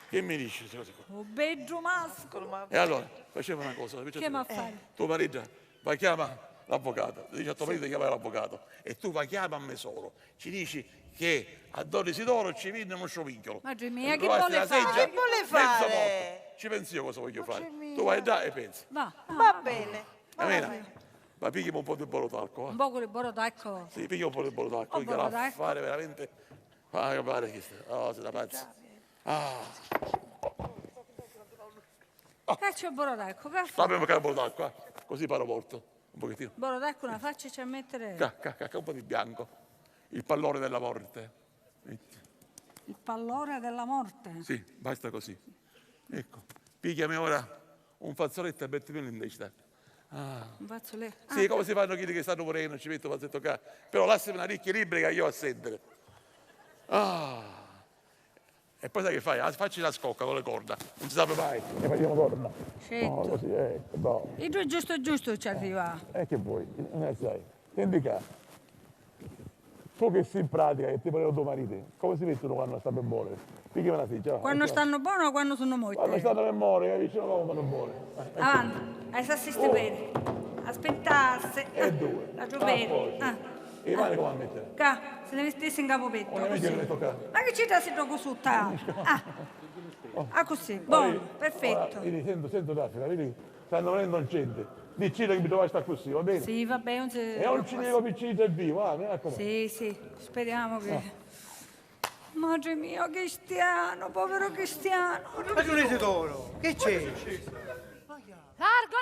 Che mi dici queste cose qua? Un bello mascolo. E allora, facciamo una cosa. Che ma fare? Tuo marito va chiama l'avvocato, dice a tuo marito di chiamare l'avvocato e tu va chiama a me solo. Ci dici che a Don Isidoro ci viene uno sciovinchiolo. Madre mia, che vuole fare? Che vuole fare? Ci pensi io cosa voglio fare. Tu vai là e pensi. Va bene. Ma pigli un po' di borotalco. Un po' di borotalco. Sì, pigli un po' di borotalco. Che la fa fare veramente. Fa fare che sei da pazzi. Che c'è il borotalco? Sappiamo che è il borotalco, così paro porto. Un pochettino. Borotalco una faccia c'è a mettere. Un po' di bianco. Il pallore della morte. Il pallore della morte. Sì, basta così. Ecco, pigliami ora un fazzoletto e mettimi in testa. Un fazzoletto? Sì, come si fanno quelli che stanno morendo, ci metto un fazzoletto qua. Però lasciami una ricchia libera che io a sentire. E poi sai che fai? Facci la scocca con le corda, non si sa mai. E facciamo corda. Certo. Così, bravo. E tu giusto ci arriva. Che vuoi? Sai, senti qua. Tu che sei in pratica, che ti volevo tuo marito, come si mettono quando sta per muore? Picchiami una figlia. Quando stanno buoni o quando sono morti? Quando stanno per muore, capisci? Non vanno buone. Avanti, assiste bene. Aspettasse. E due. La giù bene. E mani come a mettere? Qua, se ne mettesse in capo petto. Come Così. mettere tocca? Ma che ci dà se tocco su? Così, buono, perfetto. Vedi, sento Daffina, vedi? Stanno venendo gente. Dici che mi trovi sta così, va bene? Sì, va bene. E non ci dico piccino e vivo, mi raccomando. Sì, speriamo che... Madre mia, Cristiano, povero Cristiano. Padrone Isidoro, che c'è? Largo,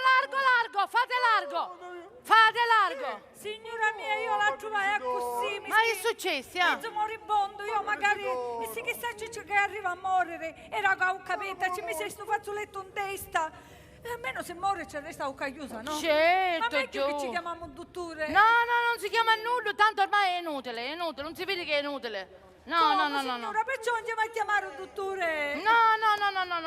fate largo. Fate largo! Signora mia, io la trovai così. Ma che è successo? Mezzo moribondo, io magari. E se chissà che arriva a morire. Era con capeta, ci mise sto fazzoletto in testa. E almeno se muore ci resta un cagliusa, no? Certo, ma meglio che Gio. ci chiamiamo dottore. No, non si chiama nulla, tanto ormai è inutile, non si vede che è inutile. No. Signora, perciò non chiama a chiamare un dottore. No,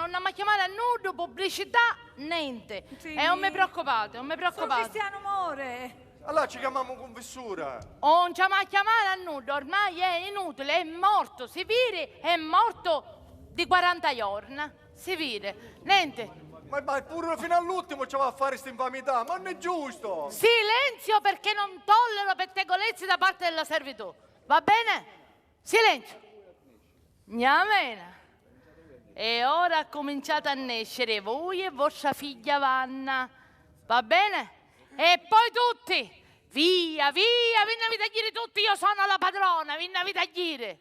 non mi chiamare a nudo, pubblicità, niente. Sì. E non mi preoccupate, Sono Cristiano muore. Allora ci chiamiamo confessura. Non ci ma chiamare a nudo, ormai è inutile, è morto, si vede, è morto di 40 giorni, si vede, niente. Ma pure fino all'ultimo ci va a fare questa infamità, ma non è giusto. Silenzio perché non tollero pettegolezzi da parte della servitù, va bene? Silenzio. Gnamena. E ora cominciate a nascere voi e vostra figlia Vanna, va bene? E poi tutti, via, vinnavi tagliare tutti, io sono la padrona, vinnavi tagliare.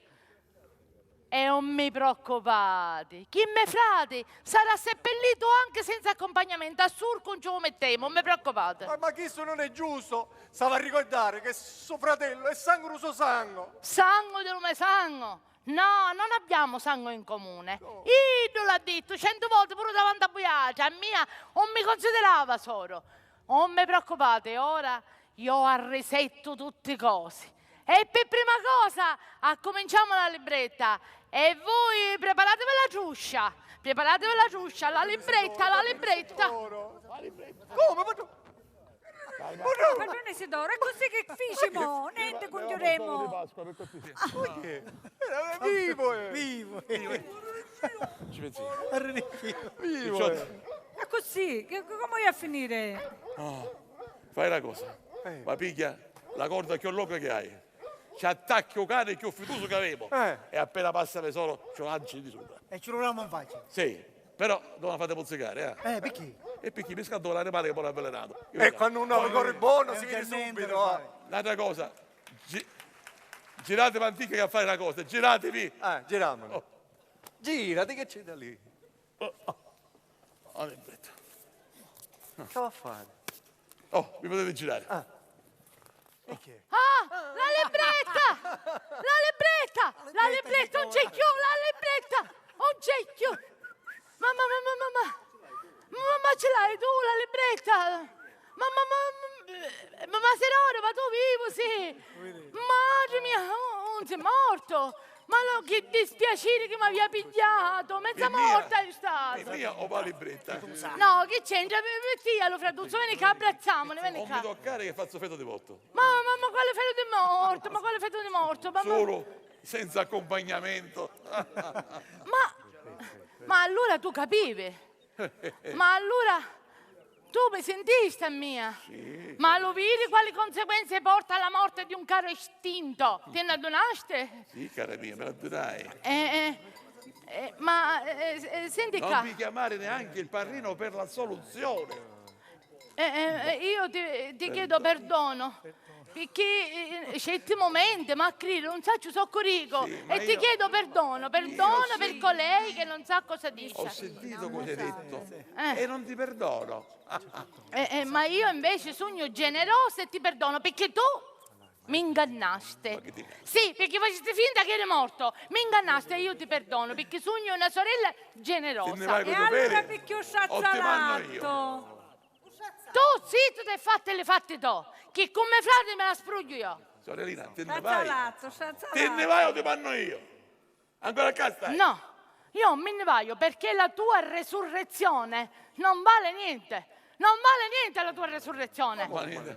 E non mi preoccupate, chi me frate sarà seppellito anche senza accompagnamento, a surco non ce lo mettiamo, non mi preoccupate. Ma questo non è giusto, stava a ricordare che suo fratello è sangue suo sangue. Sangue del mio sangue? No, non abbiamo sangue in comune. Io l'ho detto 100 volte pure davanti a Buiacia, a mia non mi considerava solo. Non mi preoccupate, ora io arresetto tutte cose. E per prima cosa cominciamo la libretta. E voi preparatevi la ciuscia, la libretta. Come? Padrone Isidoro, è così che facciamo, niente congiuremo. Vivo. Ci pensi? Vivo. È così, come vuoi a finire? Fai una cosa, ma piglia la corda più lunga che hai, ci attacchi un cane più fiducioso che avevo e appena passa le solo c'ho anci di sopra. E ci proviamo in faccia. Sì, però non la fate mozzicare, Perché? E perché mi scatto l'animale che poi è avvelenato. E quando uno corre buono si vede subito. Un'altra cosa, giratevi antica che a fare una cosa, giratevi. Giriamolo. Girati che c'è da lì. Che va a fare? Oh, mi potete girare. La libretta! La libretta, non c'è più, la libretta! Non c'è più! Ma ce l'hai tu la libretta? Ma Serone, ma tu vivo, sì! Madre mia, non sei morto! Ma no, che dispiacere che mi aveva pigliato! Mezza morta è stata! Mia o la libretta? No, che c'entra? Mettialo, Fraduzzo, vieni che abbracciamone, vieni Non qua! mi toccare che faccio feto di morto. Ma quale feto di morto? Solo senza accompagnamento. Ma allora tu capivi? Ma allora tu mi sentiste a mia? Sì. Ma lo vedi quali conseguenze porta la morte di un caro estinto? Te ne addonaste? Sì, cara mia, me la dai. Senti qua. Non mi chiamare neanche il padrino per la soluzione. Io ti chiedo perdono. Perché certi momenti ma credo non sa ci soccorico e ti chiedo perdono per colei che non sa cosa dice. Ho sentito cosa hai detto e non ti perdono. Ma io invece sogno generosa e ti perdono perché tu mi ingannaste. Sì, perché faceste finta che eri morto. Mi ingannaste e io ti perdono perché sogno una sorella generosa. Te ne vai con E i allora doveri, perché ho o te mando io? sciazzalato? Tu zitto te fatte le fatte tu, che come frate me la spruglio io. Sorellina, te ne vai? Sciazzalato. Te ne vai o te mando io? Ancora a casa stai? No, io me ne voglio perché la tua resurrezione non vale niente. Non vale niente la tua resurrezione.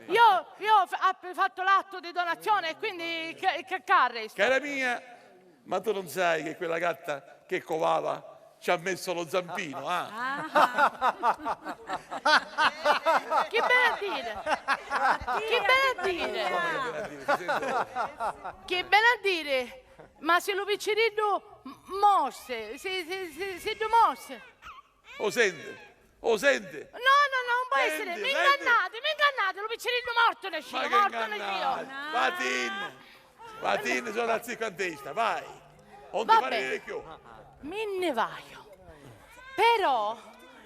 Io ho fatto l'atto di donazione e quindi che carresta. Cara mia, ma tu non sai che quella gatta che covava ci ha messo lo zampino, Che bene a dire! Che bene a dire! Che bene a dire! Ma se lo piccerino morse, se tu morse. O sente? No, non può Senti, essere, senti. mi ingannate, lo piccerino morto nel Ma scio, che morto nel ingannate? scio. Vatin, sono al ziccantista, vai. Non ti Va fare bene. più. Me ne vaio. Però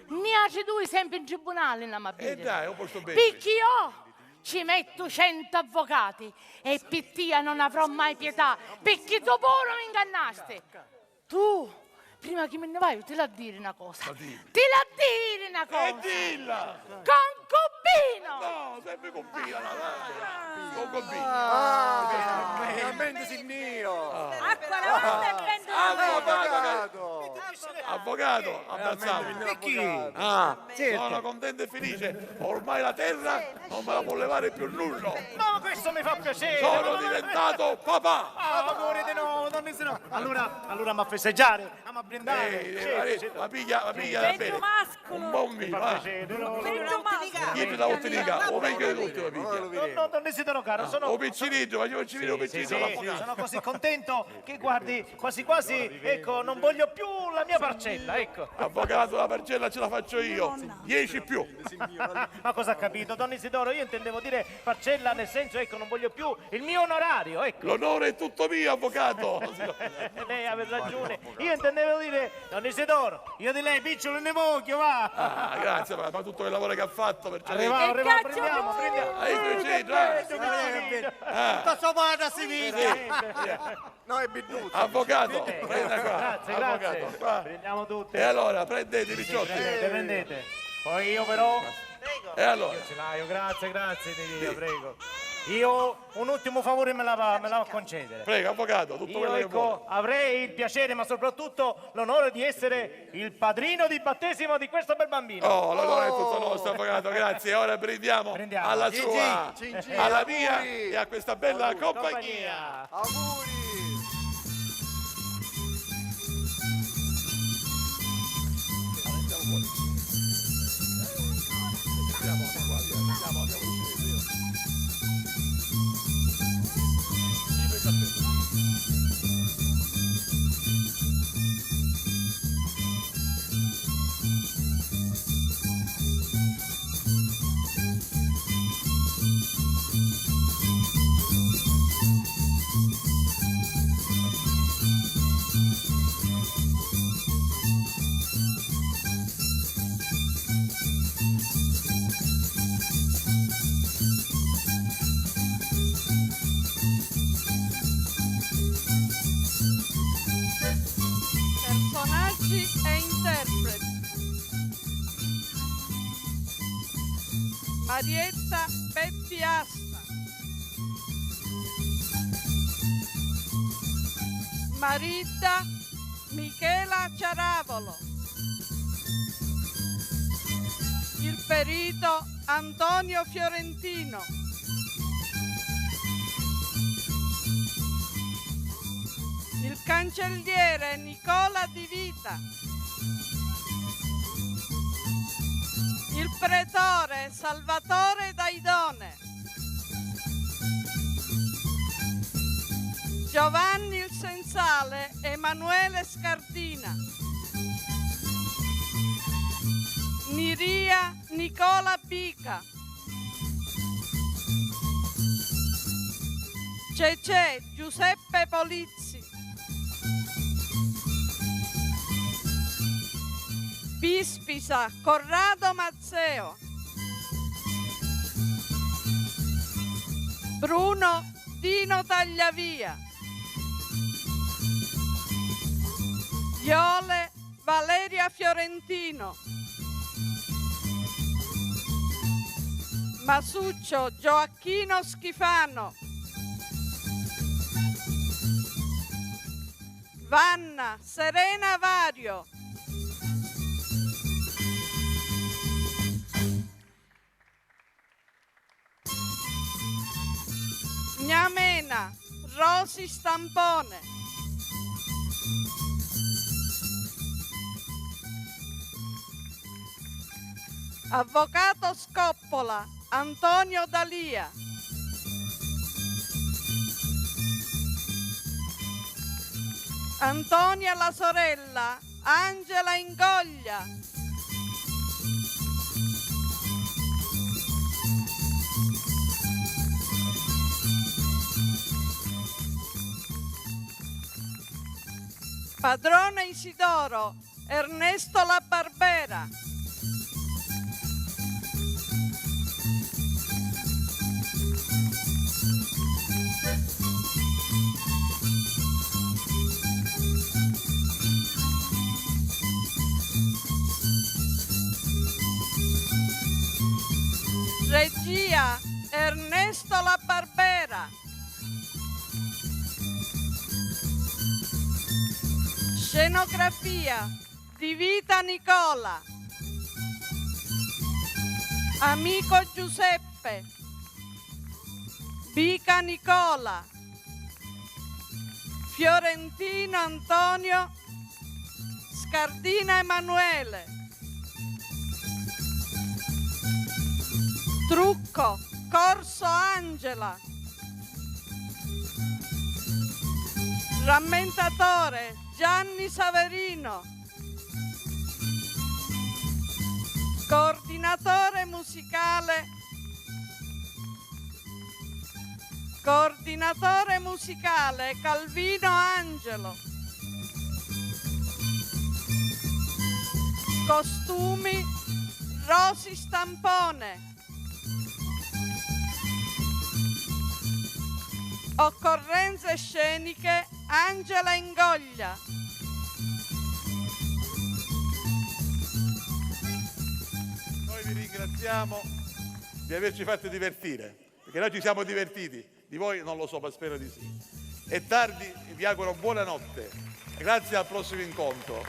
ne ha due sempre in tribunale, non mi Dai, ho posto bene. perché io ci metto 100 avvocati e pittia non avrò mai pietà, perché tu pure mi ingannasti. Tu, prima che me ne vai, te la dire una cosa. Te la dire una cosa. E dilla! Concubino! No, sempre compina, concubino. Finalmente si mio. Avvocato, abbrazzato. Sono contento e felice. Ormai la terra non me la può levare più nulla. No, questo mi fa piacere. Sono diventato papà. Amore di nuovo, donne se no. Allora ma festeggiare, a brindare. La piglia da bene. Un buon vino. Niente da ottenica, o meglio di tutti la piglia. No, donne si caro, sono... O piccinito, facciamo il civile, o piccinito. Sono così contento che guardi, quasi, ecco, non voglio più la mia parcella, ecco. Avvocato, la parcella ce la faccio io. 10 più. Ma cosa ha capito, don Isidoro? Io intendevo dire parcella nel senso, ecco, non voglio più il mio onorario, ecco. L'onore è tutto mio, avvocato. Lei aveva ragione. Io intendevo dire, don Isidoro, io di lei picciolo ne voglio, va. Grazie, ma tutto quel lavoro che ha fatto per Arriviamo, prendiamo. Tutto sommato si vede. No, è bevuto. Avvocato, prenda qua. Grazie. Qua. Prendiamo tutte. E allora, prendete i picciotti. Prendete. Poi io però... E allora? Io ce l'ho, grazie di Dio, prego. Io un ultimo favore me la va a concedere. Prego, avvocato, tutto quello che vuole. Avrei il piacere, ma soprattutto l'onore di essere il padrino di battesimo di questo bel bambino. Oh, l'onore è tutto nostro, avvocato, grazie. Ora brindiamo alla sua, alla mia e a questa bella compagnia. Auguri. Personaggi e interpreti. Marietta Peppi Asta, Marita Michela Ciaravolo, il perito Antonio Fiorentino, il cancelliere Nicola Di Vita, il pretore Salvatore Daidone, Giovanni il Sensale Emanuele Scardina, Niria Nicola Bica, Cecè Giuseppe Polizzi, Pispisa Corrado Mazzeo, Bruno Dino Tagliavia, Iole Valeria Fiorentino, Masuccio Gioacchino Schifano, Vanna Serena Vario, Gnamena Rosi Stampone, Avvocato Scoppola Antonio Dalia, Antonia la sorella Angela Ingoglia, Padrone Isidoro Ernesto La Barbera, Regia Ernesto La Barbera. Scenografia Di Vita Nicola. Amico Giuseppe. Bica Nicola. Fiorentino Antonio. Scardina Emanuele. Trucco Corso Angela. Rammentatore Gianni Saverino. Coordinatore musicale Calvino Angelo. Costumi Rosi Stampone. Occorrenze sceniche Angela Ingoglia. Noi vi ringraziamo di averci fatto divertire, perché noi ci siamo divertiti, di voi non lo so, ma spero di sì. È tardi, vi auguro buonanotte, grazie al prossimo incontro.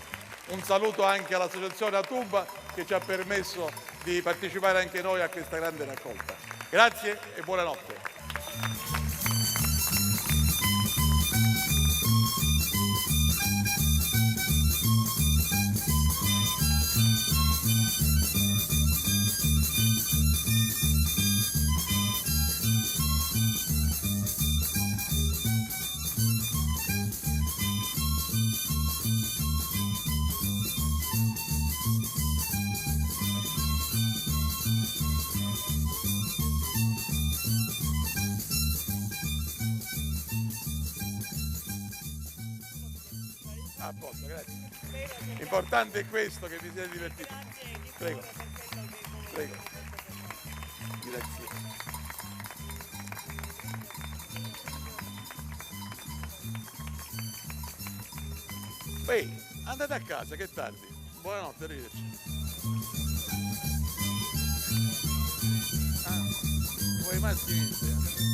Un saluto anche all'associazione Atuba che ci ha permesso di partecipare anche noi a questa grande raccolta. Grazie e buonanotte. A posto, grazie. L'importante è questo, che vi siete divertiti. Prego. Prego. Grazie. Ehi, andate a casa, che è tardi. Buonanotte, arrivederci. Voi maschi niente.